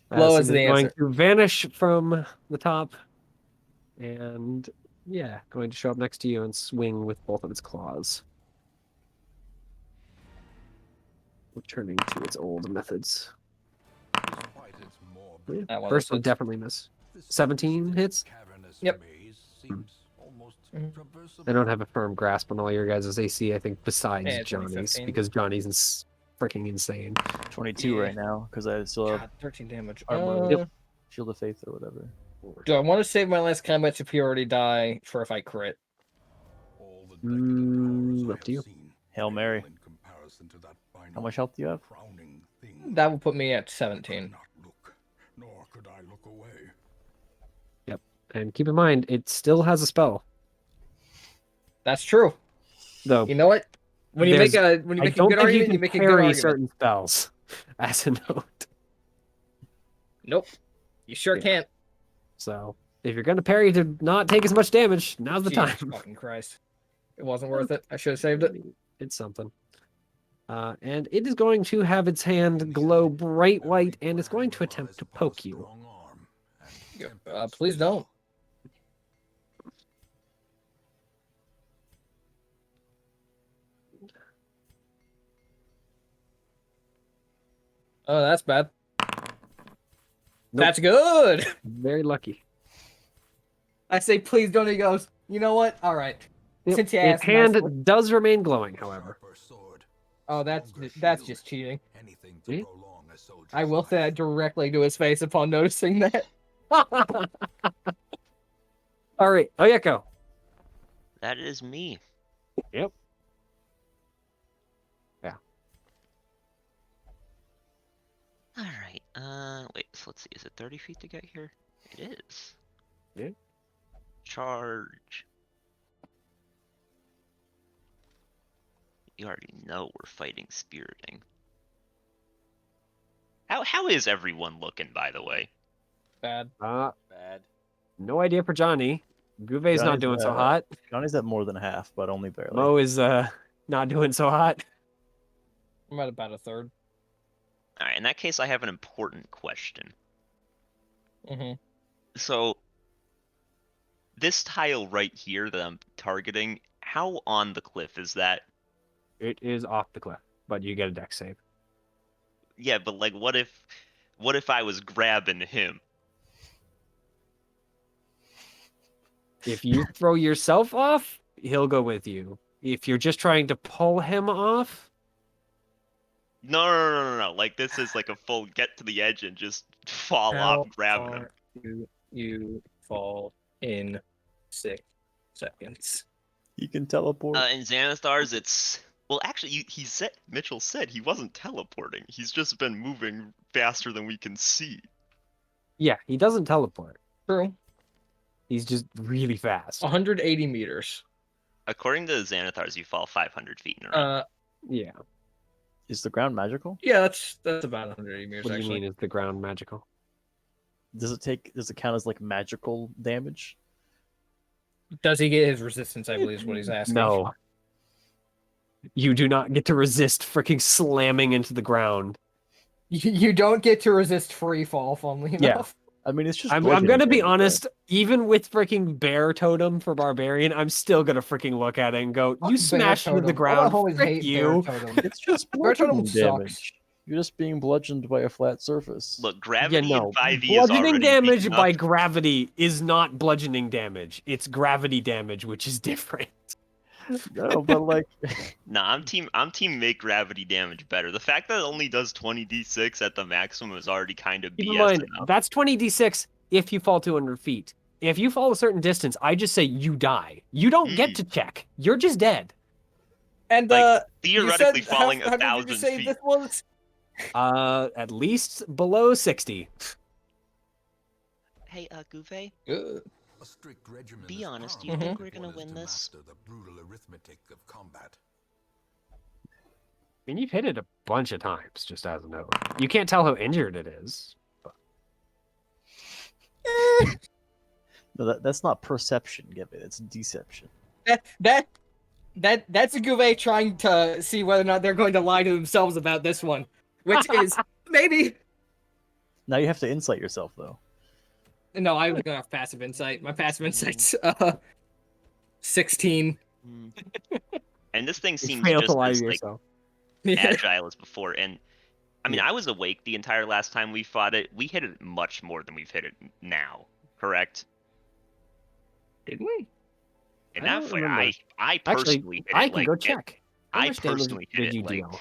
B: Low is
D: Madison
B: the
D: going
B: answer.
D: to vanish from the top, and yeah, going to show up next to you and swing with both of its claws, returning to its old methods.
F: Despite its morbid,
D: Yeah,
B: That one
D: first one
B: hits.
D: definitely miss.
F: this
D: 17 hits?
F: cavernous
B: Yep.
F: maze seems almost
B: Mhm.
F: traversable.
D: I don't have a firm grasp on all your guys' AC, I think, besides
B: Yeah, it's only
D: Johnny's,
B: 15.
D: because Johnny's freaking insane.
A: 22
B: Yeah.
A: right now because I still have
B: God, 13 damage.
A: armor, shield of faith or whatever.
B: Do I want to save my last combat superiority die for if I crit?
F: All the decadent horrors I
D: Up to
F: have
D: you.
F: seen
A: Hail Mary.
F: pale in comparison to that
A: How
F: final
A: much health do you have?
F: crowning thing.
B: That will put me at
F: I could
B: 17.
F: not look, nor could I look away.
D: And keep in mind, it still has a spell.
B: That's true.
D: Though
B: You know what? When you make a when you
D: I
B: make a
D: don't
B: good
D: think you
B: argument,
D: can
B: you make a good
D: parry
B: argument.
D: certain spells. As a note.
B: Nope. You sure
D: Yeah.
B: can't.
D: So if you're gonna parry to not take as much damage, now's the
B: Jesus
D: time.
B: fucking Christ. It wasn't worth it. I should have saved it.
D: It's something. And it is going to have its hand glow bright white, and it's going to attempt to poke you.
B: Please don't. Oh, that's bad.
D: Nope.
B: That's good.
D: Very lucky.
B: I say please don't. He goes, you know what? All right.
D: Yep.
B: Since you
D: Its
B: asked
D: hand
B: nicely.
D: does remain glowing, however.
B: Oh, that's just cheating.
F: Anything
D: See?
F: to prolong a soldier's
B: I will say
F: life.
B: that directly to his face upon noticing that.
D: All right, Oyeko.
C: That is me.
D: Yep. Yeah.
C: All right. Wait. So let's see. Is it 30 feet to get here? It is.
D: Yeah.
C: Charge. You already know we're fighting spiriting. How is everyone looking, by the way?
B: Bad.
E: Bad.
D: No idea for Johnny. Guve's not
A: Johnny's,
D: doing so hot.
A: Johnny's at more than half, but only barely.
D: Mo is not doing so hot.
B: I'm at about a third.
C: All right. In that case, I have an important question.
B: Mm-hmm.
C: So, this tile right here that I'm targeting, how on the cliff is that?
D: It is off the cliff, but you get a dex save.
C: Yeah, but like, what if I was grabbing him?
D: If you throw yourself off, he'll go with you. If you're just trying to pull him off,
C: No. Like, this is like a full get to the edge and just fall off grabbing him.
B: Do you fall in 6 seconds?
A: He can teleport.
C: In Xanathar's, it's well, actually, Mitchell said he wasn't teleporting. He's just been moving faster than we can see.
D: yeah, he doesn't teleport.
B: True.
D: He's just really fast.
B: 180 meters.
C: According to Xanathar's, you fall 500 feet in a round.
D: Yeah.
A: Is the ground magical?
B: Yeah, that's about 180 meters.
D: What do you
B: actually.
D: mean is the ground magical?
A: Does it count as like magical damage?
B: Does he get his resistance? I believe is what he's asking.
D: No. You do not get to resist freaking slamming into the ground.
B: You don't get to resist free fall, funnily
D: Yeah.
B: enough.
A: I mean, it's just.
D: I'm
A: bludgeoning
D: gonna be
A: damage,
D: honest, even with freaking bear totem for barbarian, I'm still gonna freaking look at it and go,
B: Fuck
D: you
B: bear
D: smashed into the
B: totem. All my
D: ground,
B: homies
D: frick
B: hate
D: you.
B: bear totem.
A: though. It's just
B: Bear totem
A: bludgeoning
B: sucks.
A: damage. You're just being bludgeoned by a flat surface.
C: Look, gravity
D: no.
C: in 5e is
D: Bludgeoning
C: already
D: damage
C: beaten
D: by
C: up.
D: gravity is not bludgeoning damage. It's gravity damage, which is different.
A: No, but like,
C: Nah, I'm team make gravity damage better. The fact that it only does 20d6 at the maximum is already kind of
D: Keep in
C: BS
D: mind,
C: enough.
D: that's 20d6 if you fall 200 feet. If you fall a certain distance, I just say you die. You don't get to check. You're just dead.
B: And
C: Like,
B: you
C: theoretically
B: said,
C: falling
B: how did you
C: 1,000
B: just say
C: feet.
B: this was?
D: At least below 60.
C: Hey, Guve,
F: A strict regimen
C: be
F: is
C: honest, do
F: powerful
C: you think
F: if
C: we're gonna
F: one is
C: win
F: to
C: this?
F: master the brutal arithmetic of combat.
D: I mean, you've hit it a bunch of times, just as a note. You can't tell how injured it is.
A: no, that's not perception, Gibby. It's deception.
B: That's a Gouvet trying to see whether or not they're going to lie to themselves about this one, which is maybe.
A: Now you have to insight yourself, though.
B: No, I was gonna have passive insight. My passive insight's 16.
C: And this thing
D: You
C: seems
D: fail to
C: just
D: lie
C: as
D: to
C: like
D: yourself.
C: agile as before. And I mean, I was awake the entire last time we fought it. We hit it much more than we've hit it now, correct?
B: Did we?
C: In
D: I
C: that
D: don't
C: fight,
D: remember.
C: I
D: Actually,
C: personally hit
D: I
C: it
D: can
C: like
D: go check. How
C: I
D: much damage
C: personally hit
D: did
C: it
D: you
C: like
D: deal?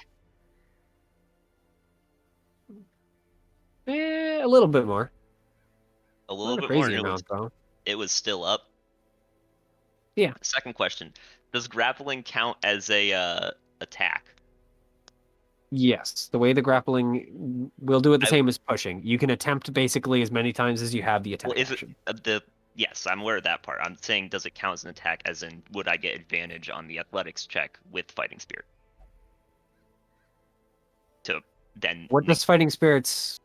D: A little bit more.
C: A
D: Not
C: little
D: a
C: bit more,
D: crazy
C: and
D: amount, though.
C: it was still up.
D: Yeah.
C: Second question: does grappling count as a attack?
D: Yes, the way the grappling will do it the
C: I-
D: same as pushing. You can attempt basically as many times as you have the attack
C: Well, is it
D: action.
C: the? Yes, I'm aware of that part. I'm saying, does it count as an attack? As in, would I get advantage on the athletics check with fighting spirit? To then.
D: What does fighting spirits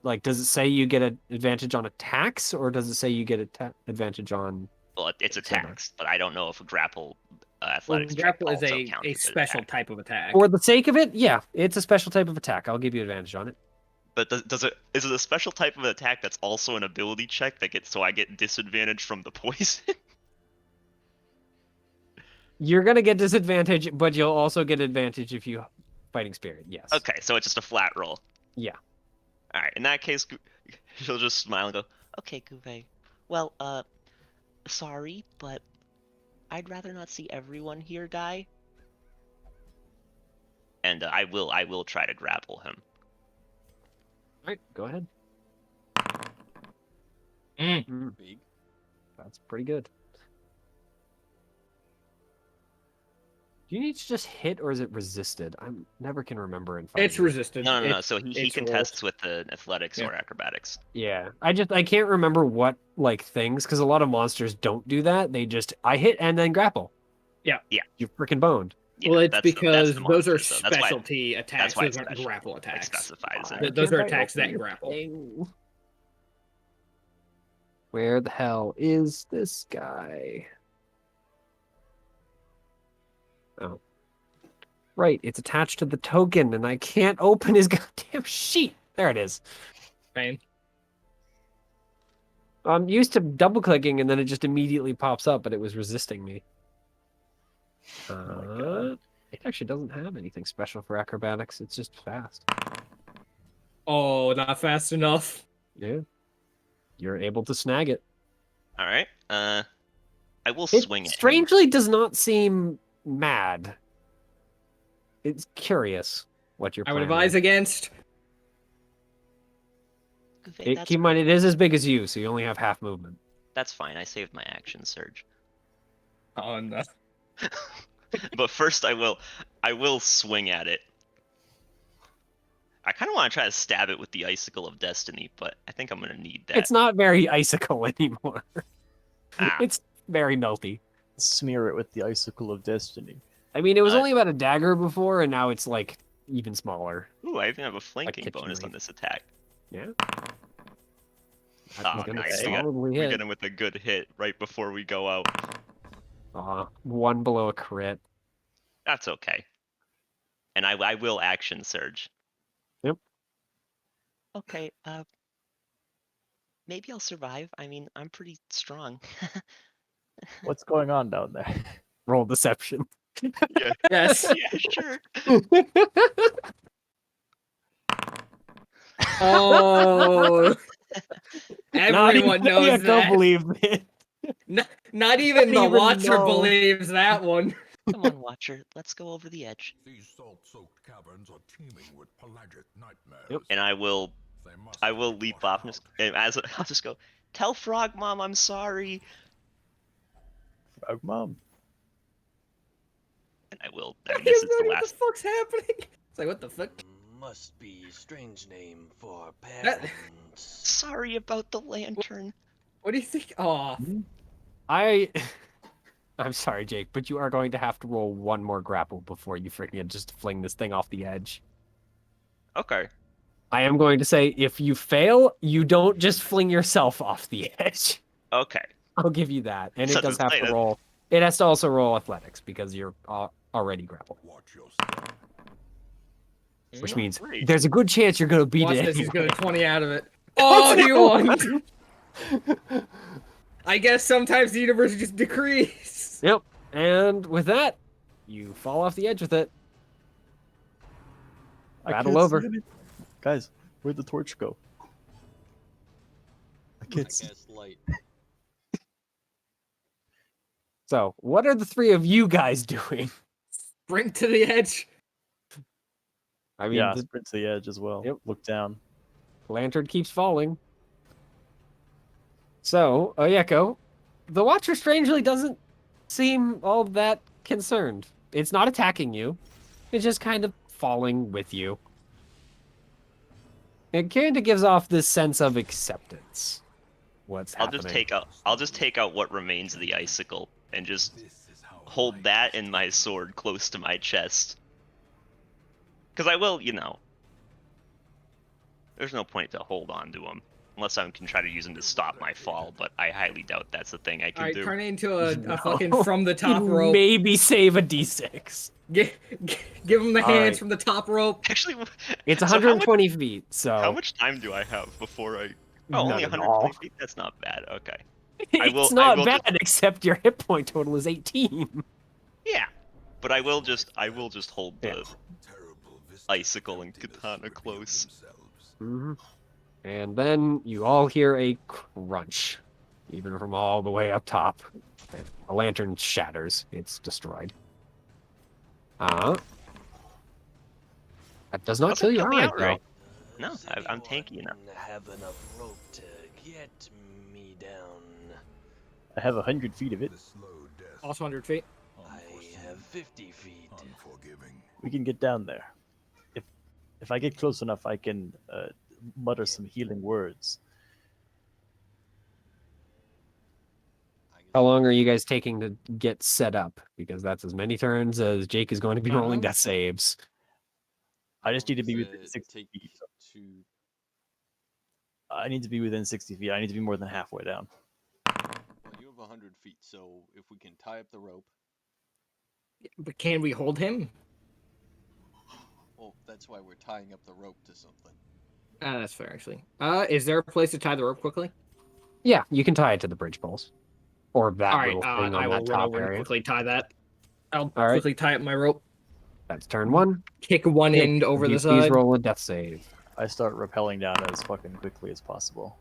D: like? Does it say you get an advantage on attacks, or does it say you get advantage on?
C: Well, it's
D: Etc.
C: attacks, but I don't know if a grapple
B: Well,
C: athletics check
B: grapple is
C: also
B: a
C: counts as an
B: special
C: attack.
B: type of attack.
D: For the sake of it, yeah, it's a special type of attack. I'll give you advantage on it.
C: But is it a special type of attack that's also an ability check that gets so I get disadvantage from the poison?
D: You're gonna get disadvantage, but you'll also get advantage if you fighting spirit. Yes.
C: Okay, so it's just a flat roll.
D: Yeah.
C: All right, in that case, she'll just smile and go,
G: Okay, Guve. Well, sorry, but I'd rather not see everyone here die.
C: and I will try to grapple him.
D: All right, go ahead.
E: Big.
D: That's pretty good. Do you need to just hit, or is it resisted? I never can remember in
B: It's
D: fighting.
B: resisted.
C: No. So he
B: it's
C: contests with the athletics
B: Yeah.
C: or acrobatics.
D: Yeah, I can't remember what like things because a lot of monsters don't do that. They just I hit and then grapple.
B: Yeah.
D: You're freaking boned.
C: Yeah,
B: well, it's
C: that's
B: because
C: the
B: those are
C: monsters, though. That's why
B: specialty attacks.
C: why
B: Those
C: it's
B: aren't
C: special.
B: grapple
C: It
B: attacks.
C: specifies
D: Why
C: it.
B: Those are
D: can't I
B: attacks
D: open
B: that
D: your
B: grapple.
D: thing? Where the hell is this guy? Oh. Right, it's attached to the token, and I can't open his goddamn sheet. There it is.
B: Pain.
D: I'm used to double clicking, and then it just immediately pops up, but it was resisting me.
A: my God.
D: It actually doesn't have anything special for acrobatics. It's just fast.
B: Oh, not fast enough.
D: Yeah. You're able to snag it.
C: All right. I will
D: It
C: swing at him.
D: strangely does not seem mad. It's curious what you're
B: I would
D: planning.
B: advise against.
G: Guve, that's
D: Keep in mind, it is as big as you, so you only have half movement.
C: That's fine. I saved my action surge.
B: Oh no.
C: But first, I will swing at it. I kind of want to try to stab it with the icicle of destiny, but I think I'm gonna need that.
D: It's not very icicle anymore.
C: Ah.
D: It's very melty.
A: Smear it with the icicle of destiny.
D: I mean, it was
C: Uh,
D: only about a dagger before, and now it's like even smaller.
C: Ooh, I even have a flanking
D: kitchen
C: bonus on
D: knife.
C: this attack.
D: Yeah.
C: Oh,
D: gonna
C: nice.
D: solidly
C: We
D: hit.
C: get him with a good hit right before we go out.
D: One below a crit.
C: That's okay. And I will action surge.
G: okay. Maybe I'll survive. I mean, I'm pretty strong.
A: What's going on down there?
D: Roll deception.
C: Yeah.
B: Yes.
C: Yeah, sure.
B: Oh. Everyone knows
D: I
B: that.
D: don't believe it.
B: Not even the
D: even
B: Watcher
D: know.
B: believes that one.
G: Come on, Watcher. Let's go over the edge.
F: These salt-soaked caverns are teeming with pelagic nightmares.
D: Yep.
C: And I will
F: They must be
C: leap
F: washed
C: off and
F: out.
C: and I'll just go, tell Frog Mom I'm sorry.
A: Frog Mom.
C: And I will.
B: I
C: And this is
B: have no
C: the
B: idea what
C: last.
B: the fuck's happening. It's like, what the fuck?
E: Must be strange name for
B: That-
E: parents.
G: Sorry about the lantern.
B: What do you think? Oh,
D: I'm sorry, Jake, but you are going to have to roll one more grapple before you freaking just fling this thing off the edge.
C: Okay.
D: I am going to say if you fail, you don't just fling yourself off the edge.
C: Okay.
D: I'll give you that. And it
C: Such
D: does
C: a
D: have
C: sight
D: to
C: of-
D: roll. It has to also roll athletics because you're already grappled,
F: Watch your step.
D: which
B: Mm.
D: means
C: Great.
D: there's a good chance you're going to beat
B: watch
D: it
B: this. He's
D: anyway.
B: gonna 20 out of it. Oh, he won. I guess sometimes the universe just decrees.
D: Yep. And with that, you fall off the edge with it.
A: I
D: Battle
A: can't see
D: over.
A: any- Guys, where'd the torch go? I
E: I
A: can't see.
E: guess light.
D: So, what are the three of you guys doing?
B: Sprint to the edge.
D: I mean,
A: Yeah, sprint to the edge as well.
D: Yep.
A: Look down.
D: Lantern keeps falling. So, Oyeko, the Watcher strangely doesn't seem all that concerned. It's not attacking you. It's just kind of falling with you. It kind of gives off this sense of acceptance. What's
H: I'll
D: happening?
H: just take out what remains of the icicle and just
F: This is how
H: hold
F: light
H: that
F: is
H: and my
F: taken.
H: sword close to my chest. Because I will, there's no point to hold on to him. Unless I can try to use him to stop my fall, but I highly doubt that's the thing I can
B: Alright,
H: do.
B: turn it into a
D: No.
B: fucking from the top
D: You'd
B: rope.
D: Maybe save a d6.
B: Give him the
D: All
B: hands
D: right.
B: from the top rope.
H: Actually,
D: It's
H: so
D: 120 feet,
H: how
D: so
H: much time do I have before I... Oh,
D: none
H: only
D: at
H: 120
D: all.
H: feet? That's not bad. Okay.
D: It's
H: I
D: not
H: will
D: bad,
H: just...
D: except your hit point total is 18.
H: Yeah. But I will just hold the
D: Yeah.
F: Terrible vistas
H: icicle
F: of
H: and
F: emptiness
H: katana
F: reveal
H: close.
F: themselves.
D: Mm-hmm. And then you all hear a crunch, even from all the way up top. The lantern shatters. It's destroyed. That does not
H: How's
D: kill
H: that
D: you
H: kill me
D: outright,
H: outright?
D: though.
H: No,
E: Does
H: I'm tanky enough.
E: anyone have enough rope to get me down?
A: I have 100 feet of it.
F: The slow death,
B: Also 100 feet.
E: I
F: unforeseen,
E: have 50 feet.
F: unforgiving.
A: We can get down there. If I get close enough, I can mutter some healing words.
D: How long are you guys taking to get set up? Because that's as many turns as Jake is going to be rolling death saves.
A: I just need to
E: How
A: be
E: long
A: within
E: does it
A: 60
E: take
A: feet.
E: to?
A: I need to be within 60 feet. I need to be more than halfway down.
E: Well, you have 100 feet, so if we can tie up the rope,
B: But can we hold him?
E: well, that's why we're tying up the rope to something.
B: That's fair, actually. Is there a place to tie the rope quickly?
D: Yeah, you can tie it to the bridge poles. Or that
B: All right,
D: little thing
B: I
D: on
B: will
D: that
B: run
D: top
B: over and
D: area.
B: quickly tie that. I'll
D: All right.
B: quickly tie up my rope.
D: That's turn one.
B: Kick one
D: Jake,
B: end over
D: would
B: the
D: you please
B: side.
D: roll a death save.
A: I start rappelling down as fucking quickly as possible.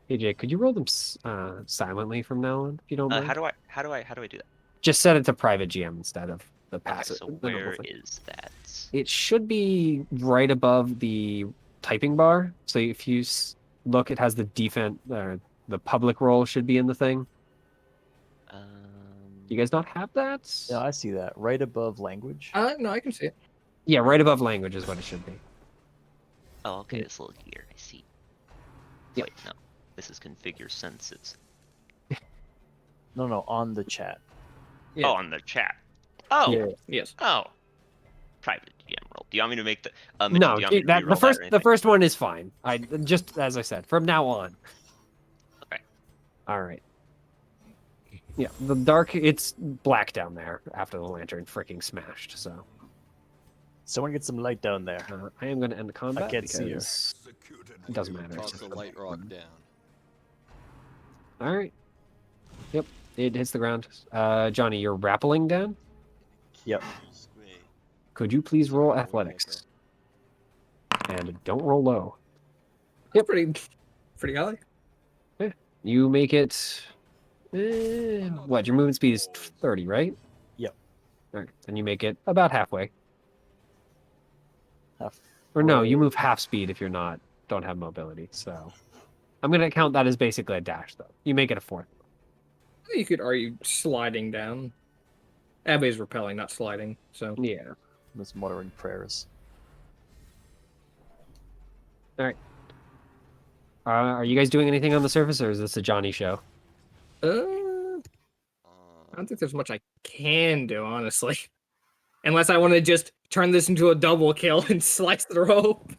D: Hey Jake, could you roll them silently from now on, if you don't mind?
H: How do I do that?
D: Just set it to private GM instead of the
H: Okay,
D: passive.
H: so
D: the normal
H: where
D: thing.
H: is that?
D: It should be right above the typing bar. So if you look, it has the defense. The public role should be in the thing. Do you guys not have that?
A: Yeah, I see that. Right above language.
B: No, I can see it.
D: Yeah, right above language is what it should be.
H: Oh, okay,
D: Yeah.
H: this little gear. I see.
D: Yep.
H: Wait, no. This is configure senses.
A: No, on the chat.
B: Yeah.
H: Oh, on the chat. Oh,
D: Yeah.
B: Yes.
H: oh. Private GM roll. Do you want me to make the? Mitchell,
D: No,
H: do you want me to
D: that
H: re-roll that or
D: the
H: anything?
D: first one is fine. I just as I said, from now on.
H: Okay.
D: All right. Yeah, the dark. It's black down there after the lantern freaking smashed. So
A: Someone get some light down there.
D: I am going to end the combat
A: can't see her.
D: because
F: Executed
D: it doesn't
F: with
D: matter.
E: Toss
D: except
E: the
D: for
E: light
D: that
E: rock
D: one.
E: down.
D: All right. Yep, it hits the ground. Johnny, you're rappelling down.
A: Yep.
E: Square.
D: Could you please roll
E: Sorry,
D: athletics? And don't roll low.
B: Yep. Pretty high.
D: You make it. What? Your movement speed is 30, right?
A: Yep.
D: All right, then you make it about halfway.
A: Half.
D: Or no, you move half speed if you're don't have mobility. So I'm gonna count that as basically a dash, though. You make it a fourth.
B: You could argue sliding down. Everybody's repelling, not sliding. So
D: Yeah.
A: Just muttering prayers.
D: Are you guys doing anything on the surface, or is this a Johnny show?
B: I don't think there's much I can do, honestly. Unless I want to just turn this into a double kill and slice the rope.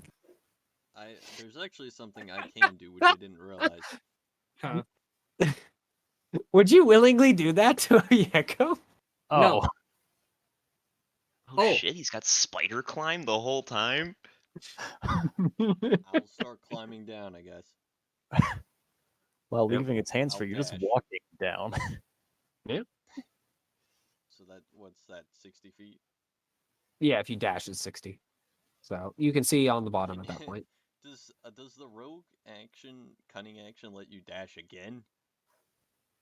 E: There's actually something I can do, which I didn't realize.
B: Huh.
D: Would you willingly do that to a Yeko?
B: No.
A: Oh,
H: Oh,
B: Oh.
H: shit, he's got spider climb the whole time?
E: I'll start climbing down, I guess.
A: while
D: Yep.
A: leaving its hands
E: I'll
A: free, you're just
E: dash.
A: walking down.
E: So what's that, 60 feet?
D: Yeah, if you dash, it's 60. So you can see on the bottom at that point.
E: Does the rogue action, cunning action, let you dash again?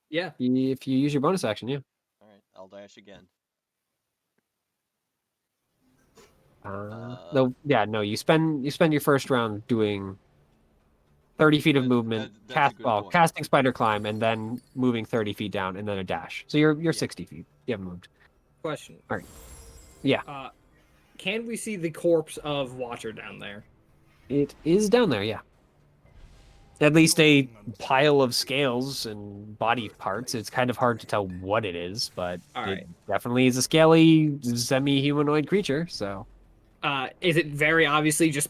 B: Yeah.
D: If you use your bonus action, yeah.
E: All right, I'll dash again.
D: No, yeah, no. You spend your first round doing 30 feet of movement,
E: that's a good point.
D: casting spider climb, and then moving 30 feet down, and then a dash. So you're 60 feet. You haven't moved.
B: Question.
D: All right. Yeah.
B: Can we see the corpse of Watcher down there?
D: It is down there, yeah. At least a pile of scales and body parts. It's kind of hard to tell what it is, but
B: All
D: it
B: right.
D: definitely is a scaly, semi-humanoid creature, so...
B: Is it very obviously just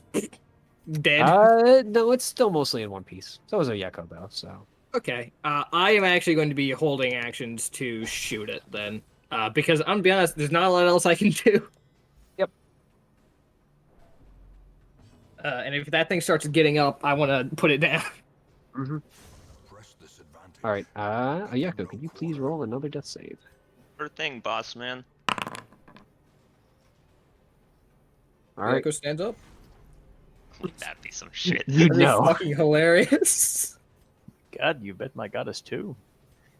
B: dead?
D: No, it's still mostly in one piece. So is a Yeko, though, so...
B: Okay. I am actually going to be holding actions to shoot it then. Because I'm gonna be honest, there's not a lot else I can do.
D: Yep.
B: And if that thing starts getting up, I want to put it down.
D: Mm-hmm.
F: Press this advantage.
D: All right, Ayako, could you please roll another death save?
H: Sure thing, boss man.
D: All right,
B: Echo stands up.
H: Wouldn't that be some shit?
D: you
B: That'd be
D: know.
B: fucking hilarious.
A: God, you bet my goddess too.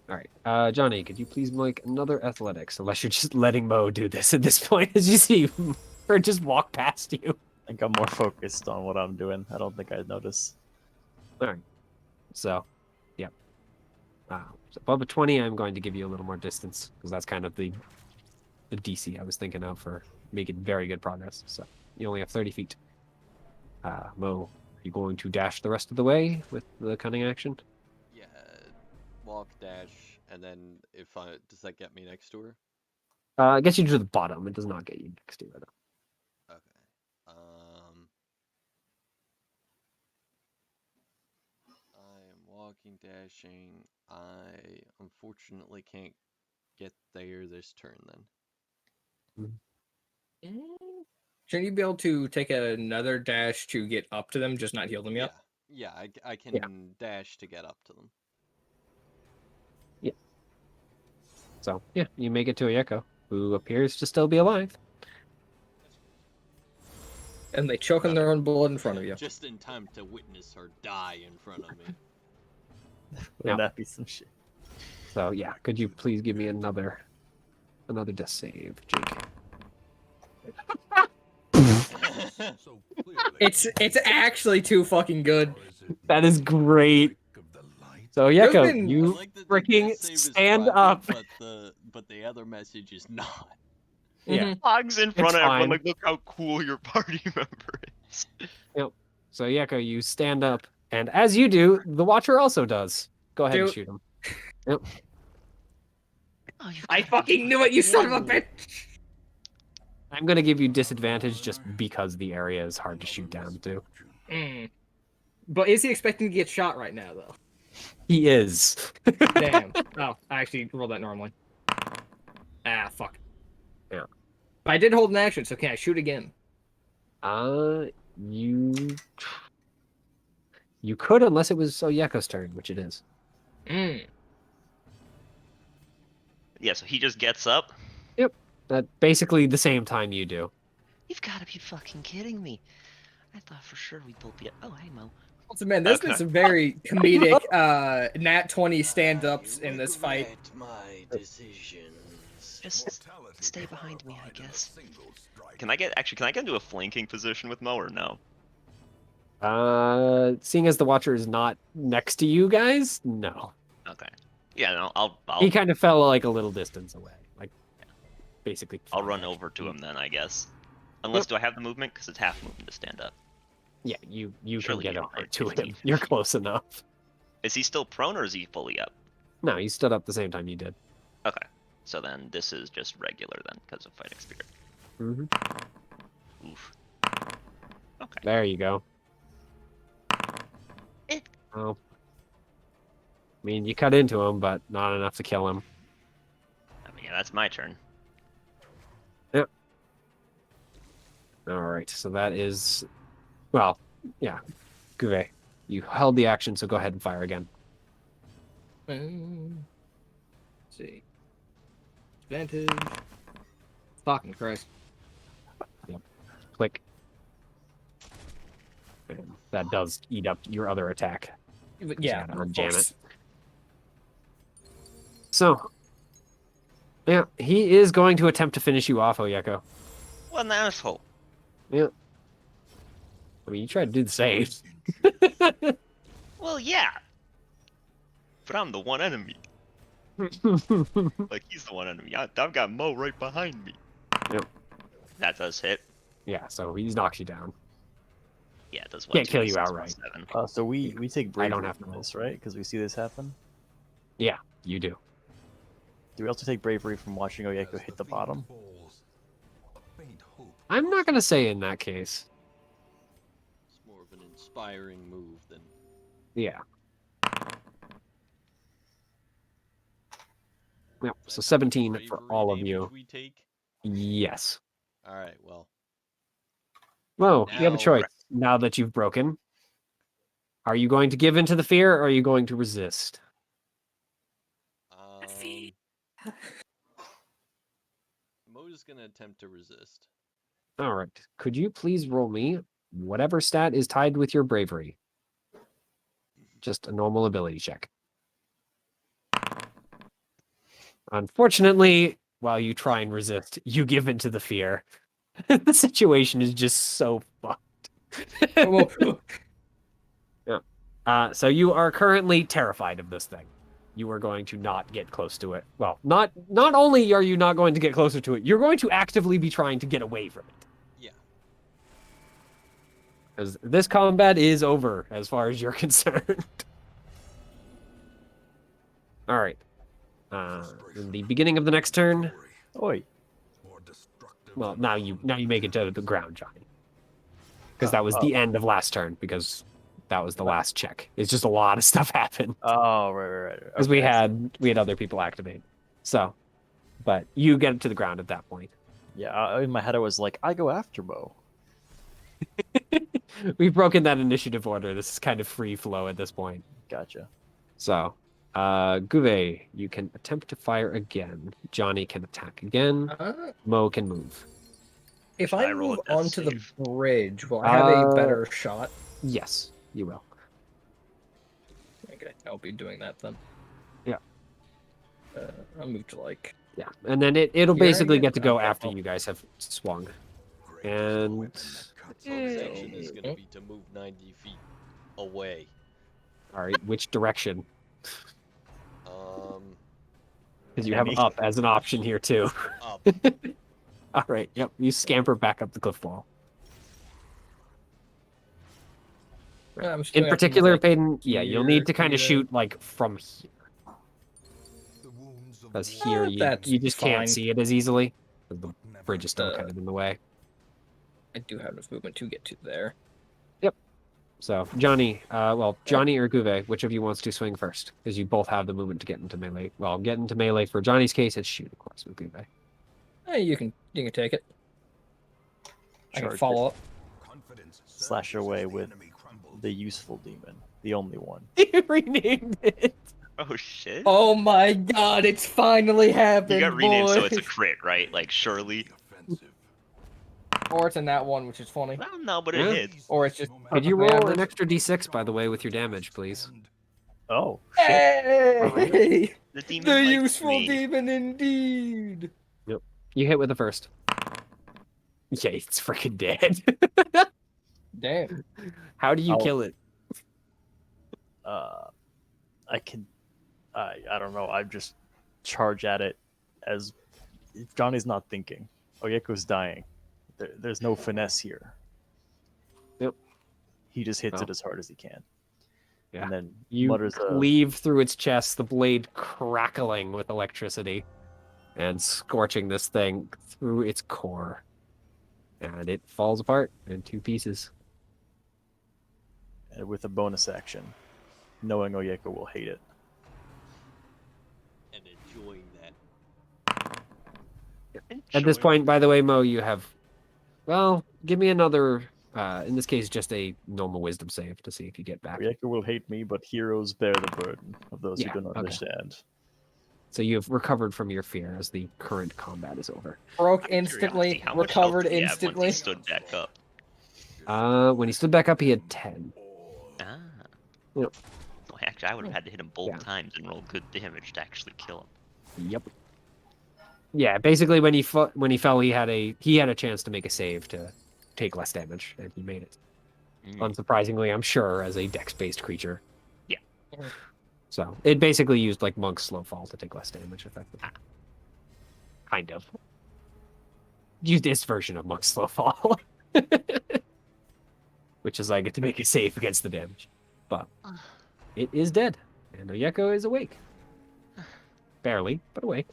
D: All right, Johnny, could you please make another athletics? Unless you're just letting Mo do this at this point, as you see, or just walk past you.
A: I think I'm more focused on what I'm doing. I don't think I'd notice.
D: All right, so, yeah. So above a 20, I'm going to give you a little more distance because that's kind of the DC I was thinking of for making very good progress. So you only have 30 feet. Mo, are you going to dash the rest of the way with the cunning action?
E: Yeah, walk, dash, and then does that get me next to her?
D: It gets you to the bottom. It does not get you next to it.
E: Okay. I am walking, dashing. I unfortunately can't get there this turn then.
B: Shouldn't you be able to take another dash to get up to them, just not heal them yet?
E: Yeah, I can dash to get up to them.
D: So, yeah, you make it to Ayeko, who appears to still be alive.
B: And they choke on their own blood in front of you.
E: Just in time to witness her die in front of me.
A: Wouldn't
D: Yeah.
A: that be some shit?
D: So, yeah, could you please give me another death save, Jake?
F: So clearly,
B: It's actually too fucking good.
F: or is it
D: That is great.
F: of the light?
D: So,
B: There's
D: Ayeko,
B: been-
E: I
D: you
E: like that the
D: freaking
E: death save is
D: stand
E: private,
D: up.
E: but the other message is not.
D: Yeah.
H: Logs in front
D: It's
H: of everyone,
D: fine.
H: like, look how cool your party member is.
D: So, Ayeko, you stand up, and as you do, the Watcher also does. Go ahead and
B: Dude.
D: shoot him.
G: Oh, you've
B: I
G: gotta be
B: fucking knew it, you son of a
G: kidding me.
B: bitch!
D: I'm going to give you disadvantage just because the area is hard to shoot down, too.
B: But is he expecting to get shot right now, though?
D: He is.
B: Damn. Oh, I actually rolled that normally. Ah, fuck.
D: Yeah.
B: But I did hold an action, so can I shoot again?
D: You could, unless it was Oyeko's turn, which it is.
H: Yeah, so he just gets up.
D: At basically the same time you do.
G: You've got to be fucking kidding me. I thought for sure we'd both be. Oh, hey Mo.
B: Also, man, there's been
H: Okay.
B: some very comedic Nat 20 stand-ups in this fight.
E: Regret my decisions.
G: Just
F: Mortality
G: stay behind me, I
F: provided a
G: guess.
F: single strike.
H: Can I get into a flanking position with Mo or no?
D: Seeing as the Watcher is not next to you guys, no.
H: Okay. Yeah, no, I'll
D: He kind of fell like a little distance away, like basically.
H: I'll run over to him then, I guess. Unless do I have the movement? Because it's half movement to stand up.
D: Yeah, you can
H: Surely
D: get
H: you don't
D: over
H: have
D: to
H: 15
D: him.
H: feet.
D: You're close enough.
H: Is he still prone or is he fully up?
D: No, you stood up the same time you did.
H: Okay. So then this is just regular then because of fighting spirit.
D: Mm-hmm.
H: Oof. Okay.
D: There you go.
G: Eh.
D: Oh. I mean, you cut into him, but not enough to kill him.
H: I mean, yeah, that's my turn.
D: All right, so that is, well, yeah, Guve, you held the action, so go ahead and fire again.
B: Let's see. Advantage. Fucking Christ.
D: Click. And that does eat up your other attack.
B: Yeah,
D: on
B: of
D: Janet.
B: course.
D: So, yeah, he is going to attempt to finish you off, Oyeko.
H: What an asshole.
D: Yeah. I mean, you tried to do the same.
H: Well, yeah. But I'm the one enemy. Like, he's the one enemy. I've got Mo right behind me.
D: Yep.
H: That does hit.
D: Yeah, so he knocks you down.
H: Yeah, it does
D: Can't
H: 1,
D: kill
H: 2,
D: you
H: 6,
D: outright.
H: 7.
A: So we take
D: I
A: bravery
D: don't have
A: from
D: to
A: this, right? Because we see this happen.
D: Yeah, you do.
A: Do we also take bravery from watching Oyeko hit the bottom?
D: I'm not gonna say in that case.
E: It's more of an inspiring move than.
D: Yeah. Yep.
E: Is
D: So
E: that
D: 17 for
E: bravery
D: all of
E: damage
D: you.
E: We take.
D: Yes.
E: All right. Well.
D: Well, you have a
E: Now-
D: choice. Now that you've broken, are you going to give in to the fear, or are you going to resist?
E: Mo's gonna attempt to resist.
D: All right. Could you please roll me whatever stat is tied with your bravery? Just a normal ability check. Unfortunately, while you try and resist, you give in to the fear. The situation is just so fucked. Yeah. So you are currently terrified of this thing. You are going to not get close to it. Well, not only are you not going to get closer to it, you're going to actively be trying to get away from it.
E: Yeah.
D: Because this combat is over as far as you're concerned. All right. In the beginning of the next turn.
A: Oi.
D: Well, now you make it to the ground, Johnny. Because that was the end of last turn. Because that was the last check. It's just a lot of stuff happened.
A: Oh, right.
D: Because we had other people activate. So, but you get to the ground at that point.
A: Yeah, in my head I was like, I go after Mo.
D: We've broken that initiative order. This is kind of free flow at this point.
A: Gotcha.
D: So, Guve, you can attempt to fire again. Johnny can attack again. Mo can move.
B: If
H: Should
B: I
H: I roll a
B: move
H: death
B: onto the
H: save?
B: bridge, will I have a better shot?
D: Yes, you will.
B: Okay, I'll be doing that then.
D: Yeah.
B: I'll move to like.
D: Yeah, and then it'll
B: Here
D: basically
B: again?
D: get to go
B: Okay,
D: after
B: well.
D: you guys have swung. And
E: Mo's action is gonna be to move 90 feet away.
D: all right, which direction?
E: Um.
D: Because you have
A: Any.
D: up as an option here too.
E: Up.
D: All right, yep. You scamper back up the cliff wall.
B: I'm just
D: In
B: gonna have to move,
D: particular,
B: like,
D: Paeden, yeah, you'll need to kind of
B: here.
D: shoot like from here. Because here
B: That's
D: you just
B: fine.
D: can't see it as easily. 'Cause the bridge is still kind of in the way.
B: I do have enough movement to get to there.
D: So Johnny, Johnny or Guve, which of you wants to swing first? Because you both have the movement to get into melee. Well, get into melee for Johnny's case, it's shoot, of course, with Guve.
B: You can take it. I can
A: Charge
B: follow up.
A: Slash away with the useful demon, the only one.
D: You renamed it.
H: Oh shit.
B: Oh my god, it's finally happened,
H: You got renamed so it's a
B: boys.
H: crit, right? Like surely.
B: Or it's in that one, which is funny.
H: Well, no, but it
D: Yeah.
H: hits.
B: Or it's just.
D: Could you
B: perfectly
D: roll
B: average.
D: an extra d6, by the way, with your damage, please?
A: Oh, shit.
B: Hey!
H: The demon
B: The
H: likes
B: useful
H: me.
B: demon indeed.
D: You hit with the first. Yeah, it's freaking dead.
B: Damn.
D: How do you
A: I'll-
D: kill it?
A: I can. I don't know. I just charge at it as if Johnny's not thinking. Oyeko's dying. There's no finesse here.
D: Yep.
A: He just hits
D: Well.
A: it as hard as he can.
D: Yeah.
A: And then
D: You
A: mutters a.
D: cleave through its chest, the blade crackling with electricity and scorching this thing through its core. And it falls apart in two pieces.
A: with a bonus action, knowing Oyeko will hate it.
E: And enjoying that.
D: At this point, by the way, Mo, you have, well, give me another, in this case, just a normal wisdom save to see if you get back.
A: Oyeko will hate me, but heroes bear the burden of those
D: Yeah,
A: who do not
D: okay.
A: understand.
D: So you have recovered from your fear as the current combat is over.
B: Broke
H: Out of
B: instantly,
H: curiosity, how much health
B: recovered
H: did he have
B: instantly.
H: Once he stood back up.
D: When he stood back up, he had 10.
H: Ah.
D: Yep.
H: Well, actually, I would have had to hit him both
D: Yeah.
H: times and roll good damage to actually kill him.
D: Yep. Yeah, basically when he fell, he had a chance to make a save to take less damage, and he made it.
H: Mm.
D: Unsurprisingly, I'm sure, as a dex-based creature.
H: Yeah.
D: So it basically used like Monk's Slow Fall to take less damage, effectively. Kind of. Used its version of Monk's Slow Fall. Which is I get to make a save against the damage. But it is dead. And Oyeko is awake. Barely, but awake.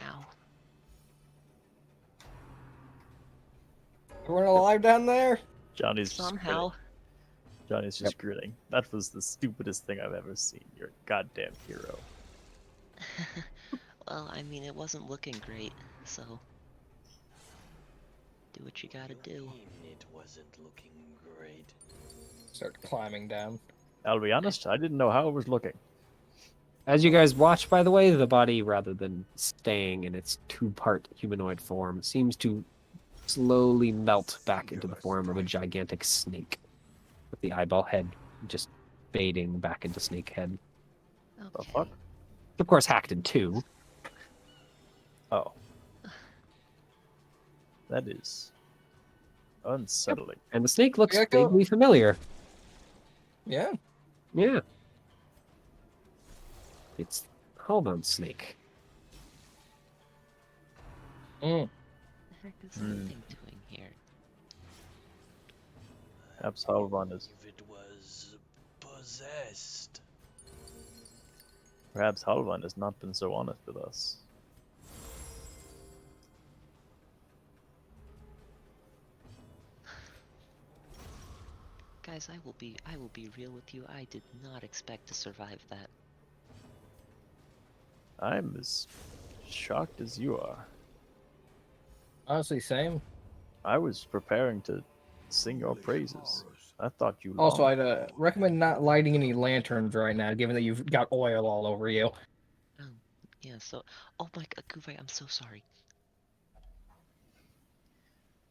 G: Ow.
B: Everyone alive down there?
A: Johnny's just
G: Somehow.
A: grinning. Johnny's just grinning. That was the stupidest thing I've ever seen. You're a goddamn hero.
G: Well, I mean, it wasn't looking great, so do what you gotta do.
E: It wasn't looking great.
B: Start climbing down.
A: I'll be honest, I didn't know how it was looking.
D: As you guys watch, by the way, the body, rather than staying in its two-part humanoid form, seems to slowly melt back into the form of a gigantic snake, with the eyeball head just fading back into snake head.
A: The
G: Okay.
A: fuck?
D: Of course, hacked in two.
A: Oh. That is unsettling.
D: And the snake looks
B: Oyeko?
D: vaguely familiar.
B: Yeah.
D: Yeah. It's Hellbound Snake.
B: Mm.
G: What the heck is that
A: Hmm.
G: thing doing here?
A: Perhaps Halvan is
E: If it was possessed.
A: perhaps Halvan has not been so honest with us.
G: Guys, I will be real with you. I did not expect to survive that.
A: I'm as shocked as you are.
B: Honestly, same.
A: I was preparing to sing your praises. I thought you
B: Also,
A: lost.
B: I'd recommend not lighting any lanterns right now, given that you've got oil all over you.
G: Yeah, so oh my god, Kuvai, I'm so sorry.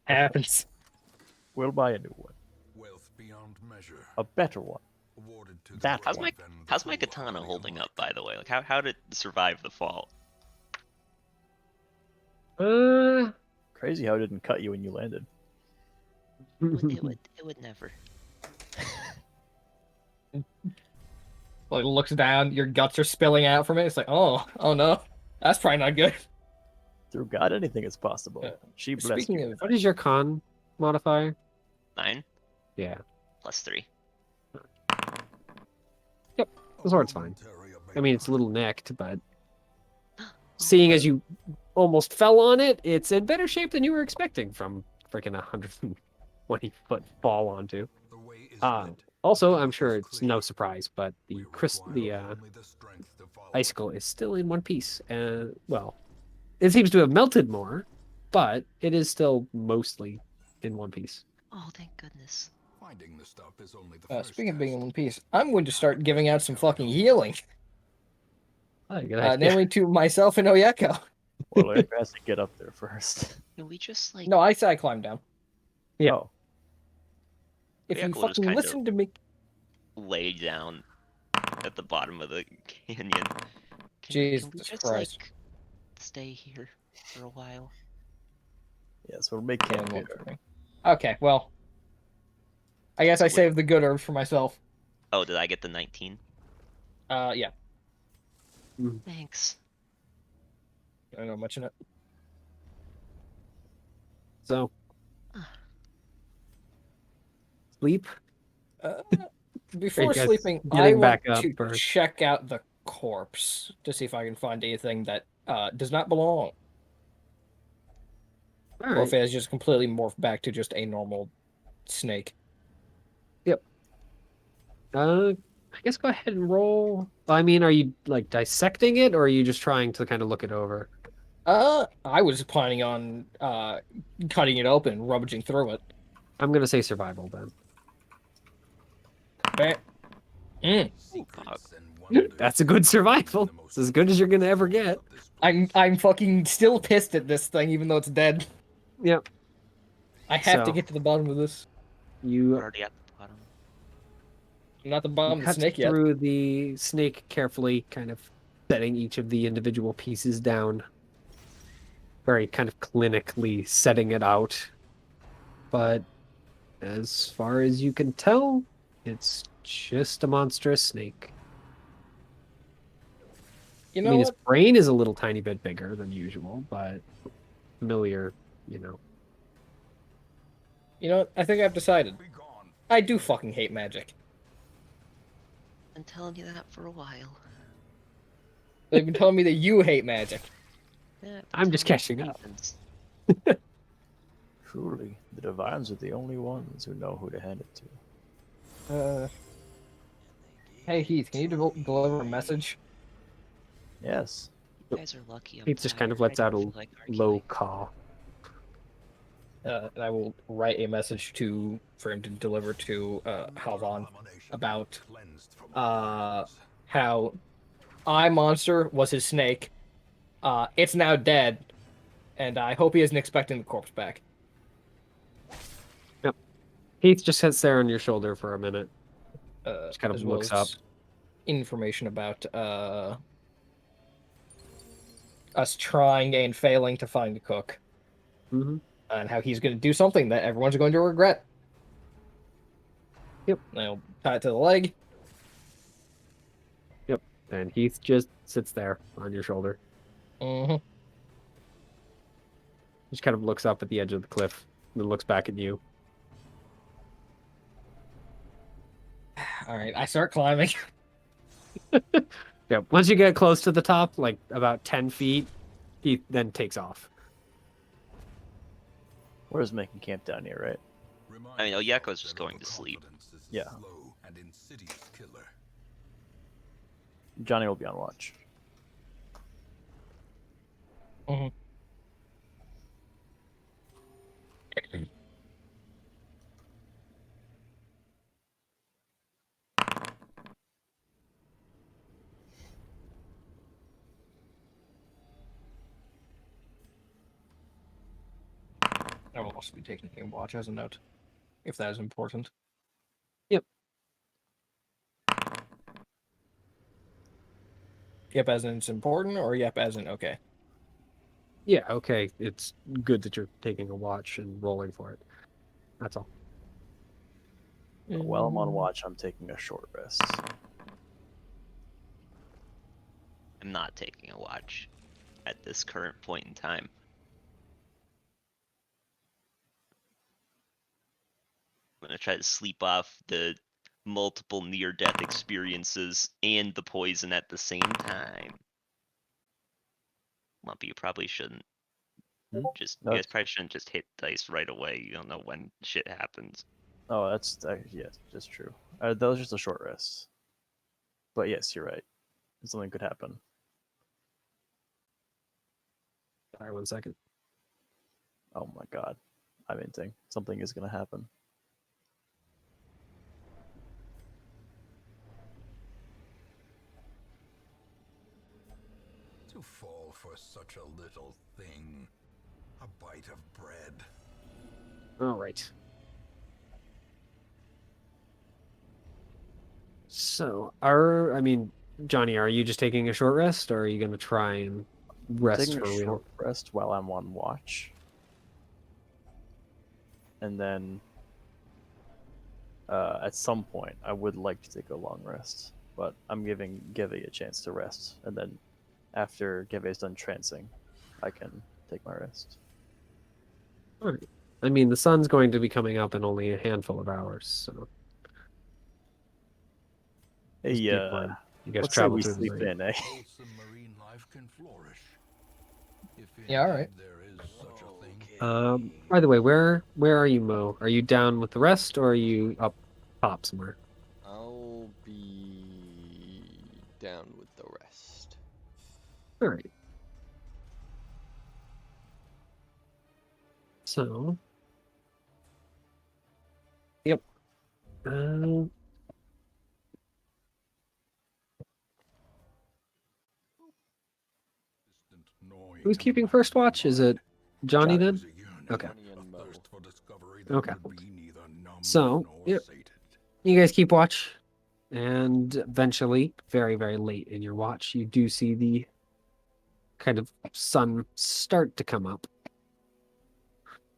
B: Happens.
A: We'll buy a new one.
F: Wealth beyond measure.
A: A better one.
F: Awarded to the
A: That
H: How's
F: brave
H: my
F: and the
H: how's my
F: foolhardy
H: katana holding up,
F: alike.
H: by the way? Like how did it survive the fall?
A: Crazy how it didn't cut you when you landed.
G: It would never.
B: Like looks down, your guts are spilling out from it. It's like, oh no, that's probably not good.
A: Through God, anything is possible. She blessed
B: Speaking
A: you.
B: of,
D: What is your con modifier?
H: 9
D: Yeah.
H: plus 3.
D: The sword's fine.
F: Momentary
D: I mean, it's a little necked, but
G: Oh,
D: seeing as you almost fell on it, it's in better shape than you were expecting from freaking 120-foot fall onto.
F: The way is
D: Ah,
F: lit.
D: Also,
F: The
D: I'm
F: path
D: sure
F: is
D: it's
F: clear.
D: no surprise, but
F: We
D: the
F: require only the strength to follow.
D: icicle is still in one piece. Well, it seems to have melted more, but it is still mostly in one piece.
G: oh, thank goodness.
F: Finding the stuff is only the first
B: speaking of being in
F: test.
B: one piece, I'm going to start giving out some fucking healing,
D: Oh, good idea.
B: namely to myself and Oyeko.
A: Well, Eric has to get up there first.
G: Can we just like
B: No, I said I climbed down.
D: Yeah.
A: Oh,
B: If
H: Yeah,
B: you
H: we'll just
B: fucking
H: kind of-
B: listen to me,
H: Lay down at the bottom of the canyon.
G: can
B: Jesus
G: we just
B: Christ.
G: like stay here for a while?
A: yes, we'll make camp here.
B: Okay, well, I guess
H: So
B: I
H: we-
B: saved the good herbs for myself.
H: Oh, did I get the 19?
B: Yeah,
G: Thanks.
B: I don't know much in it.
D: So, sleep.
B: Before
D: guys
B: sleeping, I
D: getting
B: want
D: back up,
B: to
D: or-
B: check out the corpse to see if I can find anything that does not belong,
D: All
B: or if
D: right.
B: it has just completely morphed back to just a normal snake.
D: I guess go ahead and roll. I mean, are you like dissecting it, or are you just trying to kind of look it over?
B: I was planning on cutting it open and rummaging through it.
D: I'm gonna say survival then.
F: Secrets and wonders
D: That's a good survival.
F: in the most
D: It's as good as you're gonna ever get.
F: of this
B: I'm fucking still pissed at this thing, even though it's dead.
D: Yep.
B: I have to
D: So-
B: get to the bottom of this.
H: We're
D: You
H: already at the bottom.
B: I'm not the bottom of the
D: cut
B: snake yet.
D: through the snake carefully, kind of setting each of the individual pieces down. very kind of clinically setting it out. But as far as you can tell, it's just a monstrous snake.
B: You
D: I
B: know
D: mean, its
B: what?
D: brain is a little tiny bit bigger than usual, but familiar, you know.
B: You know what? I think I've decided.
F: Be gone.
B: I do fucking hate magic.
G: Been telling you that for a while.
B: They've been telling me that you hate magic.
G: Yeah, I've been
D: I'm just
G: telling
D: catching
G: you
D: up.
G: since-
A: Truly, the divines are the only ones who know who to hand it to.
B: Hey Heath, can you deliver a message?
A: Yes.
G: You guys are lucky I'm
D: He just kind of
G: tired.
D: lets
G: I
D: out
G: don't
D: a
G: feel like
D: low
G: arguing.
D: caw.
B: And I will write a message for him to deliver to Halvan about how I monster was his snake. It's now dead, and I hope he isn't expecting the corpse back.
D: Yep. Heath just sits there on your shoulder for a minute. Just kind of
B: As well
D: looks up.
B: as information about us trying and failing to find a cook,
D: Mm-hmm.
B: and how he's going to do something that everyone's going to regret.
D: Yep.
B: I'll tie it to the leg.
D: Yep. And Heath just sits there on your shoulder.
B: Mm-hmm.
D: Just kind of looks up at the edge of the cliff and then looks back at you.
B: All right, I start climbing.
D: Yeah. Once you get close to the top, like about 10 feet, Heath then takes off.
A: We're just making camp down here, right?
H: I mean, Oyako's just going to sleep.
A: Yeah.
F: Slow and insidious killer.
A: Johnny will be on watch.
B: Mm-hmm. I will also be taking a watch as a note, if that is important.
D: Yep.
B: Yep, as in it's important, or yep, as in okay.
D: Yeah, okay. It's good that you're taking a watch and rolling for it. That's all.
A: While I'm on watch, I'm taking a short rest.
H: I'm not taking a watch at this current point in time. I'm gonna try to sleep off the multiple near-death experiences and the poison at the same time. Lumpy, you probably shouldn't.
A: Hmm?
H: You
A: No,
H: guys probably shouldn't just hit dice right away. You don't know when shit happens.
A: oh, yes, that's true. That was just a short rest. But yes, you're right. Something could happen.
D: Sorry, 1 second.
A: Oh my god. I'm hinting. Something is gonna happen.
F: To fall for such a little thing. A bite of bread.
D: All right. So, Johnny, are you just taking a short rest, or are you going to try and rest
A: Taking a
D: for real?
A: short rest while I'm on watch. And then at some point, I would like to take a long rest. But I'm giving Geve a chance to rest. And then after Geve's done trancing, I can take my rest.
D: All right. I mean, the sun's going to be coming up in only a handful of hours, so just
A: Hey,
D: keep in mind. You guys
A: let's say
D: travel
A: we
D: through the
A: sleep
D: night.
A: in, eh?
F: Wholesome marine life can flourish. If
B: Yeah, all right.
F: indeed there is such a thing.
D: By the way, where are you, Mo? Are you down with the rest, or are you up top somewhere?
E: I'll be down with the rest.
D: All right. So, yep.
F: Distant gnawing
D: Who's
F: in the
D: keeping
F: back
D: first
F: of my
D: watch? Is it
F: mind.
D: Johnny
A: Johnny.
D: then?
F: Was a yearning,
D: Okay.
E: Johnny and
F: a
E: Mo.
F: thirst for discovery that
D: Okay.
F: would be neither numbed
D: So,
F: nor
D: yep.
F: sated.
D: You guys keep watch, and eventually, very, very late in your watch, you do see the kind of sun start to come up.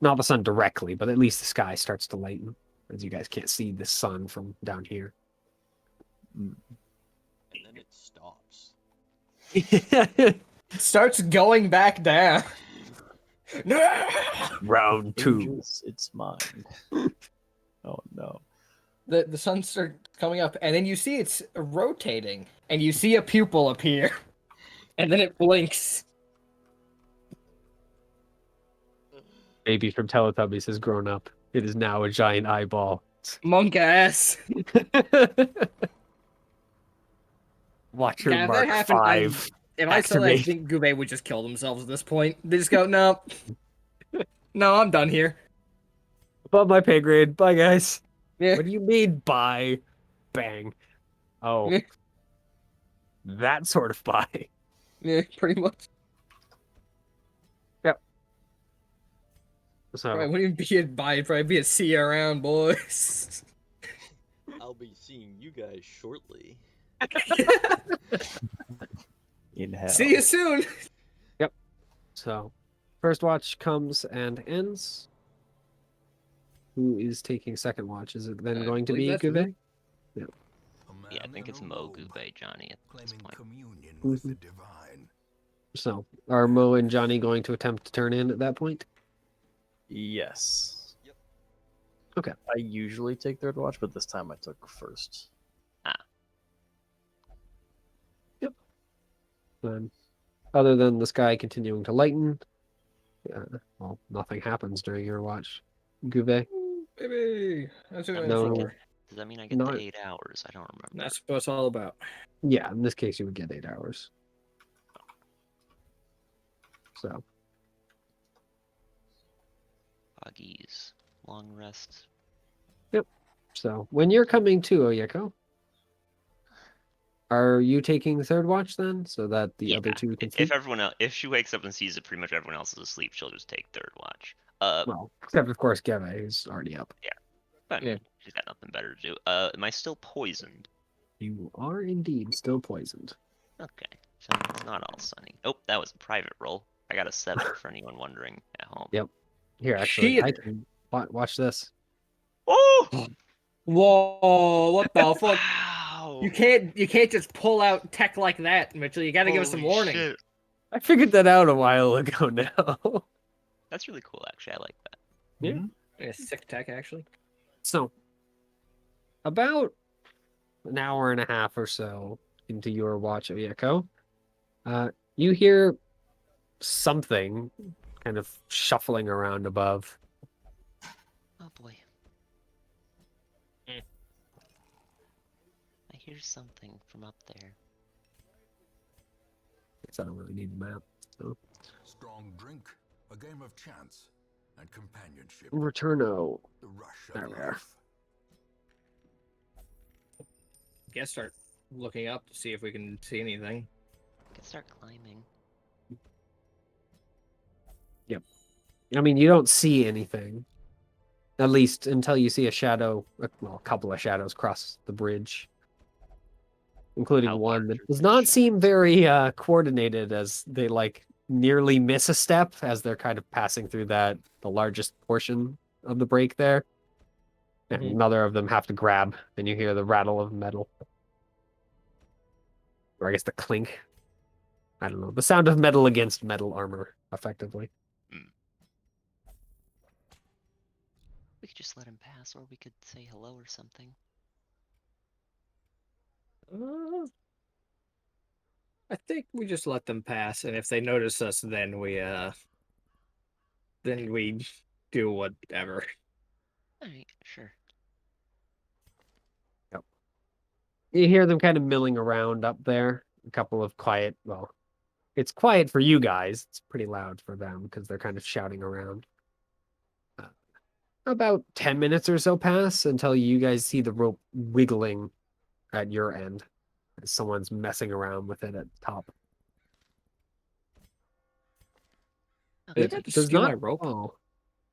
D: Not the sun directly, but at least the sky starts to lighten, as you guys can't see the sun from down here.
E: And then it stops.
B: Starts going back down.
D: Round 2.
A: Changes its mind. Oh no.
B: The sun starts coming up, and then you see it's rotating, and you see a pupil appear, and then it blinks.
D: Baby from Teletubbies has grown up. It is now a giant eyeball.
B: Monk ass.
D: Watcher
B: Yeah, if that
D: Mark
B: happened,
D: 5.
B: If I saw that, I
D: Activate.
B: think Gube would just kill themselves at this point. They just go, no. No, I'm done here.
D: Above my pay grade. Bye, guys.
B: Yeah.
D: What do you mean, bye? Bang. Oh.
B: Yeah.
D: That sort of bye.
B: Yeah, pretty much.
D: So,
B: Probably wouldn't even be a bye, it'd probably be a see you around, boys.
E: I'll be seeing you guys shortly.
A: In hell.
B: See you soon.
D: so first watch comes and ends. Who is taking second watch? Is it then
B: I
D: going to
B: believe
D: be
B: that's me.
D: Gube?
H: Yeah, I think it's Mo Gube, Johnny at this
F: Claiming
H: point.
F: communion with the divine.
D: So, are Mo and Johnny going to attempt to turn in at that point?
A: Yes.
E: Yep.
D: Okay.
A: I usually take third watch, but this time I took first.
D: Then, other than the sky continuing to lighten, well, nothing happens during your watch. Gube?
B: Baby. That's what
D: No.
B: I'm
H: Does
B: for.
H: that mean I get
D: Not-
H: the 8 hours? I don't remember.
B: That's what it's all about.
D: Yeah, in this case, you would get 8 hours. So,
H: Buggies. Long rest.
D: so when you're coming to Oyeko, are you taking third watch then, so that the other
H: Yeah,
D: two can
H: If
D: sleep?
H: everyone else, if she wakes up and sees that pretty much everyone else is asleep, she'll just take third watch.
D: Well, except of course Gebe, who's already up.
H: But I
B: Yeah.
H: mean, she's got nothing better to do. Am I still poisoned?
D: You are indeed still poisoned.
H: Okay, so it's not all sunny. Oh, that was a private roll. I got a 7 for anyone wondering at home.
D: Yep. Here, actually, I
B: Shit.
D: can watch this.
H: Oh!
B: Whoa, what the fuck?
H: Wow!
B: You can't just pull out tech like that, Mitchell. You gotta give us some
H: Holy
B: warning.
H: shit.
D: I figured that out a while ago now.
H: That's really cool, actually. I like that.
D: Yeah.
A: Mhm.
B: Yeah, sick tech, actually.
D: So, about an hour and a half or so into your watch, Oyeko, you hear something kind of shuffling around above.
H: Oh boy.
B: Mm.
H: I hear something from up there.
D: Guess I don't really need the map. So,
F: Strong drink, a game of chance, and companionship.
D: Returno.
F: The rush
D: There
F: of
D: we are.
F: life.
B: Guess start looking up to see if we can see anything.
H: I can start climbing.
D: I mean, you don't see anything. At least until you see a shadow, well, a couple of shadows cross the bridge. Including
H: How
D: one that
H: large are
D: does
H: these
D: not seem
H: shadows?
D: very coordinated, as they like nearly miss a step as they're kind of passing through the largest portion of the break there. And
B: Mhm.
D: another of them have to grab, and you hear the rattle of metal. Or I guess the clink. I don't know. The sound of metal against metal armor, effectively.
H: We could just let him pass, or we could say hello or something.
B: I think we just let them pass, and if they notice us, then we do whatever.
H: Alright, sure.
D: You hear them kind of milling around up there. A couple of quiet, well, it's quiet for you guys. It's pretty loud for them because they're kind of shouting around. About 10 minutes or so pass until you guys see the rope wiggling at your end. As someone's messing around with it at the top.
B: They
H: Okay.
B: got to
D: does
B: skew
D: not
B: my rope.
D: fall.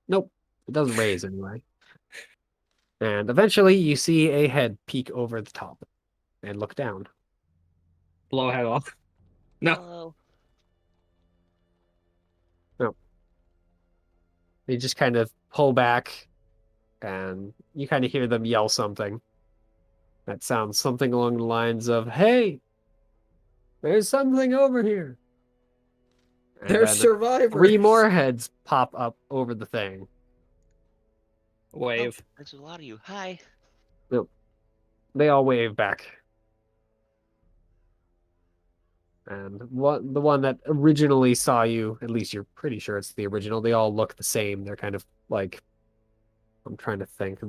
D: Nope. It doesn't raise anyway. And eventually you see a head peek over the top and look down.
B: Blow head off. No.
H: Hello.
D: They just kind of pull back, and you kind of hear them yell something. That sounds something along the lines of, "Hey, there's something over here." And
B: They're
D: then 3
B: survivors.
D: more heads pop up over the thing.
B: Wave.
G: Oh, there's a lot of you. Hi.
D: They all wave back. And the one that originally saw you, at least you're pretty sure it's the original, they all look the same. They're kind of like, I'm trying to think,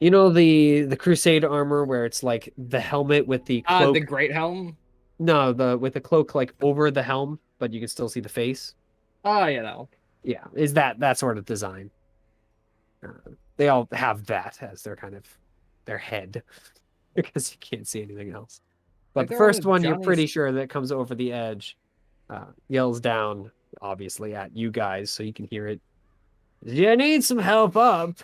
D: you know, the Crusade armor where it's like the helmet with the cloak.
B: The Great Helm.
D: No, with the cloak like over the helm, but you can still see the face.
B: Oh, you know.
D: Yeah, is that sort of design. They all have that as their kind of their head because you can't see anything else. But
B: Like
D: the
B: they're one
D: first
B: of
D: one, you're
B: Johnny's.
D: pretty sure that comes over the edge, yells down, obviously, at you guys, so you can hear it. You need some help up.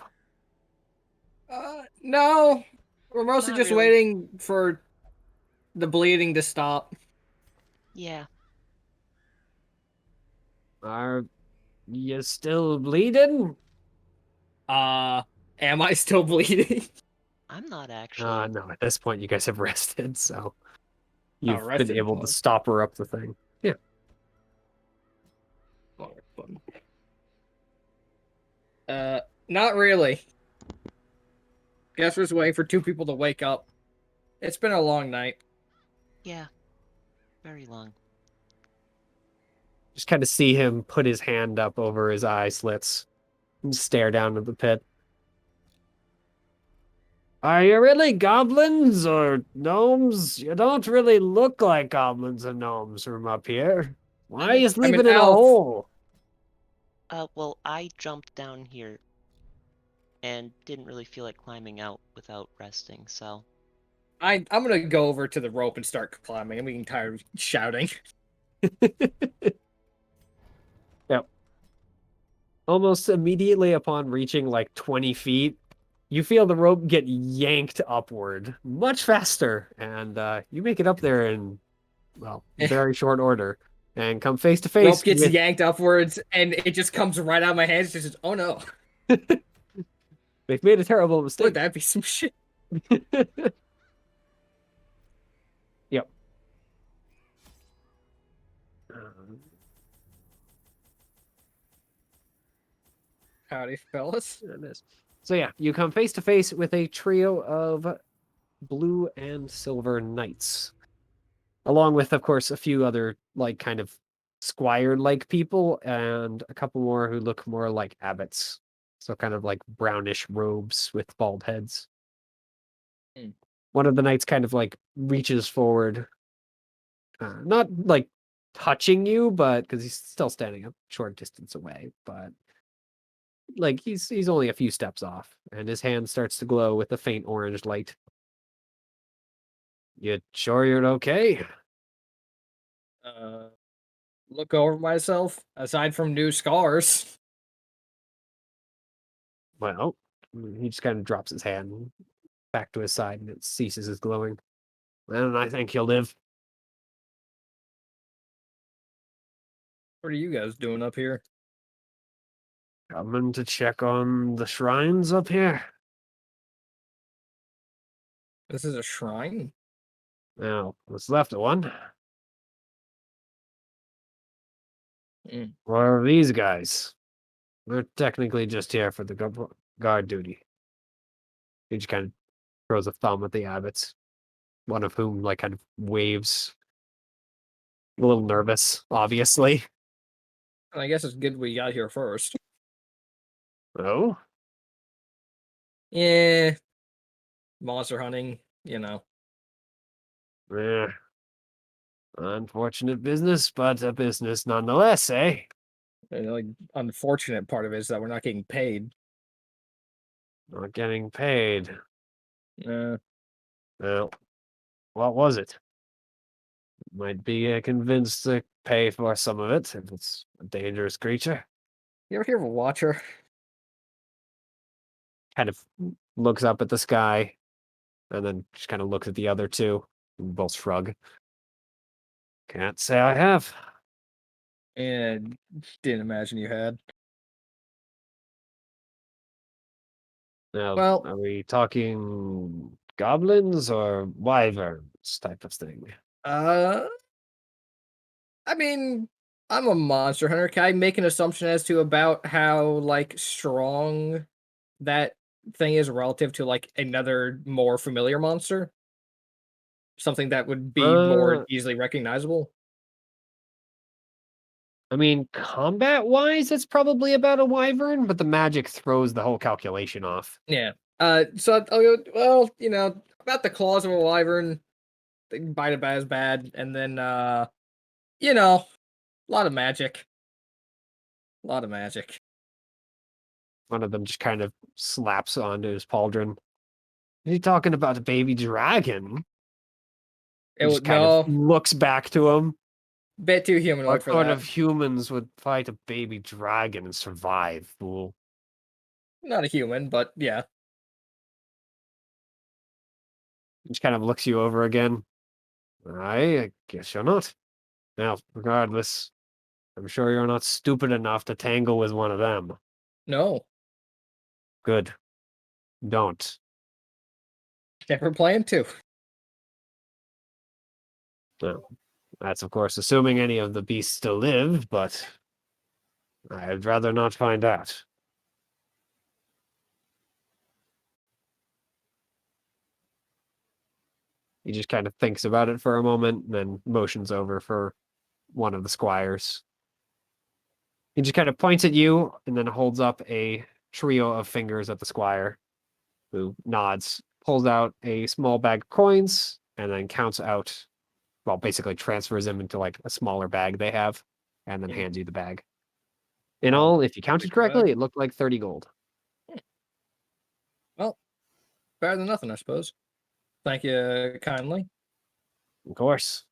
B: No. We're mostly
G: Not
B: just
G: really.
B: waiting for the bleeding to stop.
G: Yeah.
D: Are you still bleeding?
B: Am I still bleeding?
G: I'm not actually.
D: No, at this point, you guys have rested, so you've been
B: rested?
D: able to
B: Oh.
D: stop her up the thing. Yeah.
B: Not really. Guess we're just waiting for 2 people to wake up. It's been a long night.
G: Yeah. Very long.
D: Just kind of see him put his hand up over his eye slits and stare down at the pit. Are you really goblins or gnomes? You don't really look like goblins and gnomes from up here. Why are you sleeping in a
B: elf.
D: hole?
G: Well, I jumped down here and didn't really feel like climbing out without resting, so.
B: I'm gonna go over to the rope and start climbing. I'm getting tired of shouting.
D: Yep. Almost immediately upon reaching like 20 feet, you feel the rope get yanked upward much faster, and you make it up there in, well, very short order and come face to face
B: Rope gets
D: with.
B: yanked upwards, and it just comes right out of my hands. Just oh no,
D: They've made a terrible mistake.
B: would that be some shit?
D: Yep.
B: Howdy, fellas.
D: So yeah, you come face to face with a trio of blue and silver knights, along with, of course, a few other like kind of squire-like people and a couple more who look more like abbots. So kind of like brownish robes with bald heads. One of the knights kind of like reaches forward, not like touching you, but because he's still standing a short distance away, but like he's only a few steps off, and his hand starts to glow with a faint orange light. You sure you're okay?
B: Look over myself. Aside from new scars,
D: Well, he just kind of drops his hand back to his side, and it ceases his glowing. And I think he'll live.
B: what are you guys doing up here?
D: Coming to check on the shrines up here.
B: This is a shrine.
D: Now, what's left of one?
B: Mm.
D: What are these guys? They're technically just here for the guard duty. He just kind of throws a thumb at the abbots, one of whom like kind of waves, a little nervous, obviously.
B: I guess it's good we got here first.
D: Oh,
B: Yeah, monster hunting. You know.
D: yeah. Unfortunate business, but a business nonetheless, eh?
B: The like, unfortunate part of it is that we're not getting paid.
D: Not getting paid.
B: Uh,
D: Well, what was it? Might be convinced to pay for some of it if it's a dangerous creature.
B: you ever hear of a watcher?
D: Kind of looks up at the sky and then just kind of looks at the other two and both shrug. Can't say I have.
B: And didn't imagine you had.
D: Now,
B: Well,
D: are we talking goblins or wyverns type of thing?
B: uh, I mean, I'm a monster hunter. Can I make an assumption as to about how like strong that thing is relative to like another more familiar monster? Something that would be more
D: Uh,
B: easily recognizable?
D: I mean, combat wise, it's probably about a wyvern, but the magic throws the whole calculation off.
B: Yeah. So I'll go, well, about the claws of a wyvern, they can bite about as bad, and then you know, a lot of magic. A lot of magic.
D: One of them just kind of slaps onto his pauldron. Are you talking about a baby dragon?
B: It
D: He just
B: would
D: kind of
B: no
D: looks back to him.
B: bit too humanoid
D: What
B: for
D: sort
B: that.
D: of humans would fight a baby dragon and survive, fool?
B: Not a human, but yeah.
D: He just kind of looks you over again. I guess you're not. Now, regardless, I'm sure you're not stupid enough to tangle with one of them.
B: No.
D: Good. Don't.
B: Never plan to.
D: No. That's, of course, assuming any of the beasts still live, but I'd rather not find out. He just kind of thinks about it for a moment and then motions over for one of the squires. He just kind of points at you and then holds up a trio of fingers at the squire, who nods, pulls out a small bag of coins, and then counts out, well, basically transfers them into like a smaller bag they have, and then
B: Yeah.
D: hands you the bag. In
B: I'll
D: all, if you counted
B: take the bag.
D: correctly, it looked like 30 gold.
B: Well, better than nothing, I suppose. Thank you kindly.
D: Of course.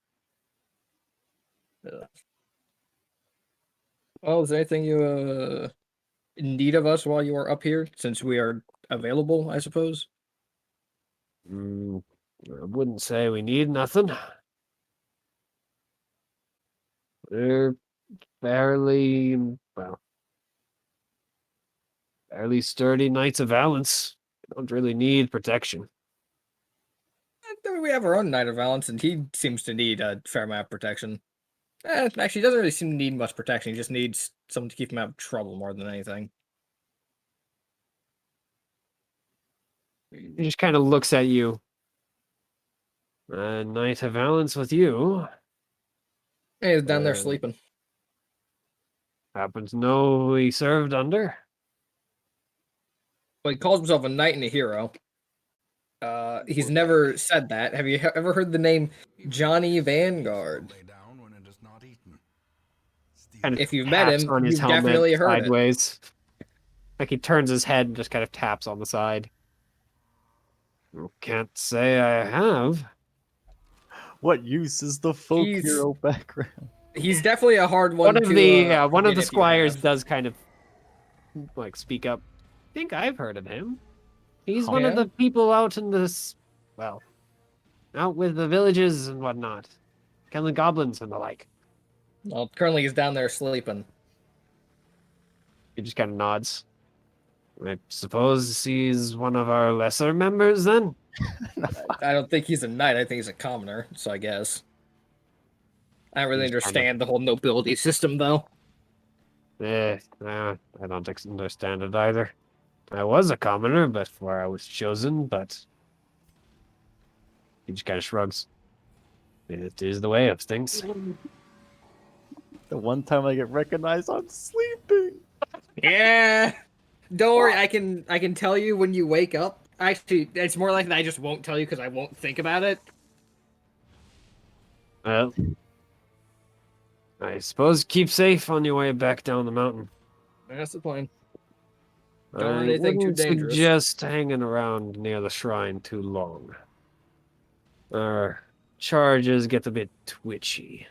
B: Well, is there anything you need of us while you are up here, since we are available, I suppose?
D: Mm, I wouldn't say we need nothing. We're fairly, well, fairly sturdy Knights of Valence. Don't really need protection.
B: I mean, we have our own Knight of Valence, and he seems to need a fair amount of protection. Actually, he doesn't really seem to need much protection. He just needs someone to keep him out of trouble more than anything.
D: He just kind of looks at you. Knight of Valence with you.
B: And he's down there
D: Uh,
B: sleeping.
D: Happen to know who he served under?
B: Well, he calls himself a knight and a hero. He's
F: Poor
B: never
F: baby.
B: said that. Have you ever heard the name Johnny Vanguard?
F: Lay down when it is not eaten. Steal
D: Kind of
B: If you've met
D: taps
B: him,
D: on his
B: you've
D: helmet
B: definitely heard it.
D: sideways. Like he turns his head and just kind of taps on the side. Can't say I have.
A: What use is the folk
B: He's-
A: hero background?
B: He's definitely a hard
D: One
B: one
D: of
B: to
D: the one of
B: forget
D: the
B: if you
D: squires
B: have.
D: does kind of like speak up. I think I've heard of him. He's one of
B: Yeah?
D: the people out in this, well, out with the villages and whatnot, killing goblins and the like.
B: Well, currently he's down there sleeping.
D: He just kind of nods. I suppose he's one of our lesser members then?
B: I don't think he's a knight. I think he's a commoner. So I guess I don't really
D: He's kind of-
B: understand the whole nobility system, though.
D: I don't understand it either. I was a commoner before I was chosen, but he just kind of shrugs. It is the way of things.
A: The one time I get recognized, I'm sleeping.
B: Yeah. Don't worry. I can tell you when you wake up. Actually, it's more likely I just won't tell you because I won't think about it.
D: Well, I suppose keep safe on your way back down the mountain.
B: That's the plan. Don't want
D: I
B: anything too
D: wouldn't
B: dangerous.
D: suggest hanging around near the shrine too long. Our charges get a bit twitchy.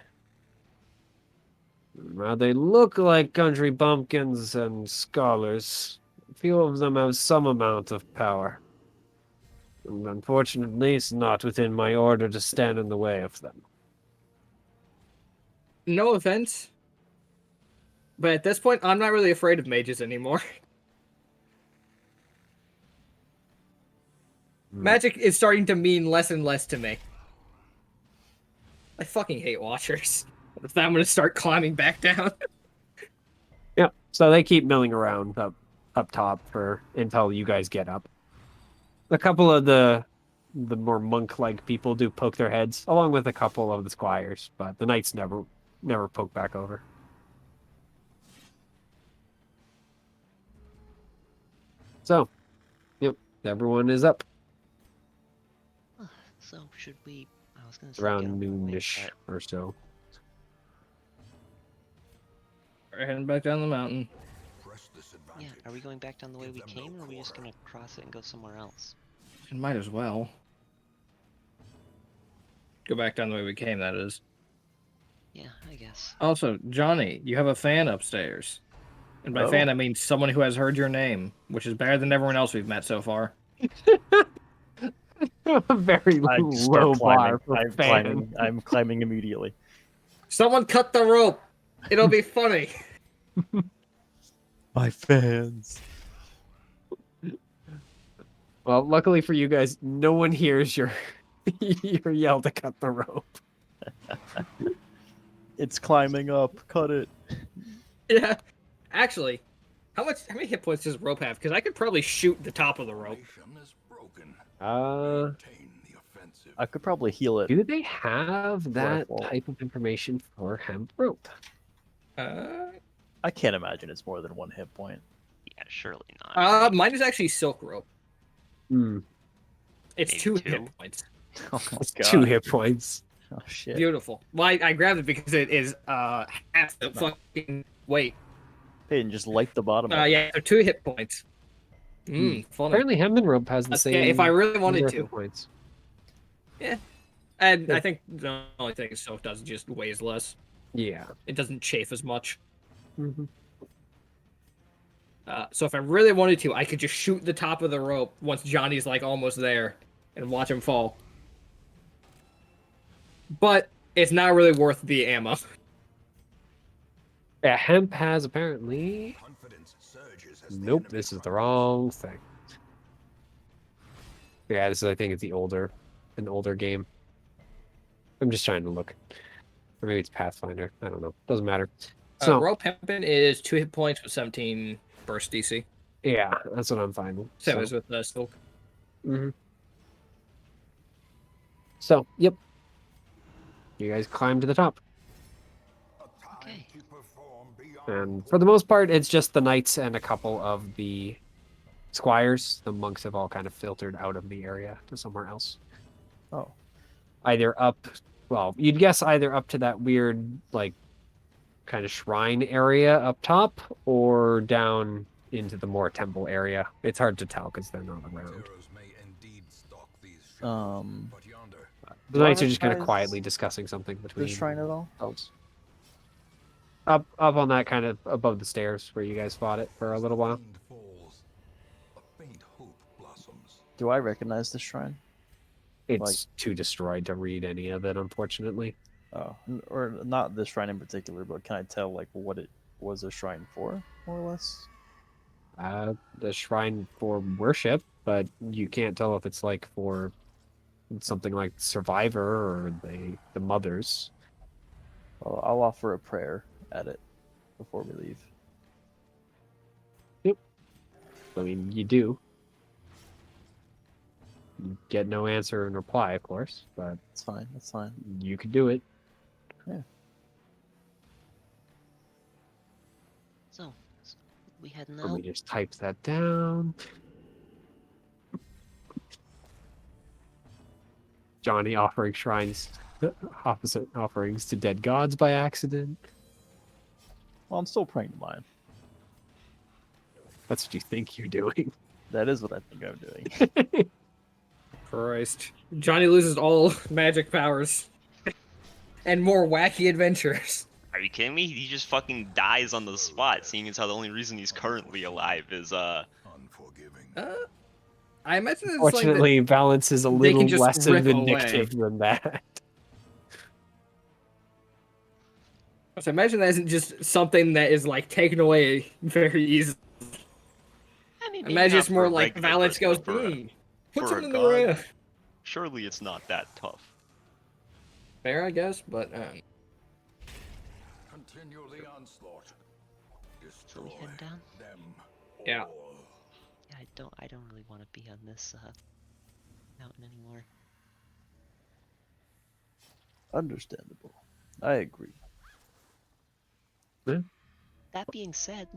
D: While they look like country bumpkins and scholars, a few of them have some amount of power. And unfortunately, it's not within my order to stand in the way of them.
B: No offense, But at this point, I'm not really afraid of mages anymore. Magic is starting to mean less and less to me. I fucking hate Watchers. With that, I'm gonna start climbing back down.
D: Yep. So they keep milling around up top until you guys get up. A couple of the more monk-like people do poke their heads, along with a couple of the squires, but the knights never poke back over. So, yep, everyone is up
C: So should we? I was gonna say
D: around
C: get on the way,
D: noonish
C: but
D: or so.
B: We're heading back down the mountain.
F: Press this
C: yeah,
F: advantage.
C: are we going back down the way
F: Give
C: we
F: them no
C: came, or are we just
F: quarter.
C: gonna cross it and go somewhere else?
B: It might as well. Go back down the way we came, that is.
C: Yeah, I guess.
B: Also, Johnny, you have a fan upstairs. And by
A: Oh.
B: fan, I mean someone who has heard your name, which is better than everyone else we've met so far.
D: A very
A: I just
D: low
A: start climbing.
D: bar for
A: I'm
D: fan.
A: climbing. I'm climbing immediately.
B: Someone cut the rope! It'll be funny!
A: My fans.
D: Well, luckily for you guys, no one hears your your yell to cut the rope.
A: It's climbing up. Cut it.
B: Yeah. Actually, how many hit points does rope have? Because I could probably shoot the top of the rope.
F: Formation is broken.
D: Maintain
F: the offensive.
A: I could probably heal it.
D: Do they have that
A: Rifle.
D: type of information for hemp rope?
A: I can't imagine it's more than one hit point.
H: Yeah, surely not. right?
B: Mine is actually silk rope.
D: Hmm.
B: It's
H: Maybe
B: 2
H: two?
B: hit points.
A: Oh my god.
D: 2 hit points.
A: Oh shit.
B: Beautiful. Well, I grabbed it because it is half the fucking weight.
A: Paeden, just light the bottom. up.
B: Yeah, so 2 hit points. Funny.
D: Apparently, hemp rope has the same.
B: Yeah, if I really wanted
D: number of
B: to.
D: hit points.
B: And
D: Yeah.
B: I think the only thing silk does is just weighs less.
D: Yeah.
B: It doesn't chafe as much.
D: Mm-hmm.
B: So if I really wanted to, I could just shoot the top of the rope once Johnny's like almost there and watch him fall. But it's not really worth the ammo.
D: Yeah, hemp has apparently.
F: Confidence surges as the
D: Nope,
F: enemy
D: this is the
F: runs.
D: wrong thing. Yeah, this is, I think it's an older game. I'm just trying to look. Or maybe it's Pathfinder. I don't know. Doesn't matter. So,
B: Rope hempin is 2 hit points with 17 burst DC.
D: yeah, that's what I'm finding.
B: Same
D: So,
B: as with silk.
D: so, yep. You guys climb to the top.
F: A time
C: Okay.
F: to perform beyond
D: And for the most part, it's just the knights and a couple of the squires. The monks have all kind of filtered out of the area to somewhere else.
A: Oh.
D: Either up, well, you'd guess either up to that weird, like, kind of shrine area up top or down into the more temple area. It's hard to tell because they're not around.
F: heroes may indeed stalk these shadows, but yonder
D: The
A: Do I
D: knights are just kind of
A: recognize
D: quietly discussing something
A: The
D: between
A: shrine at all?
D: themselves. Up on that kind of above the stairs where you guys fought it for a little while.
F: wind falls, a faint hope blossoms.
A: Do I recognize this shrine?
D: It's too destroyed to read any of it, unfortunately.
A: Oh, or not this shrine in particular, but can I tell like what it was a shrine for, more or less?
D: The shrine for worship, but you can't tell if it's like for something like Survivor or the mothers.
A: Well, I'll offer a prayer at it before we leave.
D: I mean, you do. You get no answer in reply, of course, but
A: It's fine. That's fine.
D: you could do it.
C: So, we heading
D: Let me
C: out?
D: just type that down. Johnny offering opposite offerings to dead gods by accident.
A: Well, I'm still praying to mine.
D: That's what you think you're doing.
A: That is what I think I'm doing.
B: Christ. Johnny loses all magic powers. And more wacky adventures.
H: Are you kidding me? He just fucking dies on the spot, seeing as how the only reason he's currently alive is
F: Unforgiving.
B: I imagine it's
D: Fortunately, balance is a
B: they
D: little
B: can just
D: less
B: rip
D: vindictive
B: away.
D: than that.
B: So imagine that isn't just something that is like taken away very easily.
H: I mean, maybe
B: Imagine
H: not
B: it's
H: for
B: more
H: a
B: like
H: regular
B: Valence
H: person,
B: goes,
H: but for
B: put
H: for a
B: someone in the
H: god,
B: room.
H: surely it's not that tough.
B: Fair, I guess, but
F: Continue the onslaught.
C: So we
F: Destroy
C: head down?
F: them
B: Yeah.
F: all.
C: Yeah, I don't really want to be on this mountain anymore.
A: Understandable. I agree.
C: That being said,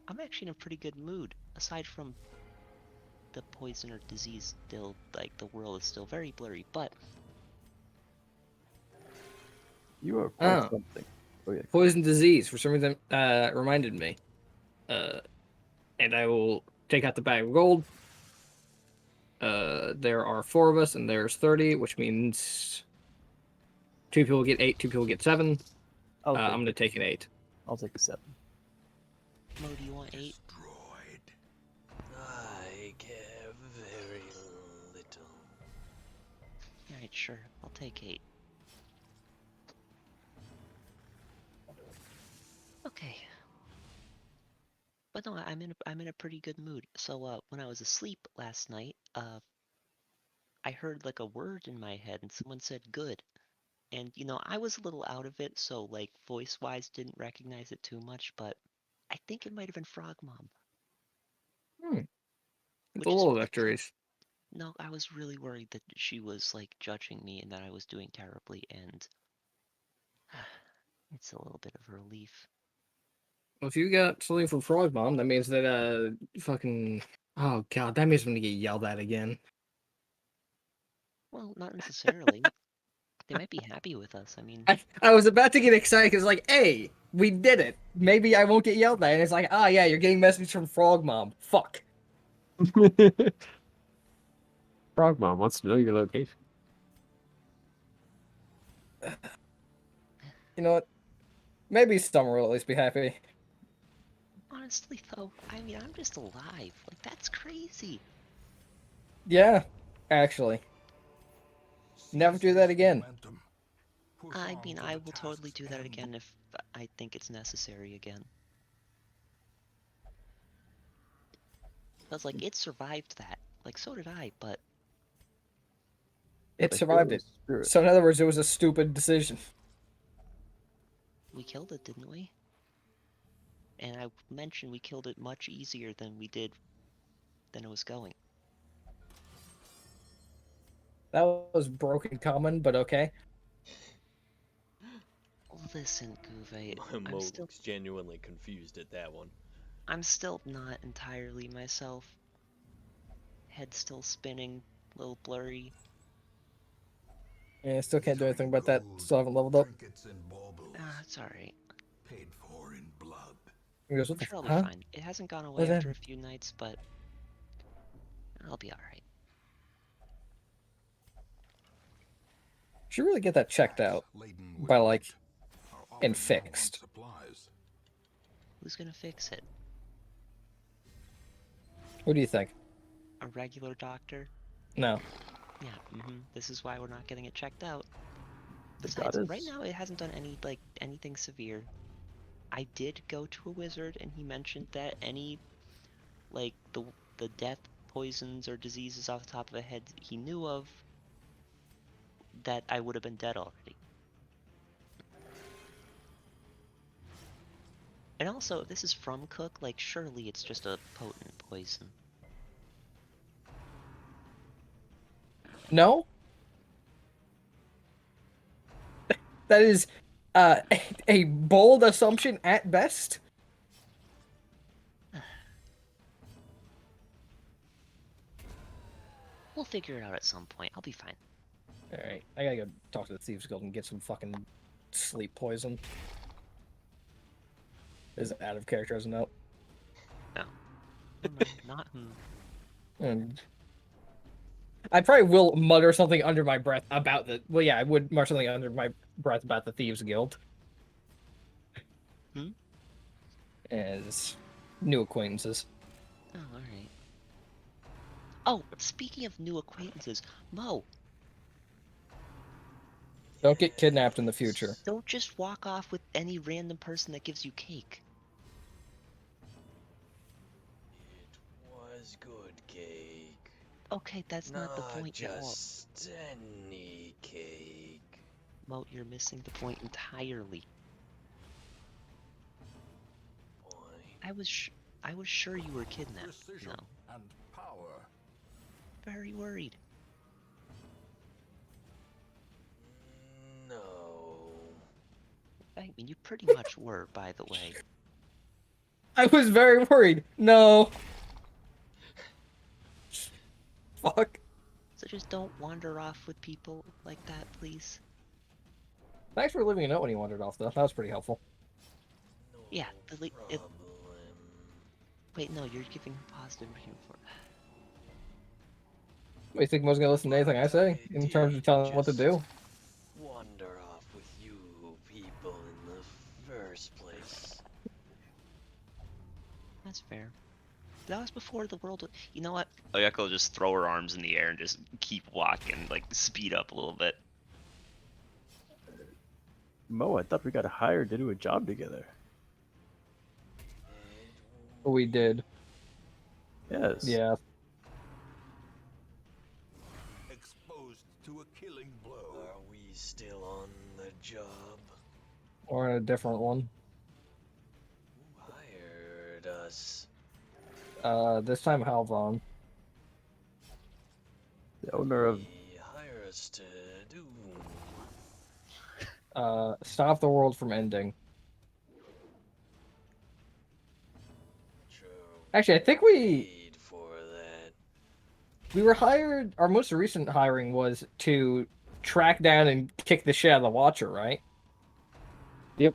C: I'm actually in a pretty good mood. Aside from the poison or disease, still like the world is still very blurry. But
A: You are quite
B: Oh.
A: something. Oh yeah.
B: poison disease for some reason reminded me. And I will take out the bag of gold. There are 4 of us, and there's 30, which means 2 people get 8, 2 people get 7.
A: I'll
B: I'm
A: take
B: gonna take an 8.
A: I'll take a 7.
C: Mo, do you want 8?
F: Destroyed.
E: I care very little.
C: All right, sure. I'll take 8. Okay. But no, I'm in a pretty good mood. So when I was asleep last night, I heard like a word in my head, and someone said "good." And I was a little out of it, so like voice-wise didn't recognize it too much, but I think it might have been Frog Mom.
B: The
C: Which is
B: little
C: fine.
B: victories.
C: No, I was really worried that she was like judging me and that I was doing terribly, and it's a little bit of a relief.
B: Well, if you got something from Frog Mom, that means that fucking oh god, that means I'm gonna get yelled at again.
C: Well, not necessarily. They might be happy with us. I mean,
B: I was about to get excited because like, hey, we did it. Maybe I won't get yelled at. And it's like, ah, yeah, you're getting messages from Frog Mom. Fuck.
D: Frog Mom wants to know your location.
B: You know what? Maybe Summer will at least be happy.
C: honestly though, I mean, I'm just alive. Like, that's crazy.
B: Yeah, actually. Never do that again.
F: Momentum. Push
C: I
F: on
C: mean,
F: to
C: I
F: the
C: will totally
F: task's
C: do that
F: end.
C: again if I think it's necessary again. Because, like, it survived that. Like, so did I, but
B: It
A: The
B: survived
A: hero
B: it.
A: spirit.
B: So in other words, it was a stupid decision.
C: we killed it, didn't we? And I mentioned we killed it much easier than we did than it was going.
B: That was broken common, but okay.
C: Listen, Guve,
E: Mo looks genuinely confused at that one.
C: I'm still not entirely myself. Head still spinning, a little blurry.
B: Yeah, I still can't do anything about that.
F: Gold,
B: Still haven't leveled up.
F: trinkets and baubles,
C: It's alright.
F: paid for in blood.
B: He goes,
C: I'm
B: what the
C: sure I'll be
B: huh?
C: fine. It hasn't gone away
B: What's that?
C: after a few nights, but I'll be alright.
B: Should really get that checked out
F: Laden
B: by
F: with
B: like
F: loot are
B: and
F: often low on
B: fixed.
F: supplies.
C: Who's gonna fix it?
B: What do you think?
C: A regular doctor?
B: No.
C: Yeah, This is why we're not getting it checked out.
A: The
C: Besides, right
A: goddess.
C: now it hasn't done anything severe. I did go to a wizard and he mentioned that any the death, poisons, or diseases off the top of a head he knew of, that I would have been dead already. And also, if this is from Cook, like surely it's just a potent poison.
B: No? That is a bold assumption at best.
C: We'll figure it out at some point. I'll be fine.
B: Alright, I gotta go talk to the Thieves Guild and get some fucking sleep poison. Is it out of character as a note?
C: No. No, not
B: And I probably will mutter something under my breath about the. Well, yeah, I would mutter something under my breath about the Thieves Guild. As new acquaintances.
C: Oh, alright. Oh, speaking of new acquaintances, Mo,
B: Don't get kidnapped in the future.
C: Don't just walk off with any random person that gives you cake.
E: It was good cake.
C: Okay, that's not the point at all.
E: Just any cake.
C: Mo, you're missing the point entirely.
E: Point.
C: I was sure you were kidnapped.
F: Precision
C: No,
F: and power.
C: very worried.
E: No.
C: I mean, you pretty much were, by the way.
B: I was very worried. No. Fuck.
C: So just don't wander off with people like that, please.
B: Thanks for leaving a note when you wandered off, though. That was pretty helpful.
E: No
C: Yeah,
E: problem.
C: wait, no, you're giving positive reinforcement.
B: What, you think Mo's gonna listen to anything I say in terms of telling him what to do?
E: Wander off with you people in the first place.
C: That's fair. That was before the world. You know what?
H: Oyeko will just throw her arms in the air and just keep walking, like speed up a little bit.
A: Mo, I thought we got hired to do a job together.
B: We did.
A: Yes.
B: Yeah.
F: Exposed to a killing blow.
E: Are we still on the job?
B: Or a different one.
E: Who hired us?
B: This time Halvon.
A: The owner of.
E: We hire us to do.
B: Stop the world from ending.
E: Sure,
B: Actually, I think we
E: paid for that.
B: were hired. Our most recent hiring was to track down and kick the shit out of the Watcher, right?
D: Yep.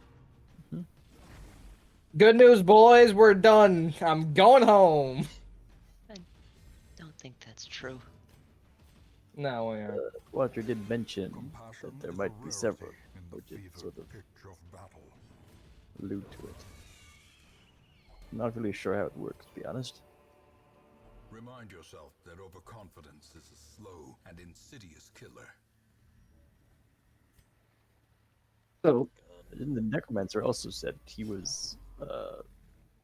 B: Good news, boys. We're done. I'm going home.
C: Don't think that's true.
B: No, we aren't.
A: Walter did mention
F: Compassion
A: that there
F: is
A: might
F: a
A: be
F: rarity
A: several,
F: in the
A: which it
F: fever
A: sort of
F: pitch of battle.
A: allude to it. I'm not really sure how it works, to be honest.
F: Remind yourself that overconfidence is a slow and insidious killer.
D: So
A: And the necromancer also said he was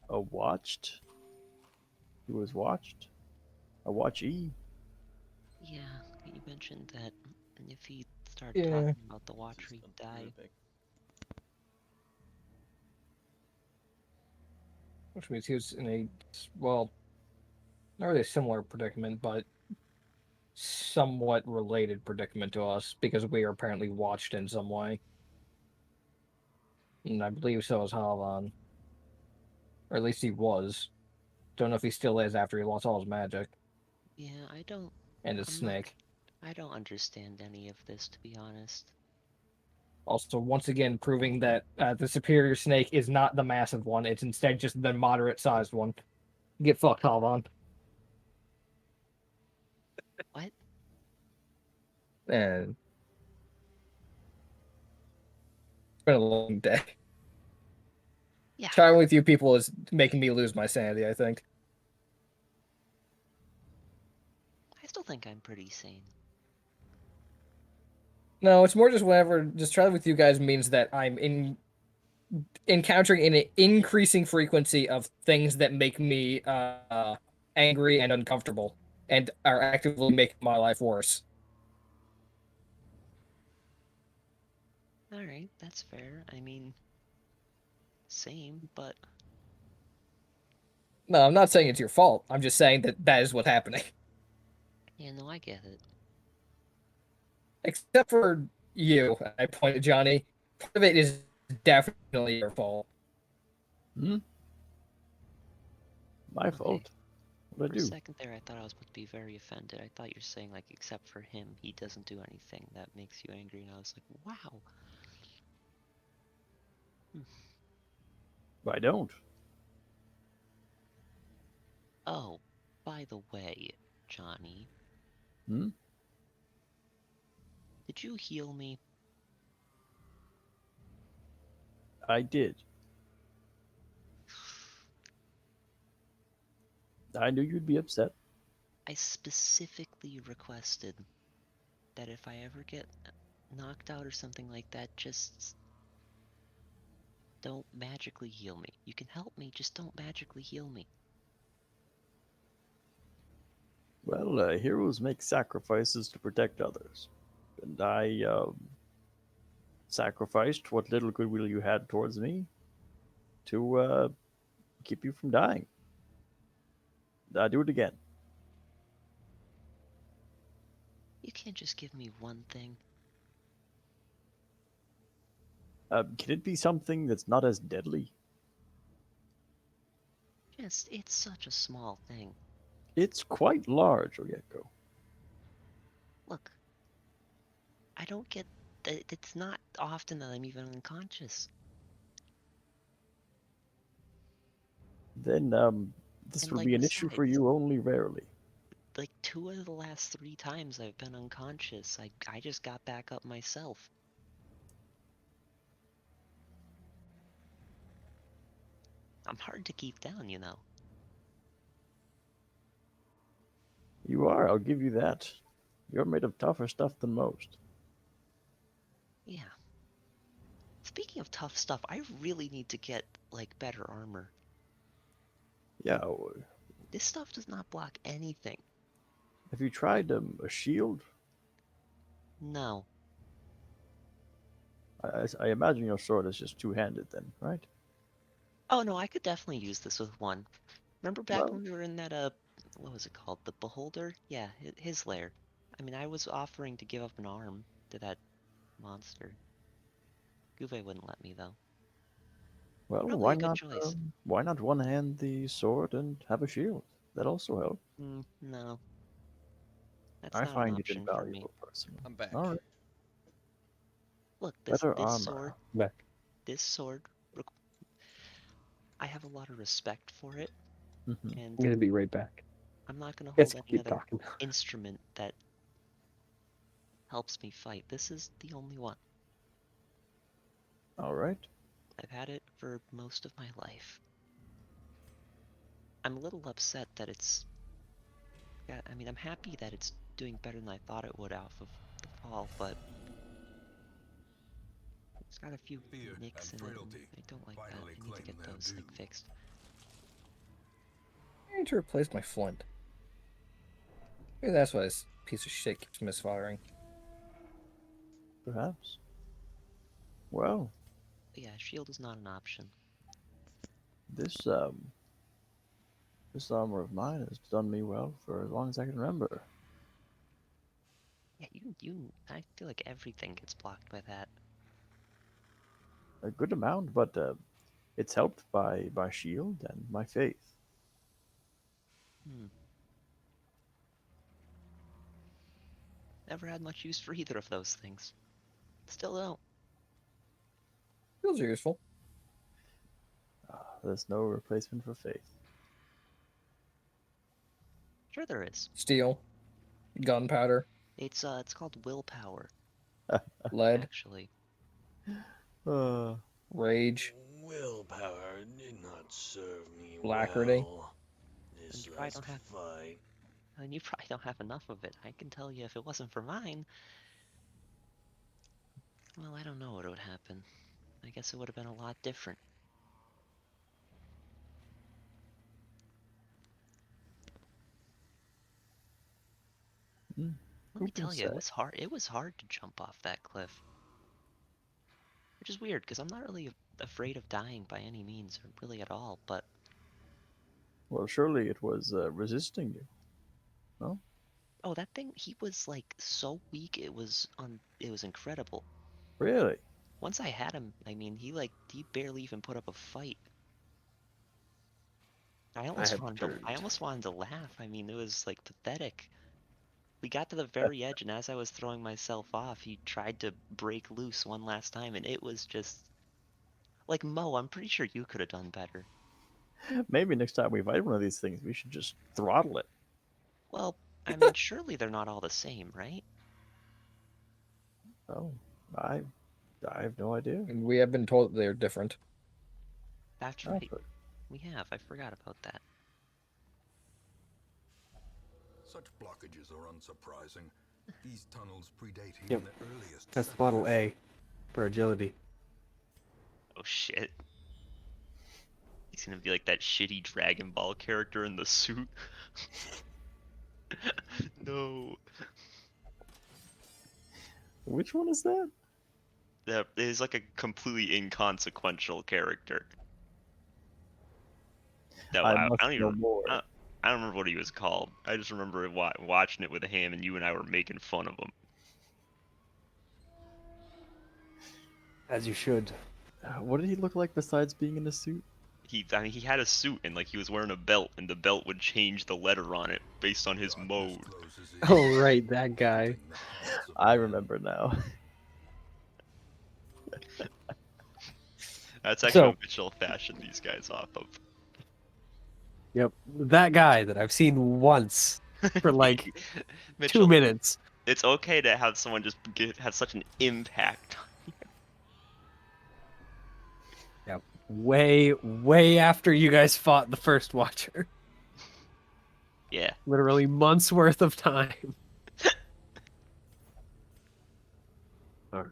A: watched. He was watched. A watchee.
C: Yeah, you mentioned that if he started
B: Yeah.
C: talking about the Watcher,
E: Just
C: he'd
E: come
C: die.
E: right back.
B: Which means he was in a, well, not really a similar predicament, but somewhat related predicament to us because we are apparently watched in some way. And I believe so is Halvan. Or at least he was. Don't know if he still is after he lost all his magic
C: Yeah, I don't.
B: and his
C: I'm not.
B: snake.
C: I don't understand any of this, to be honest.
B: Also, once again, proving that the superior snake is not the massive one. It's instead just the moderate-sized one. Get fucked, Halvan.
C: What?
B: And it's been a long day.
C: Yeah.
B: Chatting with you people is making me lose my sanity, I think.
C: I still think I'm pretty sane.
B: No, it's more just whenever just chatting with you guys means that I'm encountering an increasing frequency of things that make me angry and uncomfortable and are actively making my life worse.
C: Alright, that's fair. I mean, same, but
B: No, I'm not saying it's your fault. I'm just saying that that is what's happening.
C: yeah, no, I get it.
B: Except for you, I point at Johnny. Part of it is definitely your fault.
A: Hmm? My
C: Okay.
A: fault. What
C: For
A: did I
C: a
A: do?
C: second there, I thought I was about to be very offended. I thought you're saying, like, except for him, he doesn't do anything that makes you angry, and I was like, wow.
A: I don't.
C: Oh, by the way, Johnny,
A: Hmm?
C: did you heal me?
A: I did. I knew you'd be upset.
C: I specifically requested that if I ever get knocked out or something like that, just don't magically heal me. You can help me, just don't magically heal me.
A: Well, heroes make sacrifices to protect others. And I sacrificed what little goodwill you had towards me to keep you from dying. I do it again.
C: You can't just give me one thing.
A: Can it be something that's not as deadly?
C: Just, it's such a small thing.
A: It's quite large, Oyeko.
C: Look, I don't get. It's not often that I'm even unconscious.
A: Then this
C: And
A: will
C: like,
A: be an issue for
C: besides,
A: you only rarely.
C: like 2 of the last 3 times I've been unconscious, I just got back up myself. I'm hard to keep down, you know.
A: You are, I'll give you that. You're made of tougher stuff than most.
C: Yeah. Speaking of tough stuff, I really need to get, like, better armor.
A: Yeah,
C: This stuff does not block anything.
A: have you tried a shield?
C: No.
A: I imagine your sword is just two-handed then, right?
C: Oh no, I could definitely use this with one. Remember back
A: Well,
C: when we were in that, what was it called? The Beholder? Yeah, his lair. I mean, I was offering to give up an arm to that monster. Guve wouldn't let me, though.
A: well,
C: Probably a good choice.
A: why not one hand the sword and have a shield? That also helps.
C: No. That's
A: I
C: not an
A: find it
C: option for me.
A: invaluable personally.
E: I'm back.
A: All right,
C: Look,
A: better
C: this
A: armor.
C: sword,
D: Back.
C: this sword, I have a lot of respect for it,
A: Hmm.
C: and
D: I'm gonna be right back.
C: I'm not gonna
D: Yes,
C: hold any
D: keep
C: other
D: talking.
C: instrument that helps me fight. This is the only one.
A: All right.
C: I've had it for most of my life. I'm a little upset that it's. Yeah, I mean, I'm happy that it's doing better than I thought it would off of the fall, but it's got a few
F: Fear
C: nicks
F: and
C: in it, and
F: frailty
C: I don't like that.
F: finally
C: I need to
F: claim
C: get
F: their
C: those
F: due.
C: like fixed.
B: I need to replace my flint. Maybe that's why this piece of shit keeps misfiring.
A: Perhaps. Well,
C: But yeah, shield is not an option.
A: this this armor of mine has done me well for as long as I can remember.
C: Yeah, I feel like everything gets blocked by that.
A: A good amount, but it's helped by shield and my faith.
C: Hmm. Never had much use for either of those things. Still don't.
B: Feels useful.
A: There's no replacement for faith.
C: Sure there is.
B: Steel, gunpowder,
C: It's called willpower,
B: lead,
C: actually.
A: uh,
B: rage,
E: Willpower did not serve me
B: alacrity.
E: well
C: And
E: this
C: you probably
E: last
C: don't have
E: fight.
C: and you probably don't have enough of it. I can tell you if it wasn't for mine, well, I don't know what would happen. I guess it would have been a lot different.
A: mm,
C: Let
A: who
C: me
A: can
C: tell you,
A: say?
C: it was hard to jump off that cliff. Which is weird, because I'm not really afraid of dying by any means, or really at all, but
A: Well, surely it was resisting you. No,
C: oh, that thing, he was like so weak, it was incredible.
A: really.
C: Once I had him, I mean, he barely even put up a fight.
D: I have
C: I
D: turned.
C: almost wanted to laugh. I mean, it was like pathetic. We got to the very edge, and as I was throwing myself off, he tried to break loose one last time, and it was just like, Mo, I'm pretty sure you could have done better.
A: Maybe next time we fight one of these things, we should just throttle it.
C: Well, I mean, surely they're not all the same, right?
A: Oh, I I have no idea.
B: And we have been told that they're different.
C: That's
A: Oh,
C: right. We have. I forgot about that.
F: Such blockages are unsurprising. These tunnels predate
D: Yep.
F: even the earliest
D: That's the model
F: settlers.
D: A for agility.
H: Oh shit. He's gonna be like that shitty Dragon Ball character in the suit. No.
A: Which one is that?
H: That is like a completely inconsequential character. No,
A: I
H: I
A: must
H: don't
A: know
H: even.
A: more.
H: I don't remember what he was called. I just remember watching it with him, and you and I were making fun of him.
D: As you should.
A: What did he look like besides being in a suit?
H: I mean, he had a suit, and like he was wearing a belt, and the belt would change the letter on it based on his
F: Darkness
H: mode.
F: closes in,
D: Oh, right, that guy.
F: melting the hearts of
A: I
F: men.
A: remember now.
H: That's actually
D: So-
H: what Mitchell fashioned these guys off of.
D: Yep, that guy that I've seen once for like
H: Mitchell,
D: 2 minutes.
H: it's okay to have someone just have such an impact.
D: Yep, way after you guys fought the first Watcher.
H: Yeah.
D: Literally months worth of time. All right.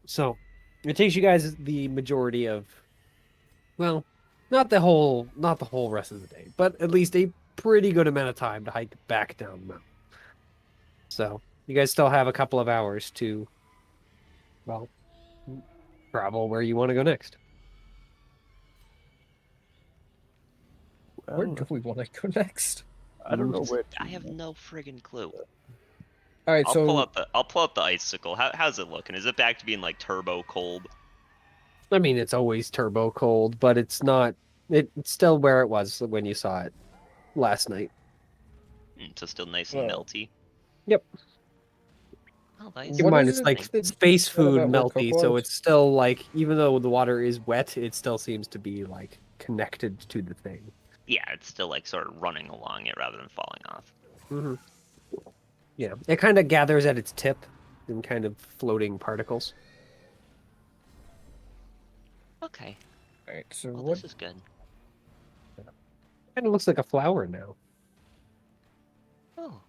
D: So it takes you guys the majority of, well, not the whole rest of the day, but at least a pretty good amount of time to hike back down the mountain. So you guys still have a couple of hours to, well, travel where you want to go next.
B: Where
A: Well,
B: do we want to go next?
A: I don't know where.
C: I have no friggin' clue.
B: All right,
H: I'll pull
B: so
H: up the icicle. How's it looking? Is it back to being like turbo cold?
D: I mean, it's always turbo cold, but it's not. It's still where it was when you saw it last night.
H: So still nice and
B: Well,
H: melty.
C: Oh,
D: Keep
C: nice.
D: in
B: What
D: mind,
B: is
D: it's
B: it
D: like
B: that
D: space
B: said
D: food
B: about where
D: melty,
B: Coke
D: so
B: was?
D: it's still like, even though the water is wet, it still seems to be like connected to the thing.
H: Yeah, it's still like sort of running along it rather than falling off.
D: Mm-hmm. Yeah, it kind of gathers at its tip in kind of floating particles.
C: Okay.
B: all right, so
C: Well,
B: what?
C: this is good.
D: Kind of looks like a flower now.
C: Oh,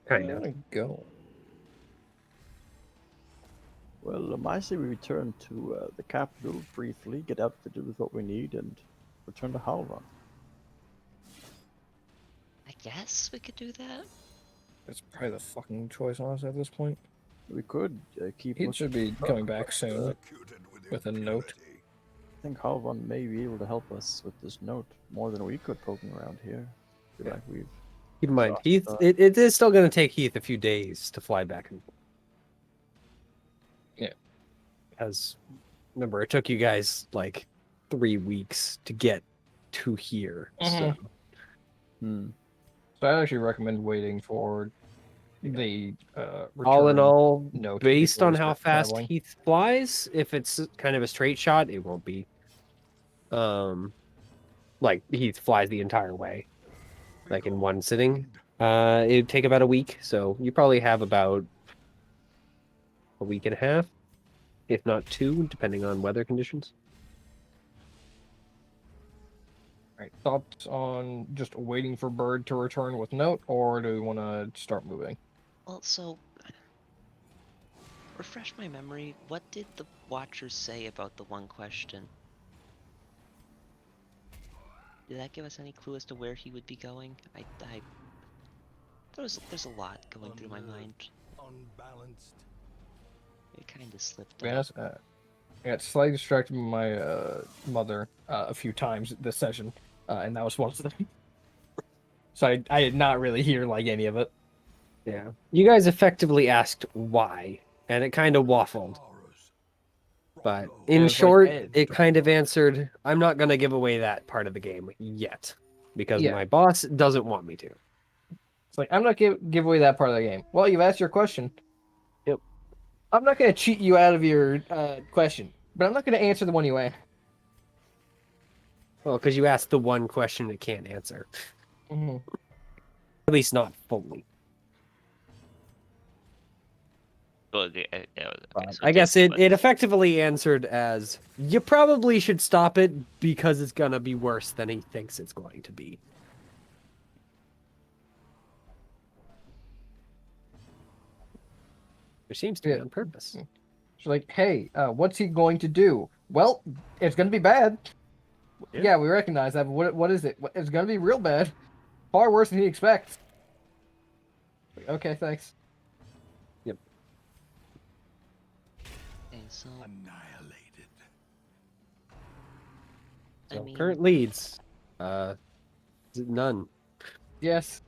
D: Kind
B: Where
D: of.
B: do I go?
A: Well, I say we return to the capital briefly, get outfitted with what we need, and return to Halron.
C: I guess we could do that.
B: That's probably the fucking choice, honestly, at this point.
A: We could keep.
B: He
A: looking
B: should be
A: for
B: coming
A: Halron,
B: back
A: but,
B: soon
F: Executed
B: with a note.
F: impunity.
A: I think Halron may be able to help us with this note more than we could poking around here. Feel
D: Yeah.
A: like we've
D: Keep in mind,
A: Exhausted
D: Heath.
A: thought.
D: It is still going to take Heath a few days to fly back.
B: Yeah.
D: Because remember, it took you guys like 3 weeks to get to here. So
A: Hmm.
B: So I actually recommend waiting for the
D: all in
B: return
D: all,
B: note
D: based
B: before
D: on
B: we
D: how
B: start
D: fast
B: traveling.
D: Heath flies, if it's kind of a straight shot, it won't be. Like Heath flies the entire way, like in one sitting. It'd take about a week, so you probably have about a week and a half, if not 2, depending on weather conditions.
B: All right, thoughts on just waiting for Bird to return with note, or do we want to start moving?
C: Well, so refresh my memory. What did the Watchers say about the one question? Did that give us any clue as to where he would be going? There's a lot going through my mind.
F: Unbalanced.
C: It kind of slipped
B: To be
C: up.
B: honest, I got slightly distracted by my mother a few times this session, and that was one of them. So I did not really hear like any of it.
D: Yeah. You guys effectively asked why, and it kind of waffled.
F: Horrors.
D: But
F: Bravo.
D: in
B: it's like,
D: short,
B: eh,
D: it kind of answered, I'm not going to give away that part of the game yet, because
B: Yeah.
D: my boss doesn't want me to.
B: It's like, I'm not give away that part of the game. Well, you've asked your question.
D: Yep.
B: I'm not going to cheat you out of your question, but I'm not going to answer the one you asked.
D: Well, because you asked the one question it can't answer.
B: Mm-hmm.
D: At least not fully.
H: Well, okay, so
D: I guess it
H: basically-
D: effectively answered as, you probably should stop it because it's going to be worse than he thinks it's going to be. There seems to be
I: Yeah.
D: on purpose.
I: She's like, hey, what's he going to do? Well, it's gonna be bad. Yeah, we recognize that, but what is it? It's gonna be real bad. Far worse than he expects. Okay, thanks.
D: Yep.
C: Okay, so
F: Annihilated.
C: I
D: So
C: mean,
D: current leads. None.
I: Yes.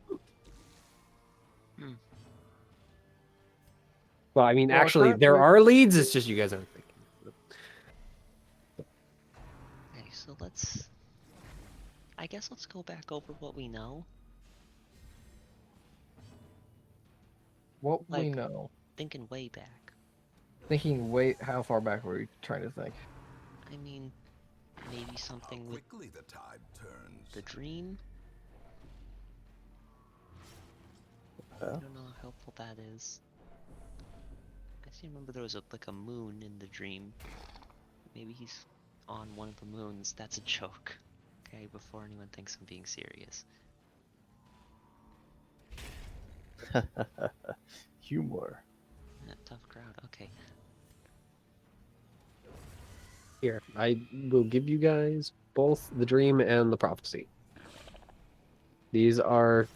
D: Well, I mean,
I: Well,
D: actually,
I: current
D: there
I: lead-
D: are leads. It's just you guys aren't thinking.
C: okay, so let's. I guess let's go back over what we know.
I: What we
C: Like-
I: know.
C: Thinking way back.
I: Thinking, wait, how far back were we trying to think?
C: I mean, maybe
F: How
C: something with
F: quickly the tide turns.
C: the dream. I don't know how helpful that is. I seem to remember there was like a moon in the dream. Maybe he's on one of the moons. That's a joke. Okay, before anyone thinks I'm being serious.
A: Humor.
C: Tough crowd. Okay.
D: Here, I will give you guys both the dream and the prophecy. These are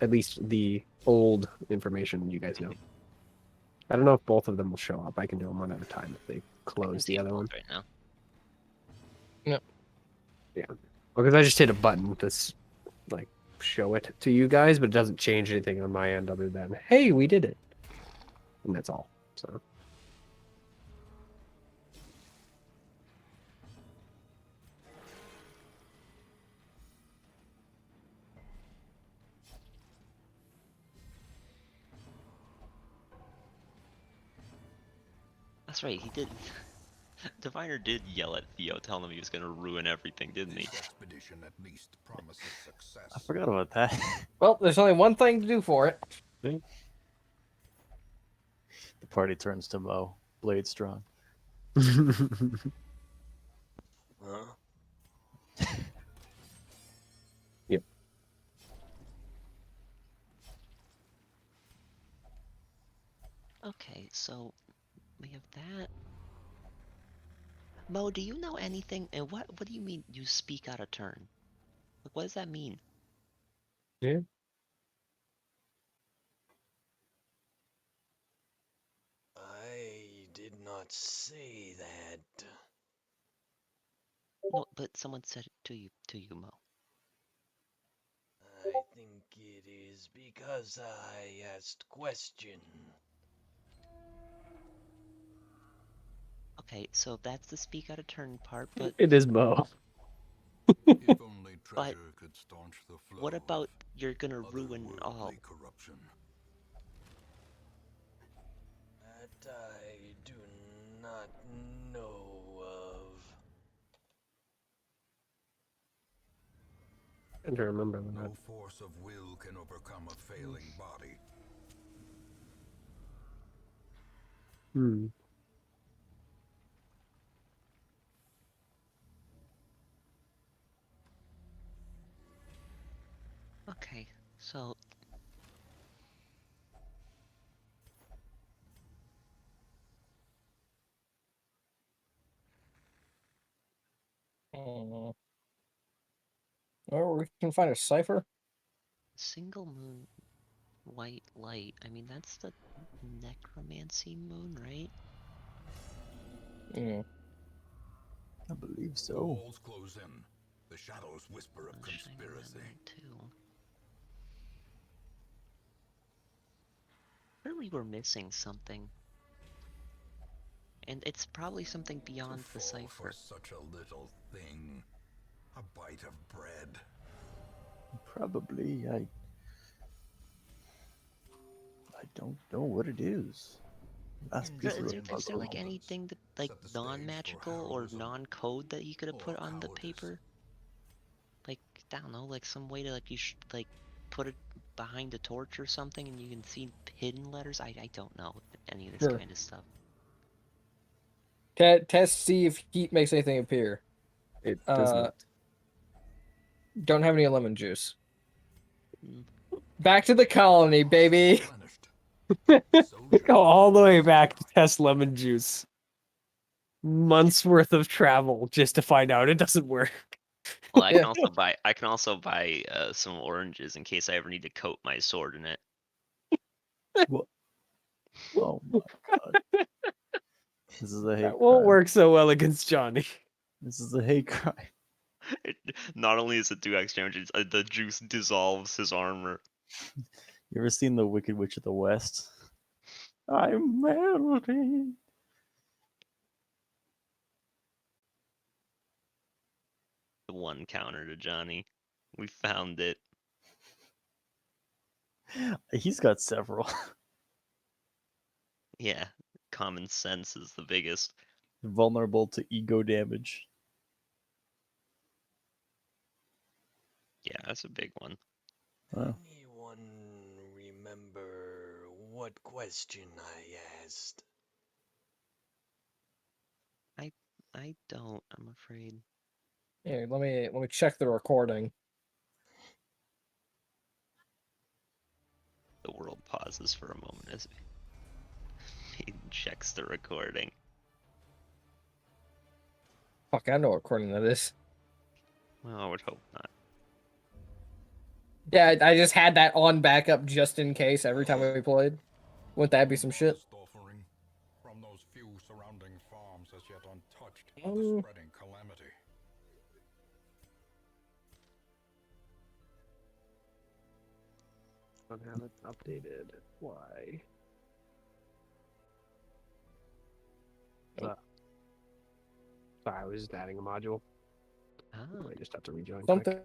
D: at least the old information you guys know. I don't know if both of them will show up. I can do them one at a time if they
C: I can
D: close
C: see
D: the other
C: both
D: one.
C: right now.
D: Because I just hit a button to like show it to you guys, but it doesn't change anything on my end other than, hey, we did it. And that's all. So
C: That's right, he did. Diviner did yell at Theo, telling him he was gonna ruin everything, didn't he?
F: This expedition at least promises success.
A: I forgot about that.
I: Well, there's only one thing to do for it.
A: The party turns to Mo. Blade strong.
E: Huh?
C: Okay, so we have that. Mo, do you know anything? And what do you mean you speak out of turn? Like, what does that mean?
D: yeah.
E: I did not say that.
C: No, but someone said it to you, Mo.
E: I think it is because I asked question.
C: Okay, so that's the speak out of turn part, but
D: It is Mo.
F: If only
C: But
F: treasure could staunch the flow
C: what about
F: of
C: you're gonna ruin all?
F: otherworldly corruption.
E: That I do not know of.
D: I don't remember that.
F: No force of will can overcome a failing body.
D: Hmm.
C: Okay, so
I: Or we can find a cipher.
C: single moon, white light. I mean, that's the necromancy moon, right?
I: Mm.
A: I believe
F: The
A: so.
F: walls close in. The shadows whisper of
C: Shiny
F: conspiracy.
C: lemon too. Really, we're missing something, and it's probably something beyond
F: To
C: the
F: fall
C: cipher.
F: for such a little thing. A bite of bread.
A: Probably. I don't know what it is. Last
F: Is
A: piece
C: Is
A: of the
C: there, is there
A: puzzle.
C: like anything that like
F: Set the stage for
C: non-magical or
F: heroism
C: non-code that you could have
F: or
C: put on the
F: cowardice.
C: paper? Like, I don't know, like some way to like like put it behind a torch or something, and you can see hidden letters. I don't know any of this
I: Sure.
C: kind of stuff.
I: Test, see if heat makes anything appear.
D: It does not.
I: Don't have any lemon juice.
C: Mm.
I: Back to the colony, baby.
F: Replenished.
D: Go all the way back to test lemon juice. Months worth of travel just to find out it doesn't work.
H: Well, I
I: Yeah.
H: can also buy some oranges in case I ever need to coat my sword in it.
A: What? Oh my god. This is a hate
D: That won't
A: crime.
D: work so well against Johnny.
A: This is a hate crime.
H: Not only is it 2x damage, the juice dissolves his armor.
A: You ever seen The Wicked Witch of the West? I'm melting.
H: The one counter to Johnny. We found it.
A: He's got several.
H: Yeah, common sense is the biggest.
A: Vulnerable to ego damage.
H: Yeah, that's a big one.
A: Wow.
E: Anyone remember what question I asked?
C: I don't, I'm afraid.
I: Here, let me check the recording.
H: The world pauses for a moment as he checks the recording.
I: Fuck, I know what recording that is.
H: Well, I would hope not.
I: Yeah, I just had that on backup just in case every time we played. Wouldn't that be some shit?
F: Modest offering from those few surrounding farms as yet untouched by the spreading calamity.
D: Don't have it updated. Why? Sorry, I was just adding a module.
C: Oh,
D: I just have to rejoin.
I: Something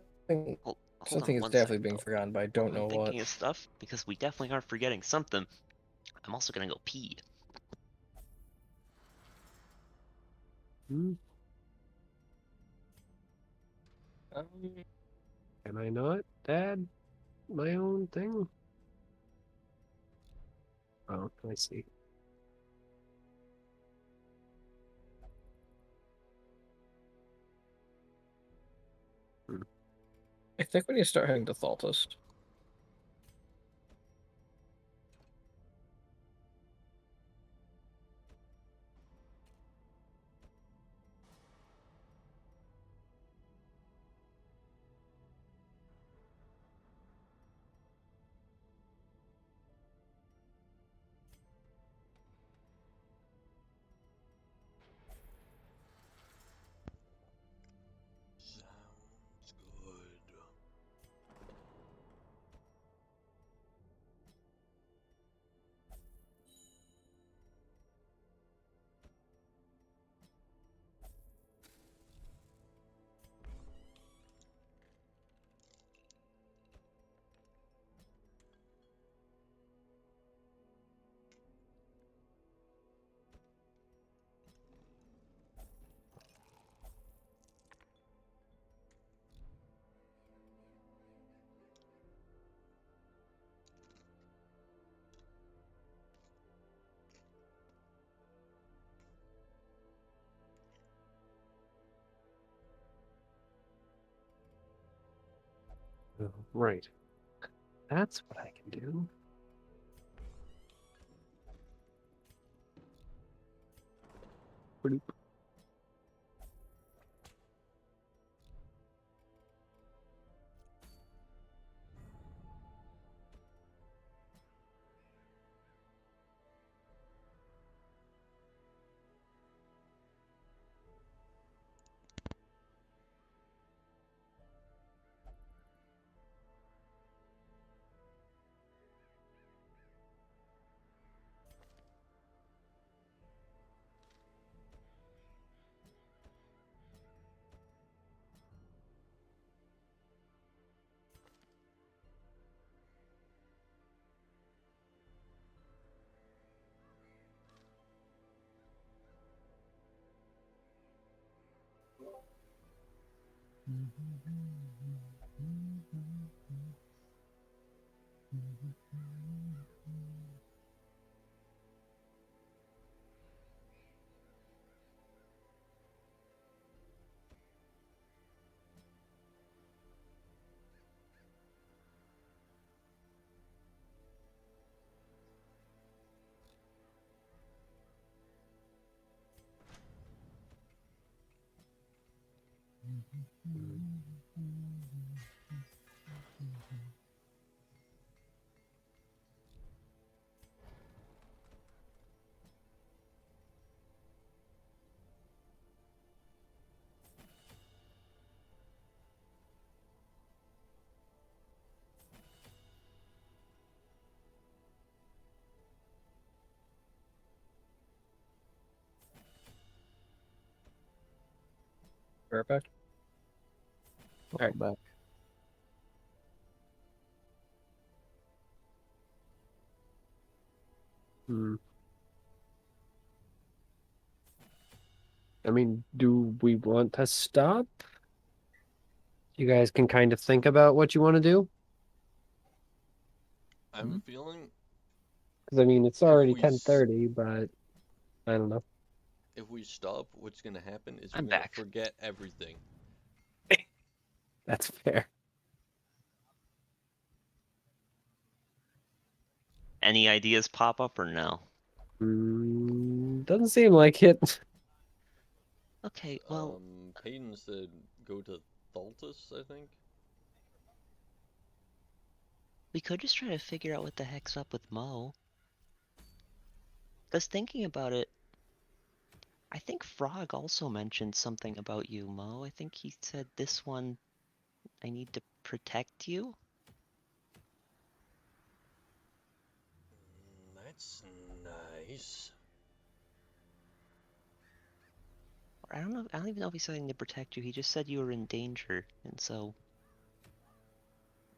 C: hold
I: something
C: on
I: is
C: one
I: definitely
C: second,
I: being
C: though.
I: forgotten, but I
C: While
I: don't
C: I'm
I: know what.
C: thinking of stuff, because we definitely aren't forgetting something. I'm also gonna go pee.
D: Hmm? Can I not add my own thing? Oh, I see.
I: I think we need to start heading to Thaltus.
E: Sounds good.
D: Oh, right. That's what I can do. Bloop. Perfect.
A: Welcome back.
D: Hmm. I mean, do we want to stop? You guys can kind of think about what you want to do.
E: I have a feeling
D: Because I mean, it's
E: if
D: already
E: we
D: 10:30, but I don't know.
E: if we stop, what's gonna happen is
H: I'm
E: we're gonna
H: back.
E: forget everything.
D: That's fair.
H: Any ideas pop up or no?
D: Doesn't seem like it.
C: Okay, well,
E: Paeden said go to Thaltus, I think.
C: we could just try to figure out what the heck's up with Mo. Because thinking about it, I think Frog also mentioned something about you, Mo. I think he said this one, I need to protect you.
E: That's nice.
C: Or I don't even know if he said anything to protect you. He just said you were in danger, and so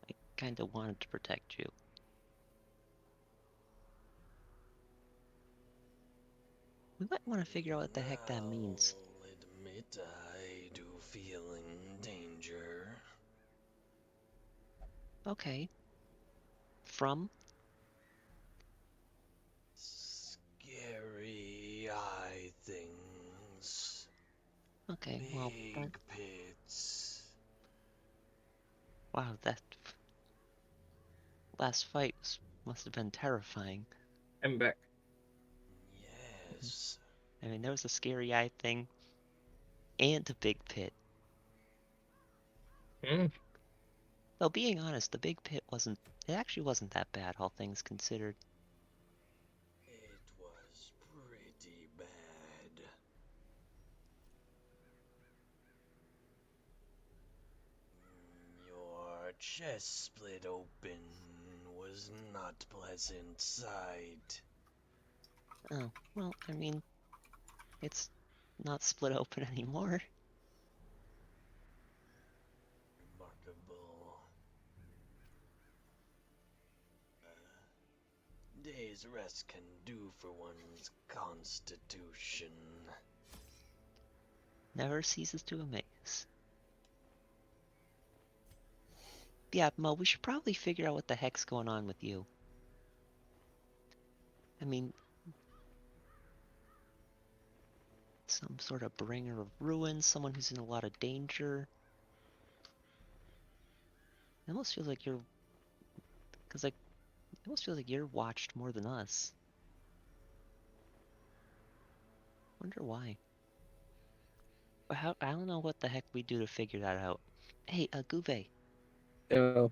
C: I kind of wanted to protect you. We might want to figure out what the heck that means.
E: I'll admit I do feel in danger.
C: Okay. From?
E: Scary eye things.
C: Okay, well, that,
E: Big pits.
C: wow, that last fight must have been terrifying.
B: I'm back.
E: Yes.
C: I mean, there was a scary eye thing and a big pit.
B: Hmm.
C: Though being honest, the big pit it actually wasn't that bad, all things considered.
E: It was pretty bad. Your chest split open was not pleasant sight.
C: Oh, well, I mean, it's not split open anymore.
E: Remarkable. Day's rest can do for one's constitution.
C: Never ceases to amaze. Yeah, Mo, we should probably figure out what the heck's going on with you. I mean, some sort of bringer of ruin, someone who's in a lot of danger. It almost feels like it almost feels like you're watched more than us. Wonder why. But I don't know what the heck we do to figure that out. Hey, Guve,
D: Oh,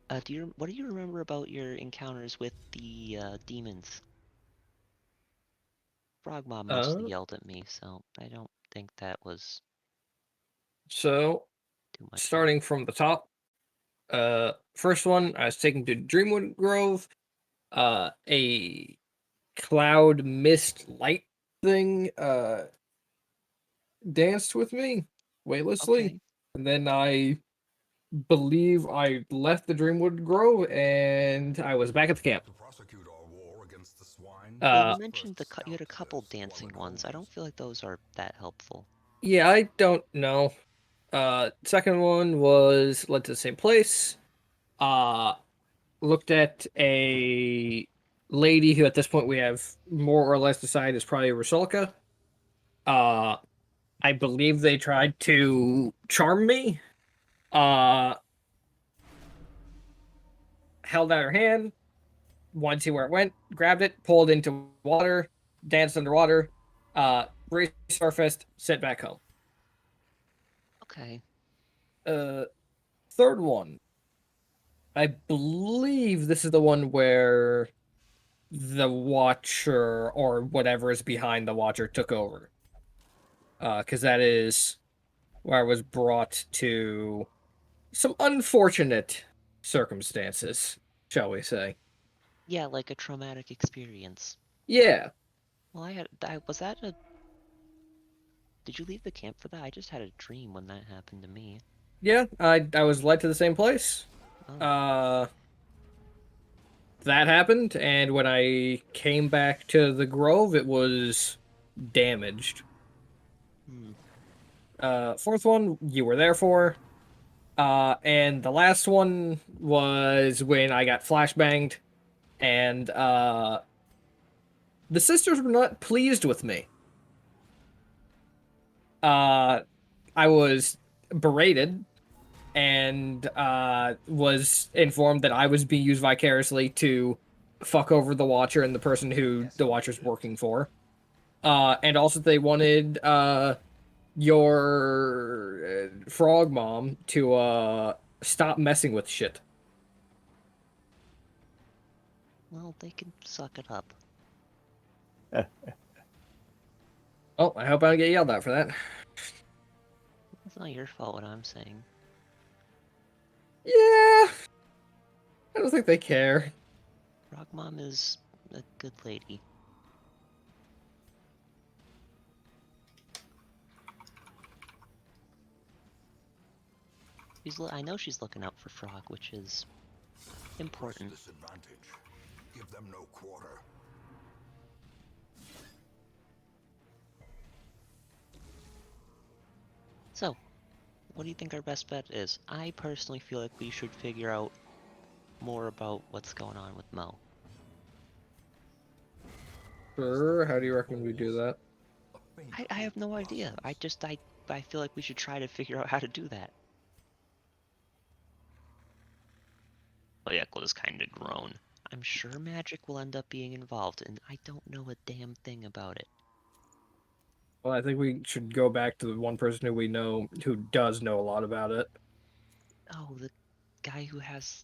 C: what do you remember about your encounters with the demons? Frogma mostly
B: Uh,
C: yelled at me, so I don't think that was
B: so
C: too much help.
B: starting from the top, first one I was taken to Dreamwood Grove. A cloud mist light thing danced with me weightlessly,
C: Okay.
B: and then I believe I left the Dreamwood Grove and I was back at the camp.
F: To prosecute our war against the swine,
C: Well, you
B: Uh,
C: mentioned
F: first
C: you had a
F: scout
C: couple
F: theirs while
C: dancing
F: it
C: ones. I don't
F: holds.
C: feel like those are that helpful.
B: yeah, I don't know. Second one was led to the same place. Uh, Looked at a lady who at this point we have more or less decided is probably Rusalka. Uh, I believe they tried to charm me. Uh, Held out her hand, wanted to see where it went, grabbed it, pulled into water, danced underwater, resurfaced, sent back home.
G: Okay.
B: Third one. I believe this is the one where the Watcher or whatever is behind the Watcher took over. Because that is where I was brought to some unfortunate circumstances, shall we say.
G: Yeah, like a traumatic experience.
B: Yeah.
G: Well, was that a... Did you leave the camp for that? I just had a dream when that happened to me.
B: Yeah, I was led to the same place.
G: Oh.
B: That happened, and when I came back to the Grove, it was damaged.
G: Hmm.
B: Fourth one, you were there for. And the last one was when I got flashbanged, and the sisters were not pleased with me. I was berated and was informed that I was being used vicariously to fuck over the Watcher and the person who the Watcher's working for. And also they wanted your frog mom to stop messing with shit.
G: Well, they can suck it up.
B: Oh, I hope I don't get yelled at for that.
G: It's not your fault what I'm saying.
B: Yeah, I don't think they care.
G: Frog Mom is a good lady. I know she's looking out for Frog, which is important.
F: Press this advantage. Give them no quarter.
G: So, what do you think our best bet is? I personally feel like we should figure out more about what's going on with Mo.
B: Sure, how do you recommend we do that?
G: I have no idea. I feel like we should try to figure out how to do that.
H: Oyeklo is kind of grown.
G: I'm sure magic will end up being involved, and I don't know a damn thing about it.
B: Well, I think we should go back to the one person who we know who does know a lot about it.
G: Oh, the guy who has...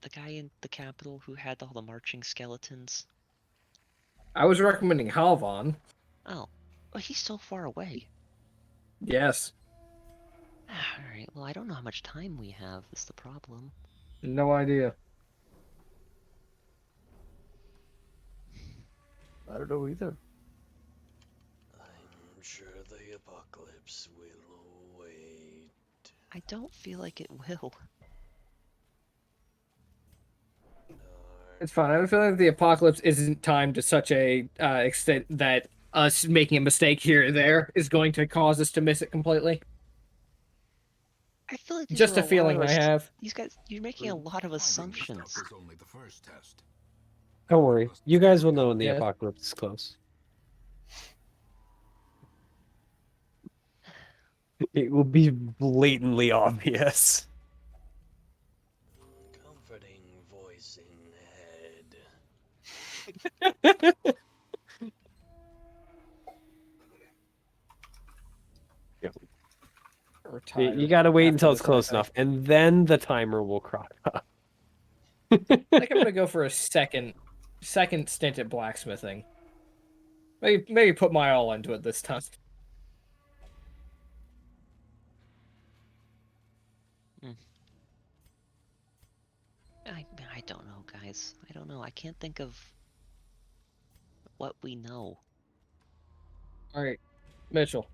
G: The guy in the capital who had all the marching skeletons.
B: I was recommending Halvan.
G: Oh, well, he's so far away.
B: Yes.
G: Alright, well, I don't know how much time we have, is the problem.
B: No idea.
A: I don't know either.
E: I'm sure the apocalypse will wait.
G: I don't feel like it will.
B: It's fine. I don't feel like the apocalypse isn't timed to such a extent that us making a mistake here or there is going to cause us to miss it completely.
G: I feel like these
B: Just
G: are
B: a feeling I have.
G: These guys, you're making a lot of
F: Finding the
G: assumptions.
F: stuff is only the first test.
D: Don't worry. You guys will know when the
B: Yes.
D: apocalypse is close. It will be blatantly obvious.
E: Comforting voice in head.
D: You gotta wait until it's close enough, and then the timer will crop up.
B: I think I'm gonna go for a second stint at blacksmithing. Maybe put my all into it this time.
G: I don't know, guys. I don't know. I can't think of what we know.
B: All right, Mitchell.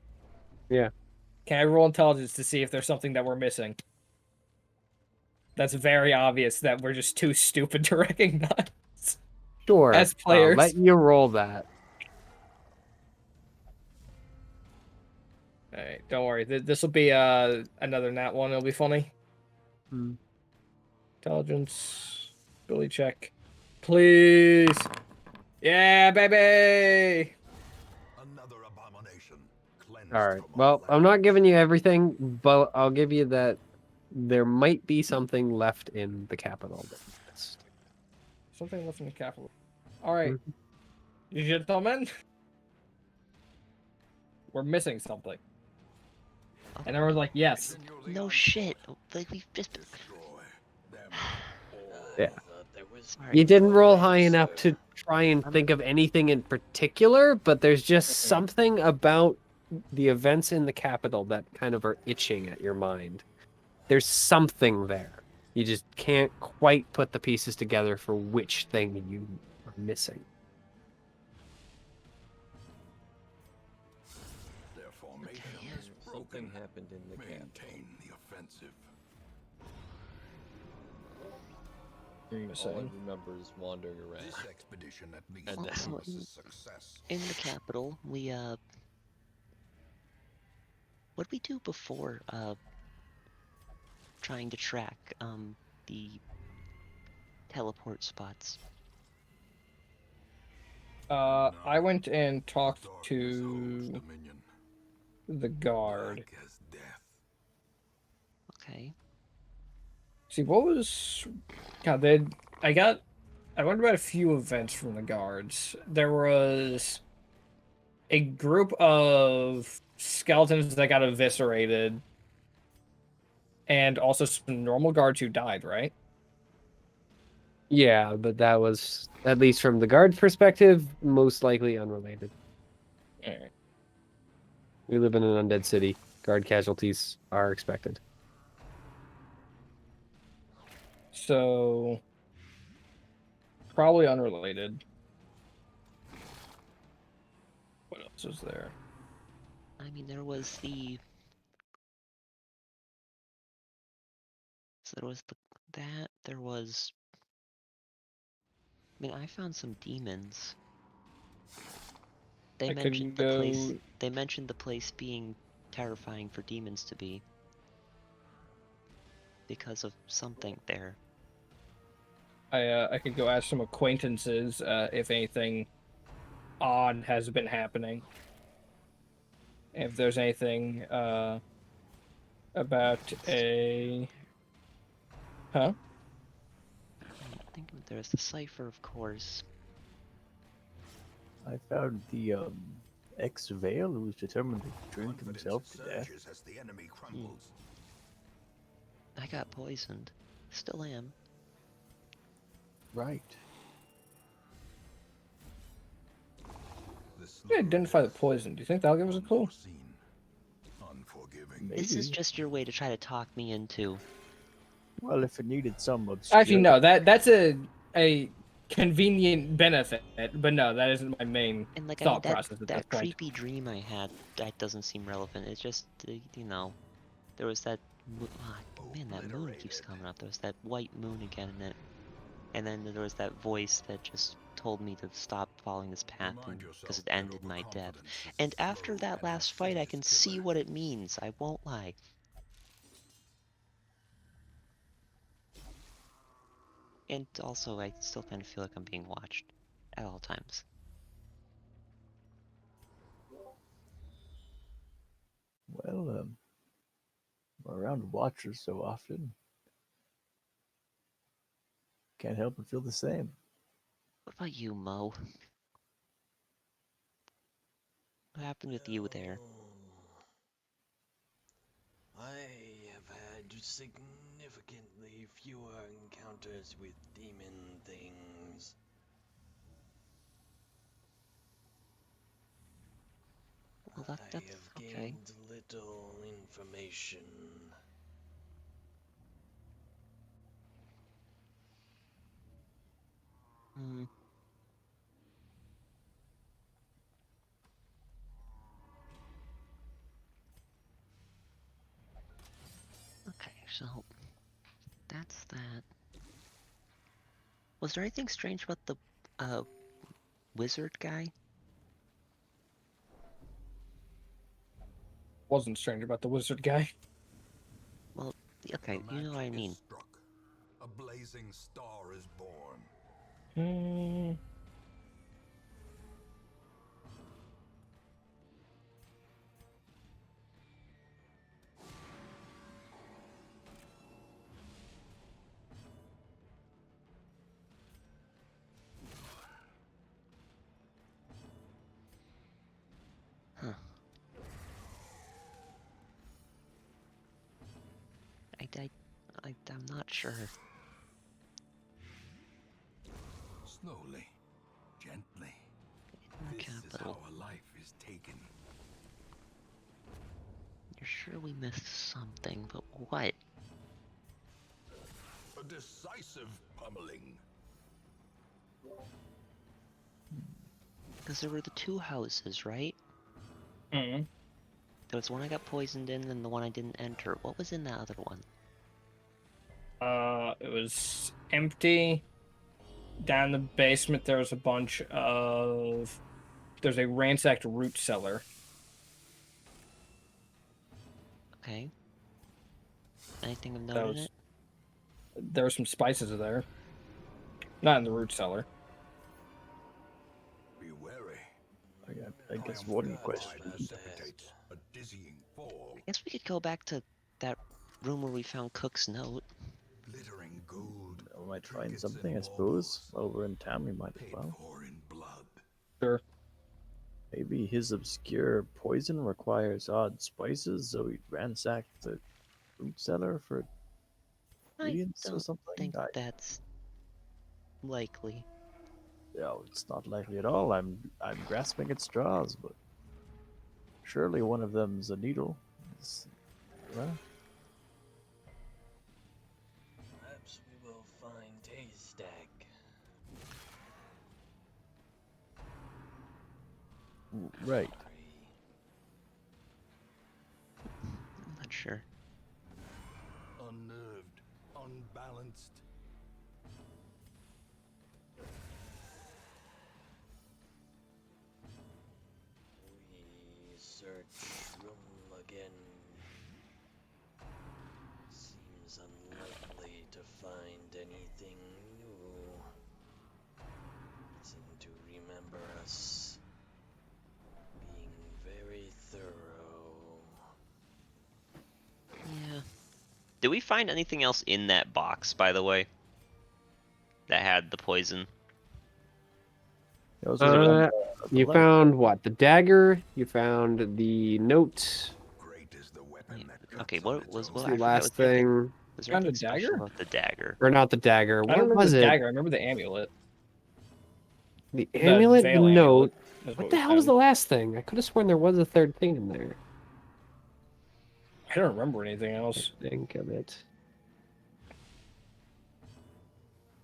D: Yeah.
B: Can I roll intelligence to see if there's something that we're missing? That's very obvious that we're just too stupid to recognize.
D: Sure.
B: As players.
D: I'll let you roll that.
B: All right, don't worry. This will be another nat one. It'll be funny.
D: Hmm.
B: Intelligence, ability check, please. Yeah, baby.
F: Another abomination. Cleansed
D: All right.
F: from
D: Well,
F: our
D: I'm not giving you everything, but I'll give you that there might be something left in the capital.
B: Something left in the capital. All right,
D: Mhm.
B: gentlemen, we're missing something.
I: And everyone's like, yes.
C: No shit. Like we've just.
F: Destroy them all.
D: Yeah.
E: I thought there was
C: Sorry.
D: You didn't roll
E: more
D: high enough
E: answer.
D: to try and think of anything in particular, but there's just something about the events in the capital that kind of are itching at your mind. There's something there. You just can't quite put the pieces together for which thing you are missing.
F: Their formation is
E: Something
F: broken.
E: happened in the capital.
F: Maintain the offensive.
E: All I remember is wandering around.
F: This expedition at least
E: And then-
C: Also,
F: was a success.
C: in the capital, we what'd we do before trying to track the teleport spots?
I: I went and talked
F: Dark as
I: to
F: Hole's dominion.
I: the guard.
F: Black as death.
C: Okay.
I: See, what was... God, I wondered about a few events from the guards. There was a group of skeletons that got eviscerated, and also some normal guards who died, right?
D: Yeah, but that was, at least from the guard perspective, most likely unrelated.
I: Alright.
D: We live in an undead city. Guard casualties are expected.
I: So, probably unrelated. What else was there?
C: I mean, there was the. So there was that. There was. I mean, I found some demons. They
I: I
C: mentioned
I: could
C: the place.
I: go...
C: They mentioned the place being terrifying for demons to be. Because of something there.
I: I could go ask some acquaintances if anything odd has been happening. If there's anything about a... Huh?
C: I think there's the cipher, of course.
A: I found the ex-Vale who was determined to drink
F: Confidence
A: himself to death.
F: surges as the enemy crumbles.
C: I got poisoned. Still am.
A: Right.
F: This
I: Yeah, identify the poison. Do you think that'll give us a clue?
F: Unforeseen, unforgiving.
C: This is
A: Maybe.
C: just your way to try to talk me into.
A: Well, if it needed some obscure...
I: Actually, no. That's a convenient benefit, but no, that isn't my main
C: And like, I mean,
I: thought process at this
C: that
I: point.
C: creepy dream I had, that doesn't seem relevant. It's just, you know, there was that, man, that moon keeps
F: Obliterated.
C: coming up. There was that white moon again, and then there was that voice that just told me to stop following this path
F: Remind
C: because
F: yourself
C: it
F: that
C: ended my death.
F: overconfidence is a
C: And after
F: slow
C: that
F: and
C: last fight, I can
F: insidious
C: see
F: killer.
C: what it means. I won't lie. And also, I still kind of feel like I'm being watched at all times.
A: Well, we're around watchers so often. Can't help but feel the same.
C: What about you, Mo? What happened with you there?
E: I have had significantly fewer encounters with demon things.
C: Well,
E: I
C: that's
E: have
C: okay.
E: gained little information.
C: Hmm. Okay, so that's that. Was there anything strange about the wizard guy?
I: Wasn't strange about the wizard guy.
C: Well, okay,
F: The
C: you know what I
F: match is
C: mean.
F: struck. A blazing star is born.
I: Hmm.
C: I'm not sure.
F: Slowly, gently.
C: In the
F: This is how
C: capital.
F: a life is taken.
C: You're sure we missed something, but what?
F: A decisive pummeling.
C: Because there were the two houses, right?
B: Mm.
C: There was one I got poisoned in, and the one I didn't enter. What was in that other one?
B: It was empty. Down in the basement, there was a bunch of. There's a ransacked root cellar.
C: Okay. Anything of
B: That
C: note in
B: was.
C: it?
B: There were some spices there. Not in the root cellar.
F: Be wary.
A: I guess one question.
F: Precipitates a dizzying fall.
C: I guess we could go back to that room where we found Cook's note.
F: Glittering gold.
A: Am I trying
F: trinkets
A: something?
F: and
A: I suppose.
F: baubles,
A: While we're in town, we might as
F: paid
A: well.
F: for in blood.
B: Sure.
A: Maybe his obscure poison requires odd spices, so he ransacked the fruit cellar for
C: I
A: ingredients or
C: don't
A: something.
C: think that's likely.
A: No, it's not likely at all. I'm grasping at straws, but surely one of them's a needle. Well,
E: Perhaps we will find haystack.
A: right.
C: I'm not sure.
F: Unnerved, unbalanced.
E: We search room again. Seems unlikely to find anything new. Seem to remember us being very thorough.
C: Yeah.
H: Did we find anything else in that box, by the way? That had the poison?
A: Those are
D: You
A: letter.
D: found what? The dagger. You found the note.
F: Great is the weapon
C: Wait,
F: that cuts
C: okay,
F: on
C: what
F: its
C: was
F: own.
C: what?
D: The
C: I forgot.
D: last thing,
C: Was there
B: Found a
C: anything special
B: dagger?
C: about the dagger?
D: or not the dagger.
B: I don't
D: What
B: remember
D: was
B: the
D: it?
B: dagger. I remember the amulet.
D: The
B: The
D: amulet, the
B: veil
D: note.
B: amulet is
D: What
B: what
D: the
B: we
D: hell was
B: found.
D: the last thing? I could have sworn there was a third thing in there.
B: I don't remember anything else.
D: Think of it.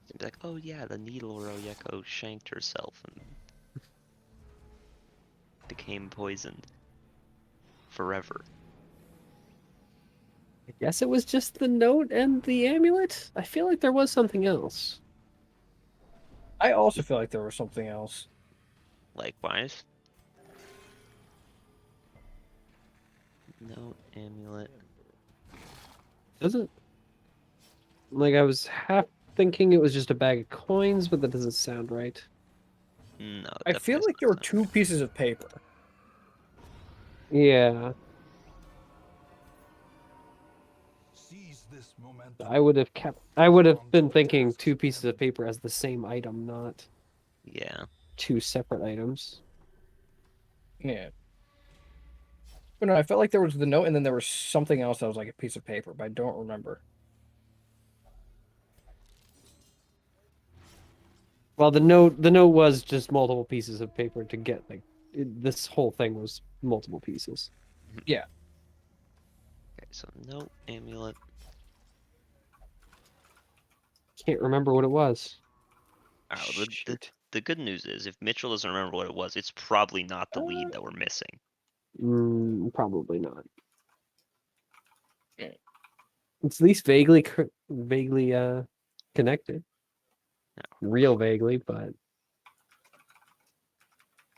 C: Seems like, oh yeah, the needle Royeko shanked herself and became poisoned forever.
D: I guess it was just the note and the amulet. I feel like there was something else.
B: I also feel like there was something else.
C: Likewise. No amulet.
D: Doesn't like I was half thinking it was just a bag of coins, but that doesn't sound right.
C: No.
B: I
C: definitely
B: feel
C: does
B: like
C: not
B: there were
C: sound
B: two
C: right.
B: pieces of paper.
D: Yeah,
F: Seize this momentum.
D: I would have been thinking two pieces of paper as the same item, not
C: Yeah.
D: two separate items.
B: Yeah. But no, I felt like there was the note and then there was something else that was like a piece of paper, but I don't remember.
D: Well, the note was just multiple pieces of paper to get this whole thing was multiple pieces.
B: Yeah.
C: Okay, so no amulet.
D: Can't remember what it was.
H: Alright, well,
D: Shoot.
H: the good news is, if Mitchell doesn't remember what it was, it's probably not the lead that we're missing.
D: Probably not.
B: Yeah.
D: It's at least vaguely connected. Real vaguely, but
E: I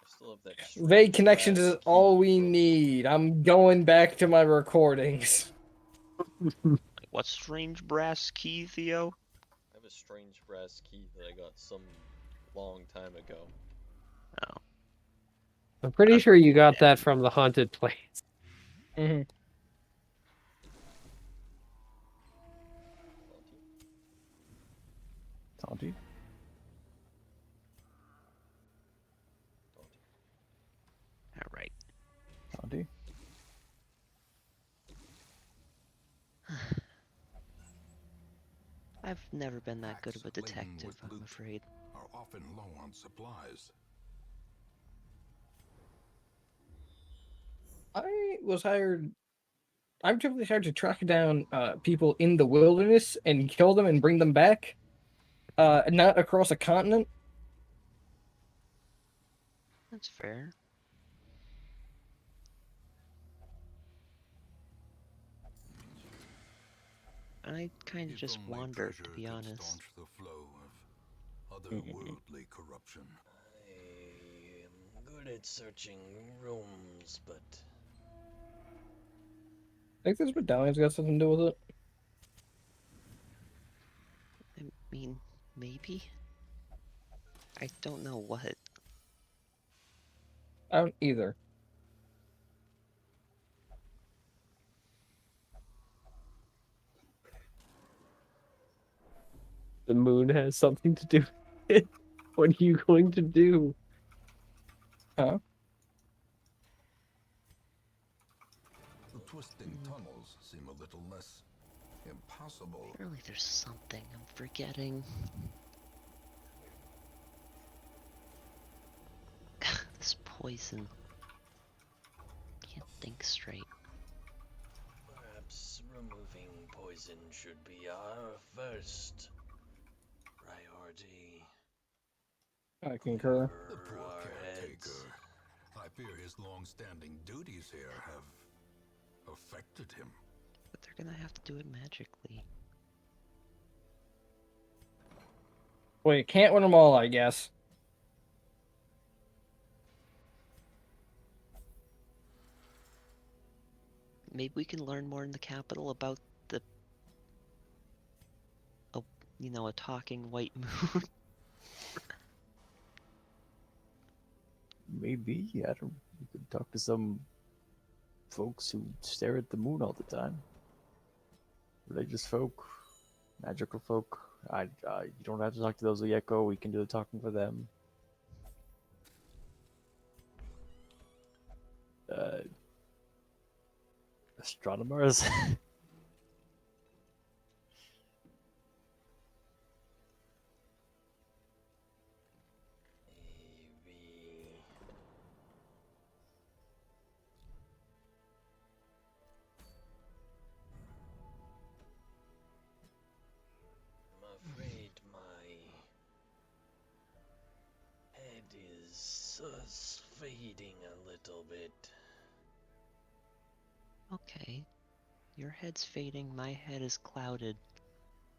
E: still have that
B: Vague
E: strange
B: connections
E: brass
B: is all
E: key
B: we
E: from-
B: need. I'm going back to my recordings.
H: Like, what strange brass key, Theo?
E: I have a strange brass key that I got some long time ago.
H: Oh.
D: I'm pretty
H: Okay,
D: sure you got
H: yeah.
D: that from the haunted place.
B: Mm-hmm.
A: Taunty?
H: Alright.
A: Taunty?
C: I've never been that good of a
F: Packs laden
C: detective,
F: with
C: I'm
F: loot
C: afraid.
F: are often low on supplies.
I: I was hired. I'm typically hired to track down people in the wilderness and kill them and bring them back. Not across a continent.
C: That's fair. I kind of
F: If
C: just
F: only
C: wander,
F: treasure
C: to be
F: could
C: honest.
F: staunch the flow of otherworldly corruption.
E: I am good at searching rooms, but
I: I think this medallion's got something to do with it.
C: I mean, maybe? I don't know what.
I: I don't either.
D: The moon has something to do with it. What are you going to do?
I: Huh?
F: The twisting tunnels seem a little less impossible.
C: Surely there's something I'm forgetting. This poison. Can't think straight.
E: perhaps removing poison should be our first priority.
I: I concur.
F: The poor
E: Our
F: caretaker.
E: heads.
F: I fear his long-standing duties here have affected him.
C: But they're gonna have to do it magically.
I: Well, you can't win them all, I guess.
C: Maybe we can learn more in the capital about the... a talking white moon.
A: Maybe, I don't. You could talk to some folks who stare at the moon all the time. Religious folk, magical folk. You don't have to talk to those with Echo. We can do the talking for them. Astronomers.
E: Maybe. I'm afraid my head is fading a little bit.
C: Okay. Your head's fading, my head is clouded.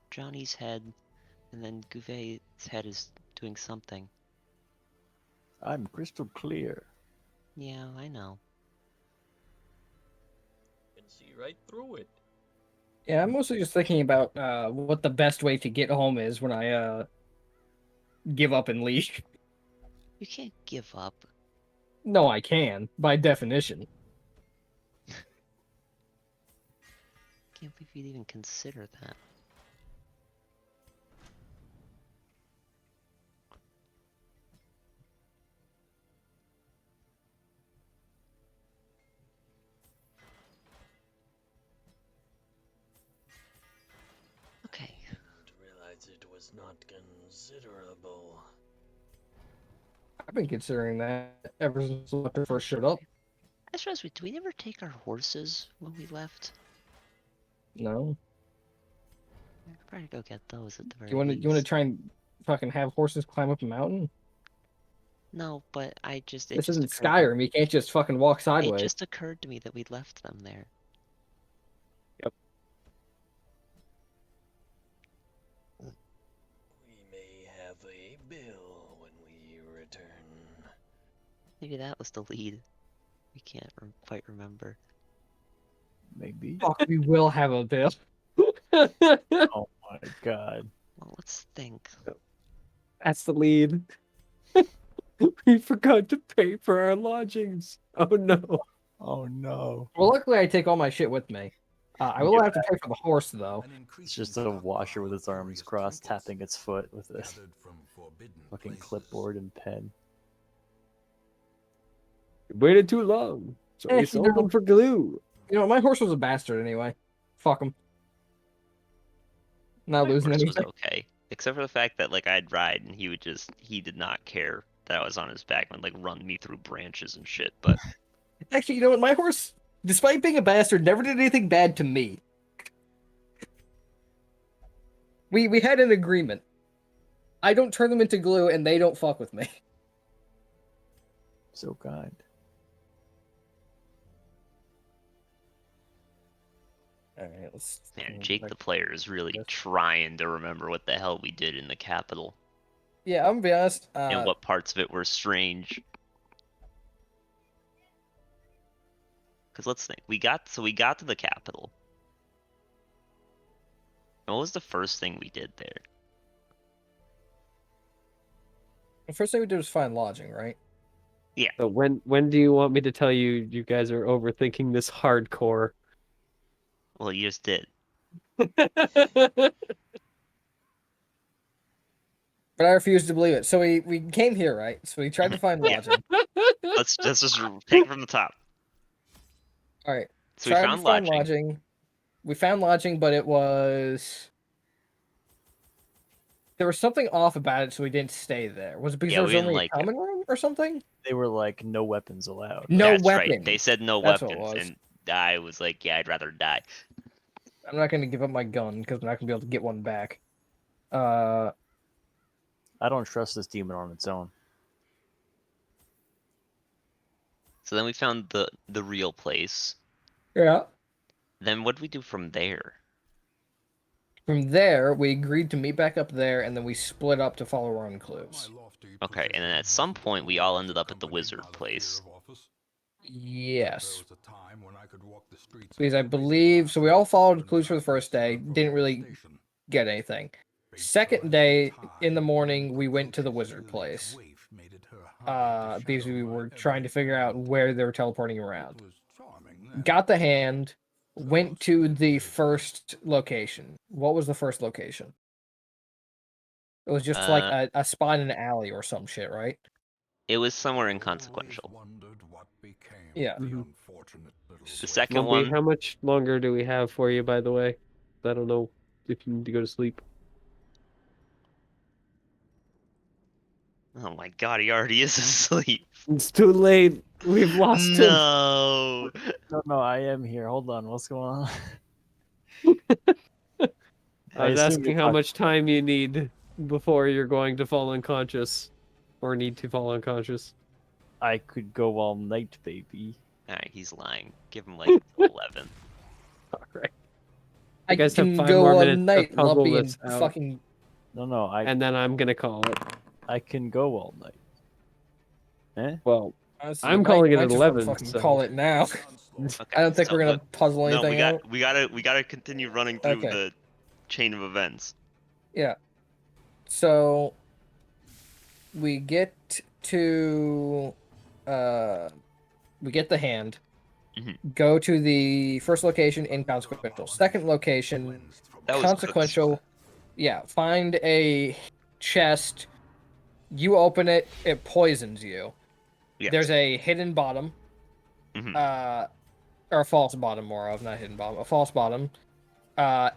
C: Johnny's head, and then Gouvet's head is doing something.
A: I'm crystal clear.
C: Yeah, I know.
E: You can see right through it.
I: Yeah, I'm mostly just thinking about what the best way to get home is when I give up and leave.
C: You can't give up.
I: No, I can, by definition.
C: Can't believe you'd even consider that. Okay.
E: Didn't realize it was not considerable.
I: I've been considering that ever since Lecter first showed up.
C: I suppose do we never take our horses when we left?
I: No.
C: I could probably go get those at the very
I: You want to
C: least.
I: try and fucking have horses climb up a mountain?
C: No, but it
I: This
C: just
I: isn't
C: occurred
I: Skyrim. You can't just fucking walk
C: It
I: sideways.
C: just occurred to me that we left them there.
I: Yep.
E: We may have a bill when we return.
C: Maybe that was the lead. We can't quite remember.
A: Maybe.
I: Fuck, we will have a bill.
A: Oh my god.
C: Well, let's think.
D: That's the lead. We forgot to pay for our lodgings. Oh no.
A: Oh no.
I: Well, luckily I take all my shit with me. I will have to pay for the horse though.
F: An
A: It's
F: increasing
A: just a washer with its
F: stockpile of
A: arms
F: curious
A: crossed,
F: trinkets
A: tapping its foot with a
F: gathered from forbidden
A: fucking
F: places.
A: clipboard and pen.
D: We waited too long, so we
I: You
D: sold them
I: know-
D: for glue.
I: You know, my horse was a bastard anyway. Fuck him. Not
H: My
I: losing
H: horse was
I: anything.
H: okay, except for the fact that like I'd ride and he did not care that I was on his back and like run me through branches and shit. But
I: Actually, you know what? My horse, despite being a bastard, never did anything bad to me. We had an agreement. I don't turn them into glue, and they don't fuck with me.
A: So kind.
I: All right, let's.
H: man, Jake the player is really trying to remember what the hell we did in the capital
I: Yeah, I'm gonna be honest.
H: and what parts of it were strange. Because let's think, we got to the capital. And what was the first thing we did there?
I: The first thing we did was find lodging, right?
H: Yeah.
D: So when do you want me to tell you you guys are overthinking this hardcore?
H: Well, you just did.
I: But I refuse to believe it. So we came here, right? So we tried to find
H: Yeah.
I: lodging.
H: Let's just take it from the top.
I: All right.
H: So we
I: Tried to
H: found
I: find
H: lodging.
I: lodging. We found lodging, but it was there was something off about it, so we didn't stay there. Was it because
H: Yeah,
I: there
H: we
I: was
H: didn't
I: only
H: like
I: a
H: it.
I: common room or something?
A: They were like, no weapons allowed.
I: No
H: That's
I: weapons.
H: right. They said no
I: That's what it
H: weapons,
I: was.
H: and I was like, yeah, I'd rather die.
I: I'm not gonna give up my gun because I'm not gonna be able to get one back.
A: I don't trust this demon on its own.
H: So then we found the real place.
I: Yeah.
H: Then what did we do from there?
I: From there, we agreed to meet back up there, and then we split up to follow our own clues.
H: Okay, and then at some point we all ended up at the wizard place.
I: Yes. Because I believe so. We all followed clues for the first day. Didn't really get anything. Second day in the morning, we went to the wizard place. Because we were trying to figure out where they were teleporting around. Got the hand. Went to the first location. What was the first location? It was just like a spot in an alley or some shit, right?
H: It was somewhere inconsequential.
I: Yeah.
H: The second
D: Lumpy,
H: one.
D: how much longer do we have for you, by the way? I don't know if you need to go to sleep.
H: Oh my god, he already is asleep.
D: It's too late. We've lost him.
H: No.
A: No, I am here. Hold on, what's going on?
D: I was
A: assume
D: asking
A: you're
D: how
A: talking-
D: much time you need before you're going to fall unconscious. Or need to fall unconscious.
A: I could go all night, baby.
H: Alright, he's lying. Give him like 11.
D: Alright.
I: I
D: You guys have
I: can
D: 5
I: go
D: more
I: all
D: minutes to
I: night,
D: puzzle
I: Lumpy, and
D: this out.
I: fucking.
A: No,
D: And then I'm gonna call it.
A: I can go all night. Eh?
D: Well,
I: Honestly,
D: I'm
I: might-
D: calling it
I: might
D: at
I: just wanna
D: 11.
I: Fucking
D: So.
I: call it now.
H: Okay,
I: I don't think
H: so,
I: we're gonna
H: but-
I: puzzle
H: No,
I: anything out.
H: we gotta continue running through
I: Okay.
H: the chain of events.
I: Yeah. So we get to we get the hand.
H: Mhm.
I: Go to the first location, inconsequential. Second location,
H: That was
I: consequential. Yeah, find a chest. You open it, it poisons you.
H: Yes.
I: There's a hidden bottom.
H: Mhm.
I: Or a false bottom, more of, not hidden bottom, a false bottom.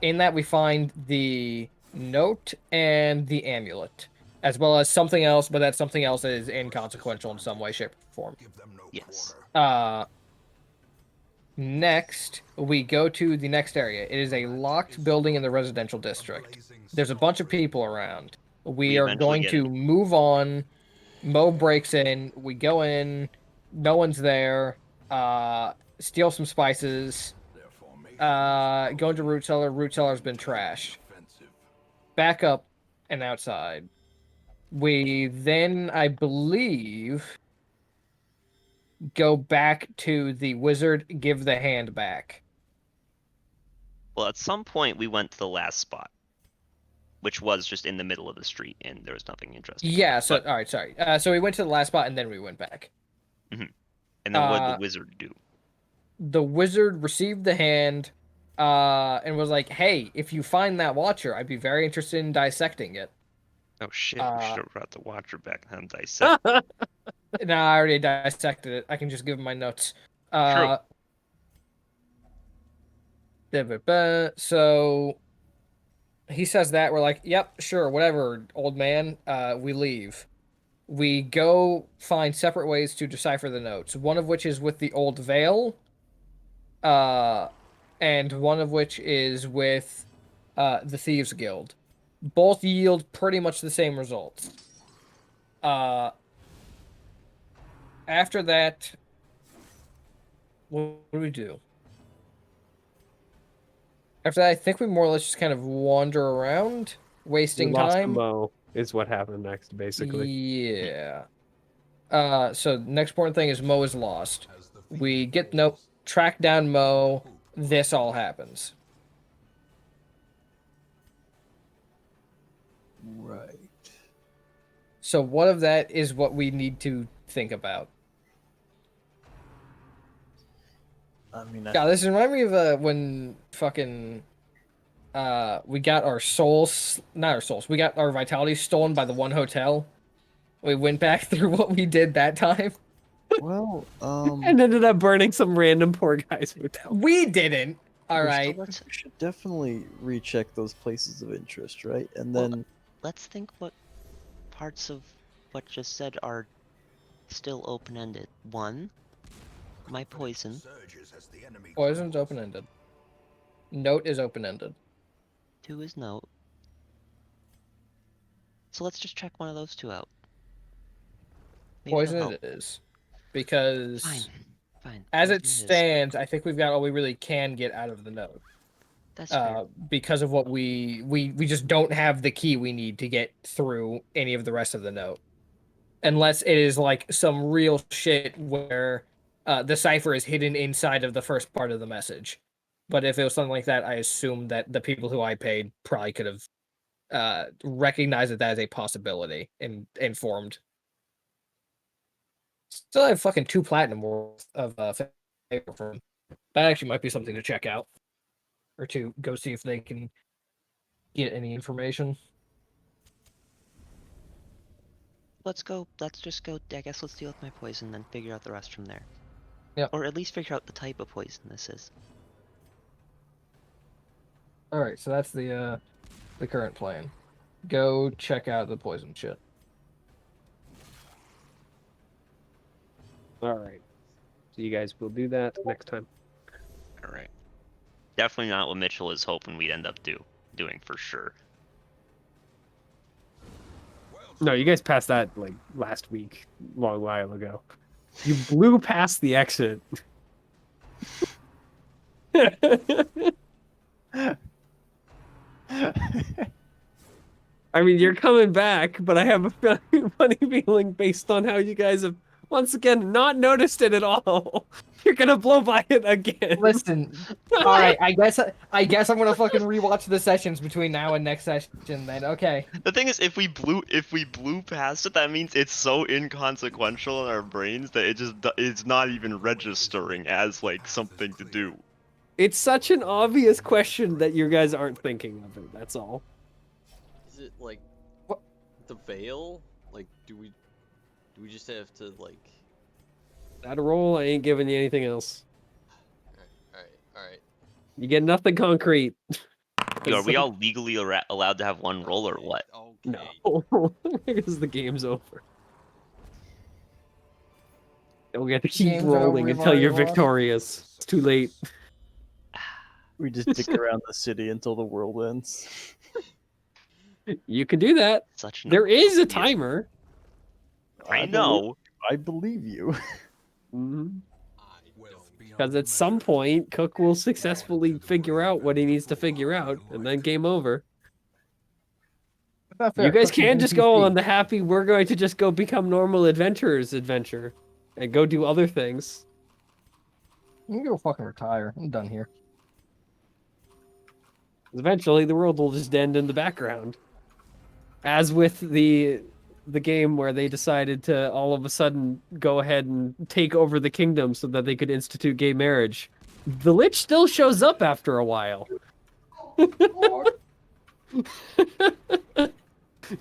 I: In that we find the note and the amulet, as well as something else, but that something else is inconsequential in some way, shape, or form.
H: Yes.
I: Next, we go to the next area. It is a locked building in the residential district. There's a bunch of people around. We are
H: eventually
I: going
H: get
I: to move on. Mo breaks in. We go in. No one's there. Steal some spices. Go into root cellar. Root cellar's been trashed. Back up and outside. We then, I believe, go back to the wizard, give the hand back.
H: Well, at some point we went to the last spot, which was just in the middle of the street, and there was nothing interesting.
I: Yeah, so,
H: But-
I: alright, sorry. So we went to the last spot and then we went back.
H: And then what did the wizard do?
I: The wizard received the hand and was like, hey, if you find that watcher, I'd be very interested in dissecting it.
H: Oh shit, we should have brought the watcher back and dissect.
I: No, I already dissected it. I can just give him my notes.
H: True.
I: So he says that, we're like, yep, sure, whatever, old man. We leave. We go find separate ways to decipher the notes. One of which is with the old veil, and one of which is with the Thieves Guild. Both yield pretty much the same results. After that, what do we do? After that, I think we more or less just kind of wander around, wasting
D: We lost
I: time.
D: Mo is what happened next, basically.
I: Yeah. So next important thing is Mo is lost. We get track down Mo. This all happens.
A: Right.
I: So what of that is what we need to think about?
A: I mean,
I: God, this reminds me of when fucking we got our souls, not our souls, we got our vitality stolen by the one hotel. We went back through what we did that time.
A: well,
D: And ended up burning some random poor guy's hotel.
I: We didn't. All right.
A: we should definitely recheck those places of interest, right? And
C: Well,
A: then
C: let's think what parts of what just said are still open-ended. 1, my poison.
I: Poison's open-ended. Note is open-ended.
C: 2 is note. So let's just check one of those 2 out. Maybe
I: Poison
C: that'll
I: it
C: help.
I: is. Because
C: Fine.
I: as
C: Poison
I: it stands, I think we've got all we really can get out of the note.
C: That's fair.
I: Because of what we just don't have the key we need to get through any of the rest of the note. Unless it is like some real shit where the cipher is hidden inside of the first part of the message. But if it was something like that, I assume that the people who I paid probably could have recognized that as a possibility and informed. Still have fucking 2 platinum worth of paper from him. That actually might be something to check out. Or to go see if they can get any information.
C: Let's just go, I guess let's deal with my poison, then figure out the rest from there.
I: Yep.
C: Or at least figure out the type of poison this is.
I: Alright, so that's the current plan. Go check out the poison shit.
D: Alright. So you guys will do that next time.
H: Alright. Definitely not what Mitchell was hoping we'd end up doing for sure.
D: No, you guys passed that like last week, long while ago. You blew past the exit. I mean, you're coming back, but I have a funny feeling based on how you guys have once again not noticed it at all. You're gonna blow by it again.
I: Listen, all right. I guess I'm gonna fucking rewatch the sessions between now and next session. Then okay.
H: The thing is, if we blew past it, that means it's so inconsequential in our brains that it's not even registering as like something to do.
D: It's such an obvious question that you guys aren't thinking of it. That's all.
E: Is it like
I: What?
E: the veil? Like, do we just have to like?
D: That a roll. I ain't giving you anything else.
E: All right.
D: You get nothing concrete.
H: Are we all legally allowed to have one roll or what?
E: Okay.
D: No, because the game's over. And we have to keep
I: Game's
D: rolling
I: over,
D: until you're
I: Mario.
D: victorious. It's too late.
A: we just dick around the city until the world ends.
D: You can do that.
C: Such an
D: There is a
C: obvious-
D: timer.
H: I know.
A: I believe you.
D: Because at some point, Cook will successfully figure out what he needs to figure out, and then game over.
I: Not fair.
D: You guys
I: Cookie
D: can just go
I: NPC.
D: on the happy, we're going to just go become normal adventurers adventure. And go do other things.
I: You can go fucking retire. I'm done here.
D: Eventually, the world will just end in the background. As with the game where they decided to all of a sudden go ahead and take over the kingdom so that they could institute gay marriage. The Lich still shows up after a while.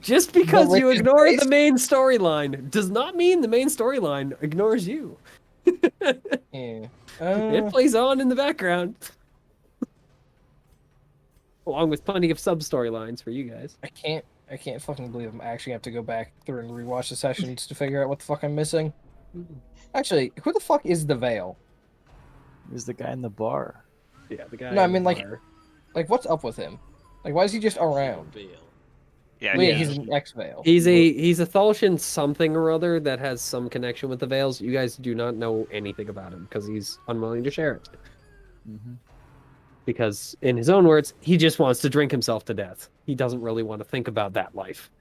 D: Just because you
I: Lich is
D: ignore
I: based-
D: the main storyline does not mean the main storyline ignores you.
I: Yeah.
D: It plays on in the background. along with plenty of sub storylines for you guys.
I: I can't fucking believe I actually have to go back through and rewatch the sessions to figure out what the fuck I'm missing. Actually, who the fuck is the Veil?
A: He's the guy in the bar.
D: Yeah, the guy.
I: No, I
D: in the
I: mean, like,
D: bar.
I: what's up with him? Like, why is he just around?
E: Veil.
H: Yeah,
I: Well, yeah,
D: Yeah.
I: he's an ex-Veil.
D: He's a Thulcian something or other that has some connection with the Veils. You guys do not know anything about him because he's unwilling to share it.
A: Mm-hmm.
D: Because in his own words, he just wants to drink himself to death. He doesn't really want to think about that life.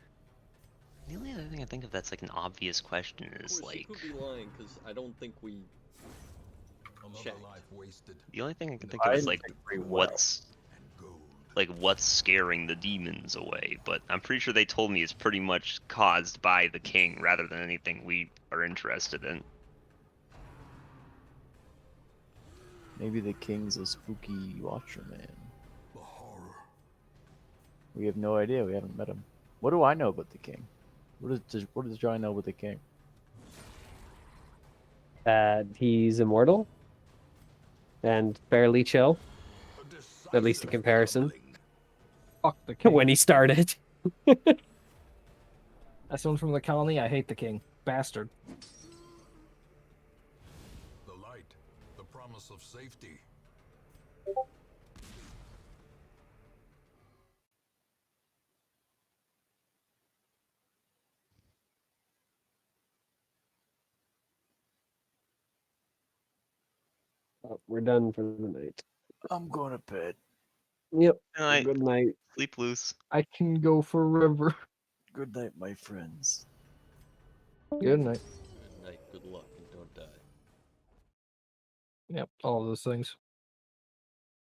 C: The only other thing I think of that's like an obvious question is
E: Of course, he
C: like
E: could be lying because I don't think we.
F: Another
E: Checked.
F: life wasted.
C: the only thing I can think of is like
A: pretty well.
C: what's scaring the demons away. But I'm pretty sure they told me it's pretty much caused by the king rather than anything we are interested in.
A: Maybe the king's a spooky watcher man.
F: The horror.
A: We have no idea. We haven't met him. What do I know about the king? What does Johnny know about the king?
D: That he's immortal and fairly chill, at least in comparison
I: Fuck the king.
D: when he started.
I: That's someone from the colony. I hate the king. Bastard.
F: The light. The promise of safety.
D: Oh, we're done for the night.
A: I'm going to bed.
D: Yep.
C: Good night.
D: Good night.
C: Sleep loose.
I: I can go forever.
A: Good night, my friends.
I: Good night.
E: Good night, good luck, and don't die.
I: Yep, all of those things.